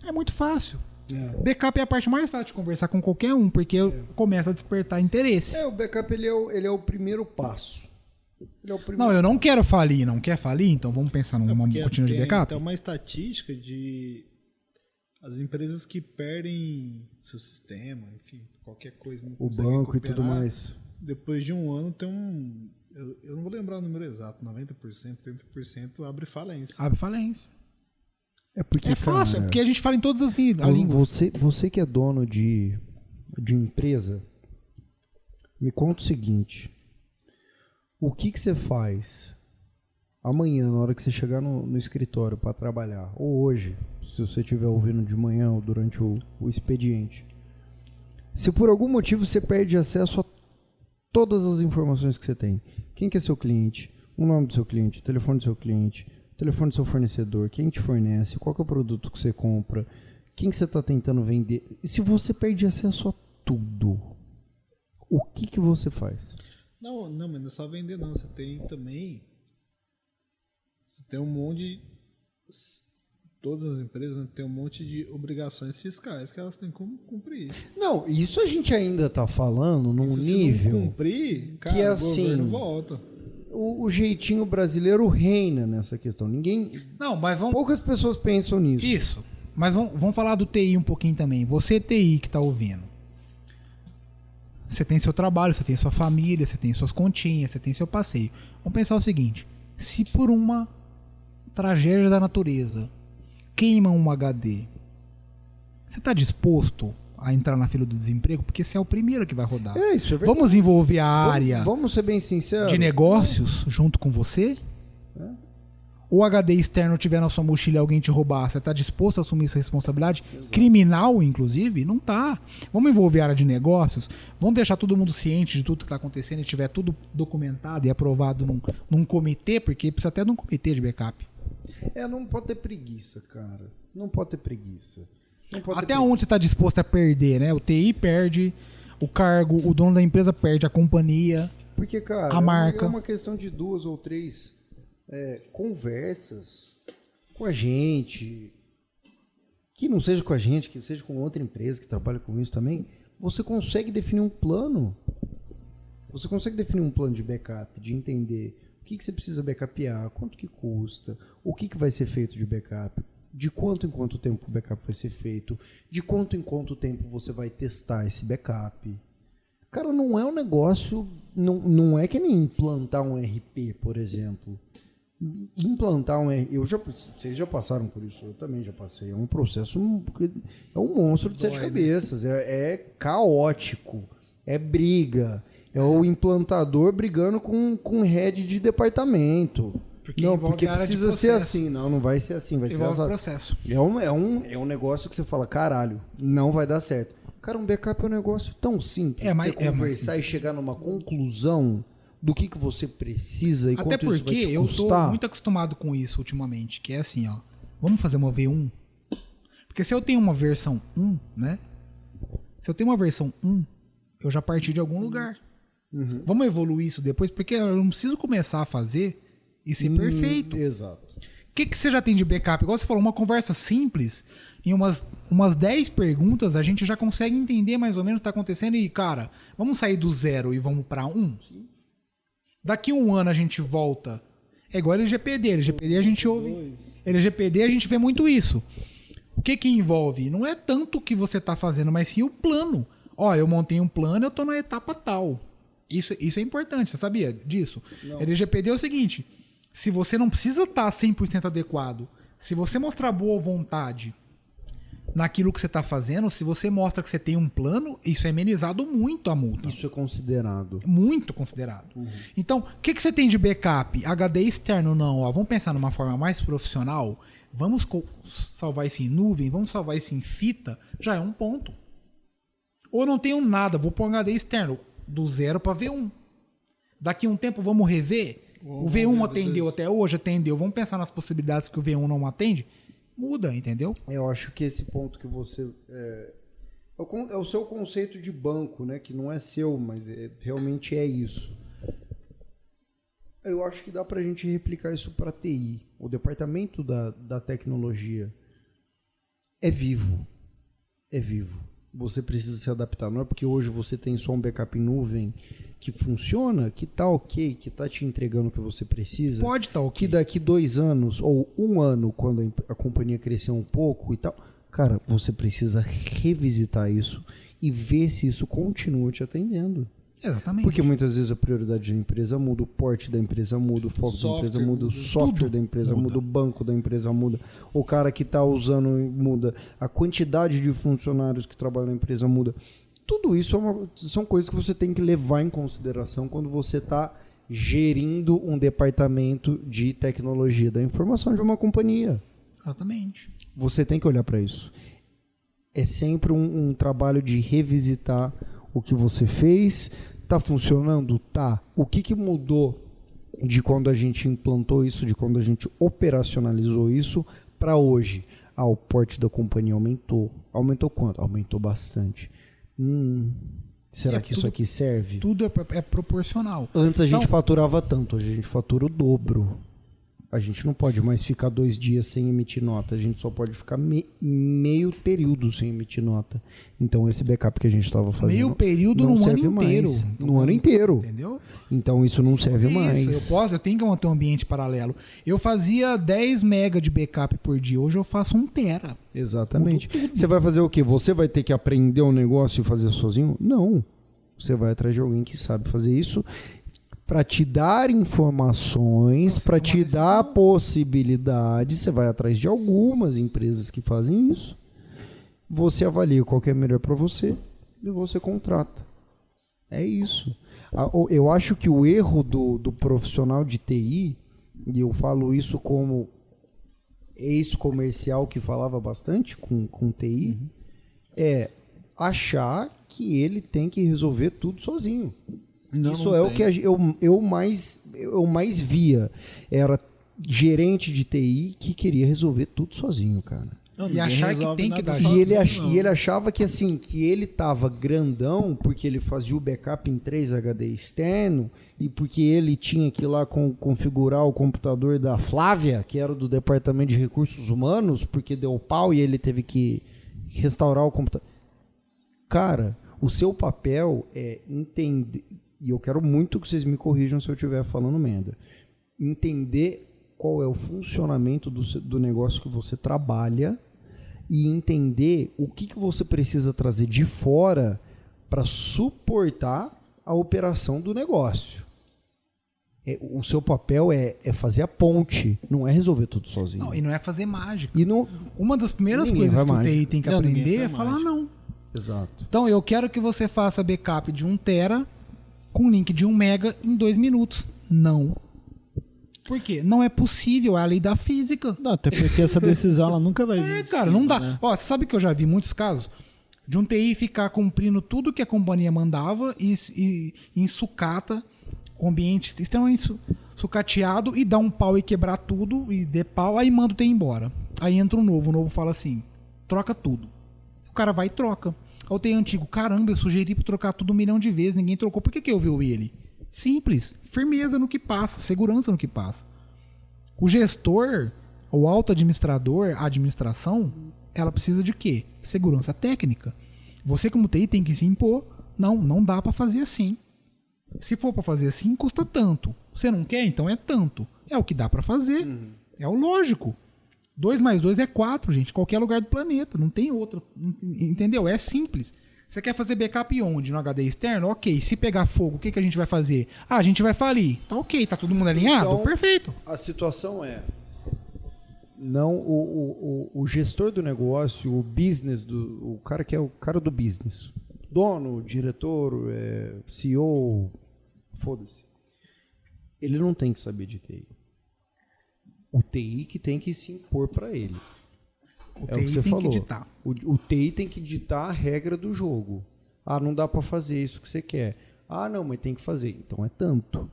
É muito fácil. Backup é a parte mais fácil de conversar com qualquer um, porque começa a despertar interesse. O backup ele é o primeiro passo. Ele é o primeiro Não, eu não quero falir. Não quer falir? Então vamos pensar numa rotina de backup? Tem uma estatística de as empresas que perdem seu sistema, enfim, qualquer coisa. Não o banco e tudo mais. Depois de um ano tem um... Eu não vou lembrar o número exato, 90%, 30% abre falência. Abre falência. É porque, fácil, cara, é porque a gente fala em todas as línguas. Você que é dono de empresa, me conta o seguinte. O que você faz amanhã, na hora que você chegar no escritório para trabalhar, ou hoje, se você estiver ouvindo de manhã ou durante o expediente, se por algum motivo você perde acesso a todas as informações que você tem, quem que é seu cliente, o nome do seu cliente, o telefone do seu cliente, o telefone do seu fornecedor, quem te fornece, qual que é o produto que você compra, quem que você está tentando vender, e se você perde acesso a tudo, o que você faz? Não, mas não é só vender não, você tem também, você tem um monte de, todas as empresas, né, tem um monte de obrigações fiscais que elas têm que cumprir. Não, isso a gente ainda está falando num nível... Se não cumprir, cara, que é o assim, governo volta. O jeitinho brasileiro reina nessa questão. Não, mas poucas pessoas pensam nisso. Isso. Mas vamos falar do TI um pouquinho também. Você TI que está ouvindo. Você tem seu trabalho, você tem sua família, você tem suas continhas, você tem seu passeio. Vamos pensar o seguinte. Se por uma tragédia da natureza queima um HD, você está disposto a entrar na fila do desemprego? Porque você é o primeiro que vai rodar. Isso é verdade. Vamos envolver a área vamos ser bem sinceros, de negócios junto com você? O HD externo tiver na sua mochila e alguém te roubar, você está disposto a assumir essa responsabilidade? Exato. Criminal, inclusive? Não está. Vamos envolver a área de negócios, vamos deixar todo mundo ciente de tudo que está acontecendo e tiver tudo documentado e aprovado num comitê, porque precisa até de um comitê de backup. Não pode ter preguiça, cara. Não pode ter preguiça. Até onde você está disposto a perder, né? O TI perde, o cargo, o dono da empresa perde, a companhia, porque, cara, a marca. É uma questão de 2 ou 3 conversas com a gente, que não seja com a gente, que seja com outra empresa que trabalha com isso também, você consegue definir um plano. Você consegue definir um plano de backup, de entender o que você precisa backupear, quanto que custa, o que vai ser feito de backup, de quanto em quanto tempo o backup vai ser feito, de quanto em quanto tempo você vai testar esse backup. Cara, não é um negócio, não é que nem implantar um RP, por exemplo. Implantar um RP, vocês já passaram por isso, eu também já passei, é um processo, é um monstro de 7 cabeças, é caótico, é briga, é o implantador brigando com head de departamento. Porque precisa ser assim. Não vai ser assim. Vai ser essa... processo. É um negócio que você fala, caralho, não vai dar certo. Cara, um backup é um negócio tão simples. Você conversar e chegar numa conclusão do que você precisa e até quanto isso vai te eu custar. Tô muito acostumado com isso ultimamente, que é assim, ó. Vamos fazer uma V1? Porque se eu tenho uma versão 1, né? Se eu tenho uma versão 1, eu já parti de algum lugar. Uhum. Vamos evoluir isso depois, porque eu não preciso começar a fazer e ser perfeito. Exato. O que você já tem de backup? Igual você falou, uma conversa simples, em umas 10 perguntas, a gente já consegue entender mais ou menos o que está acontecendo e, cara, vamos sair do 0 e vamos para 1? Daqui 1 ano a gente volta. É igual LGPD. LGPD a gente ouve. LGPD a gente vê muito isso. O que envolve? Não é tanto o que você está fazendo, mas sim o plano. Ó, eu montei um plano, eu estou na etapa tal. Isso é importante, você sabia disso? Não. LGPD é o seguinte... Se você não precisa estar 100% adequado, se você mostrar boa vontade naquilo que você está fazendo, se você mostra que você tem um plano, isso é amenizado muito a multa. Isso é considerado. Muito considerado. Uhum. Então, o que você tem de backup? HD externo não. Ó, vamos pensar numa forma mais profissional. Vamos salvar isso em nuvem, vamos salvar isso em fita, já é um ponto. Ou não tenho nada, vou pôr um HD externo do 0 para V1. Daqui a um tempo vamos rever? O V1 atendeu até hoje, atendeu. Vamos pensar nas possibilidades que o V1 não atende? Muda, entendeu? Eu acho que esse ponto que você... É o seu conceito de banco, né? Que não é seu, mas realmente é isso. Eu acho que dá pra gente replicar isso para TI. O departamento da tecnologia é vivo. É vivo. Você precisa se adaptar. Não é porque hoje você tem só um backup em nuvem que funciona, que tá ok, que tá te entregando o que você precisa. Pode estar ok. Que daqui 2 anos ou 1 ano, quando a companhia crescer um pouco e tal, cara, você precisa revisitar isso e ver se isso continua te atendendo. Exatamente. Porque muitas vezes a prioridade da empresa muda, o porte da empresa muda, o foco da empresa muda, o software da empresa muda, o banco da empresa muda, o cara que está usando muda, a quantidade de funcionários que trabalham na empresa muda. Tudo isso são coisas que você tem que levar em consideração quando você está gerindo um departamento de tecnologia da informação de uma companhia. Exatamente. Você tem que olhar para isso. É sempre um trabalho de revisitar o que você fez. Tá funcionando? Tá. O que mudou de quando a gente implantou isso, de quando a gente operacionalizou isso para hoje? O porte da companhia aumentou. Aumentou quanto? Aumentou bastante. Será que isso aqui serve? Tudo é proporcional. Antes a gente faturava tanto, hoje a gente fatura o dobro. A gente não pode mais ficar 2 dias sem emitir nota. A gente só pode ficar meio período sem emitir nota. Então esse backup que a gente estava fazendo... Meio período no ano inteiro. No ano inteiro. Entendeu? Então isso não serve mais. Eu tenho que manter um ambiente paralelo. Eu fazia 10 mega de backup por dia. Hoje eu faço 1 tera. Exatamente. Você vai fazer o quê? Você vai ter que aprender um negócio e fazer sozinho? Não. Você vai atrás de alguém que sabe fazer isso para te dar informações, para te dar possibilidades. Você vai atrás de algumas empresas que fazem isso. Você avalia qual que é melhor para você e você contrata. É isso. Eu acho que o erro do profissional de TI, e eu falo isso como ex-comercial que falava bastante com TI, é achar que ele tem que resolver tudo sozinho. Isso é o que eu mais via. Era gerente de TI que queria resolver tudo sozinho, cara. E achar que tem que dar e ele achava que assim, que ele tava grandão porque ele fazia o backup em 3 HD externo e porque ele tinha que ir lá configurar o computador da Flávia, que era do Departamento de Recursos Humanos, porque deu pau e ele teve que restaurar o computador. Cara, o seu papel é entender, e eu quero muito que vocês me corrijam se eu estiver falando merda, entender qual é o funcionamento do negócio que você trabalha e entender o que você precisa trazer de fora para suportar a operação do negócio. O seu papel é fazer a ponte, não é resolver tudo sozinho. Não, e não é fazer mágica. E não, uma das primeiras coisas que o TI tem que aprender é falar não. Exato. Então eu quero que você faça backup de 1 tera com link de 1 mega em 2 minutos. Não. Por quê? Não é possível, é a lei da física. Não, até porque essa decisão ela nunca vai vir. Cara, não dá. Né? Ó, você sabe que eu já vi muitos casos de um TI ficar cumprindo tudo que a companhia mandava e em sucata, com ambiente extremamente sucateado, e dar um pau e quebrar tudo, e der pau, aí manda o TI embora. Aí entra o novo fala assim, troca tudo. O cara vai e troca. Aí o TI antigo, caramba, eu sugeri pra trocar tudo 1 milhão de vezes, ninguém trocou, por que eu ouvi ele? Simples, firmeza no que passa, segurança no que passa. O gestor, o auto-administrador, a administração, ela precisa de quê? Segurança técnica. Você como TI tem que se impor. Não dá para fazer assim. Se for para fazer assim, custa tanto. Você não quer? Então é tanto. É o que dá para fazer. É o lógico. 2 mais 2 é 4, gente. Qualquer lugar do planeta. Não tem outro. Entendeu? É simples. Você quer fazer backup onde? No HD externo? Ok. Se pegar fogo, o que a gente vai fazer? A gente vai falir. Tá ok. Tá todo mundo alinhado? Então, perfeito. A situação é... Não, o gestor do negócio, o business, o cara que é o cara do business. Dono, diretor, CEO, foda-se. Ele não tem que saber de TI. O TI que tem que se impor para ele. O que você falou. O TI tem que ditar a regra do jogo. Não dá para fazer isso que você quer. Ah, não, mas tem que fazer. Então é tanto.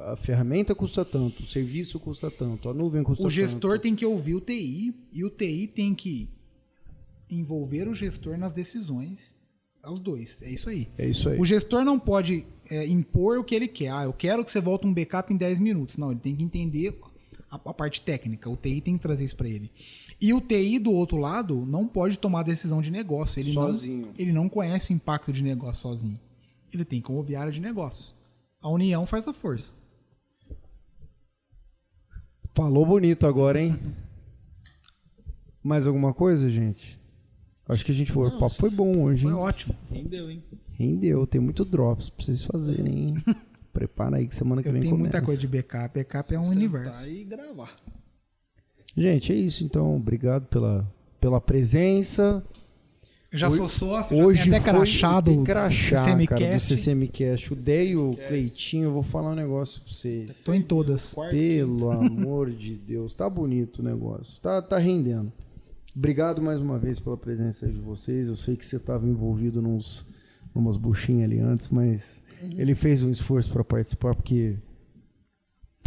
A ferramenta custa tanto, o serviço custa tanto, a nuvem custa tanto. O gestor tem que ouvir o TI e o TI tem que envolver o gestor nas decisões. Aos dois. É isso aí. É isso aí. O gestor não pode impor o que ele quer. Ah, eu quero que você volte um backup em 10 minutos. Não, ele tem que entender a parte técnica. O TI tem que trazer isso para ele. E o TI, do outro lado, não pode tomar decisão de negócio. Ele sozinho. Ele não conhece o impacto de negócio sozinho. Ele tem que ouvir a área de negócio. A união faz a força. Falou bonito agora, hein? Mais alguma coisa, gente? Acho que a gente foi. O papo foi bom hoje, Foi hein? ótimo. Rendeu, hein? Rendeu. Tem muito drops pra vocês fazerem, hein? Prepara aí que semana que Eu vem tenho começa. muita coisa de backup. Backup é um universo. E gravar. Gente, é isso. Então, obrigado pela presença. Eu já sou sócio, Hoje já tenho até crachá do crachá, cara, do CCMcast. CCMcast. O Dei e o Cleitinho, eu vou falar um negócio pra vocês. Tô em todas. Pelo amor de Deus, tá bonito o negócio, tá rendendo. Obrigado mais uma vez pela presença de vocês. Eu sei que você estava envolvido numas buchinhas ali antes, mas ele fez um esforço para participar porque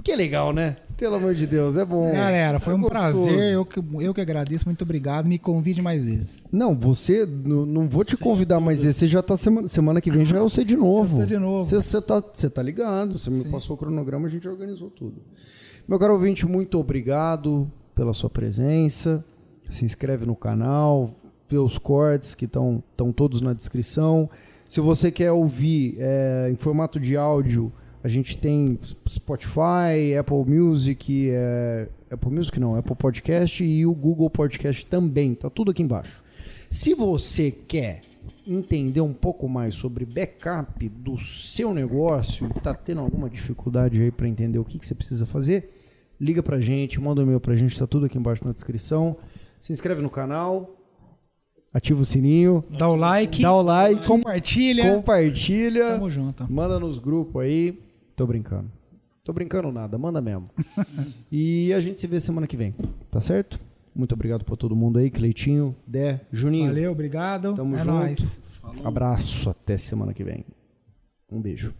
é legal, né? Pelo amor de Deus, é bom. Galera, foi um gostoso. prazer. Eu que agradeço. Muito obrigado. Me convide mais vezes. Não, você, não vou te convidar mais vezes. Você já tá semana que vem já é você de novo. Eu tô de novo. Você tá ligado, você me passou o cronograma, a gente organizou tudo. Meu caro ouvinte, muito obrigado pela sua presença. Se inscreve no canal, vê os cortes que estão todos na descrição. Se você quer ouvir em formato de áudio, a gente tem Spotify, Apple Music, Apple Podcast e o Google Podcast também. Tá tudo aqui embaixo. Se você quer entender um pouco mais sobre backup do seu negócio e está tendo alguma dificuldade aí para entender o que você precisa fazer, liga pra gente, manda um e-mail pra gente, tá tudo aqui embaixo na descrição. Se inscreve no canal, ativa o sininho, Dá o like, compartilha, Tamo junto. manda nos grupos aí. Tô brincando nada, manda mesmo. E a gente se vê semana que vem, tá certo? Muito obrigado por todo mundo aí, Cleitinho, Dé, Juninho. Valeu, obrigado. Tamo É junto. nóis. Abraço, até semana que vem. Um beijo.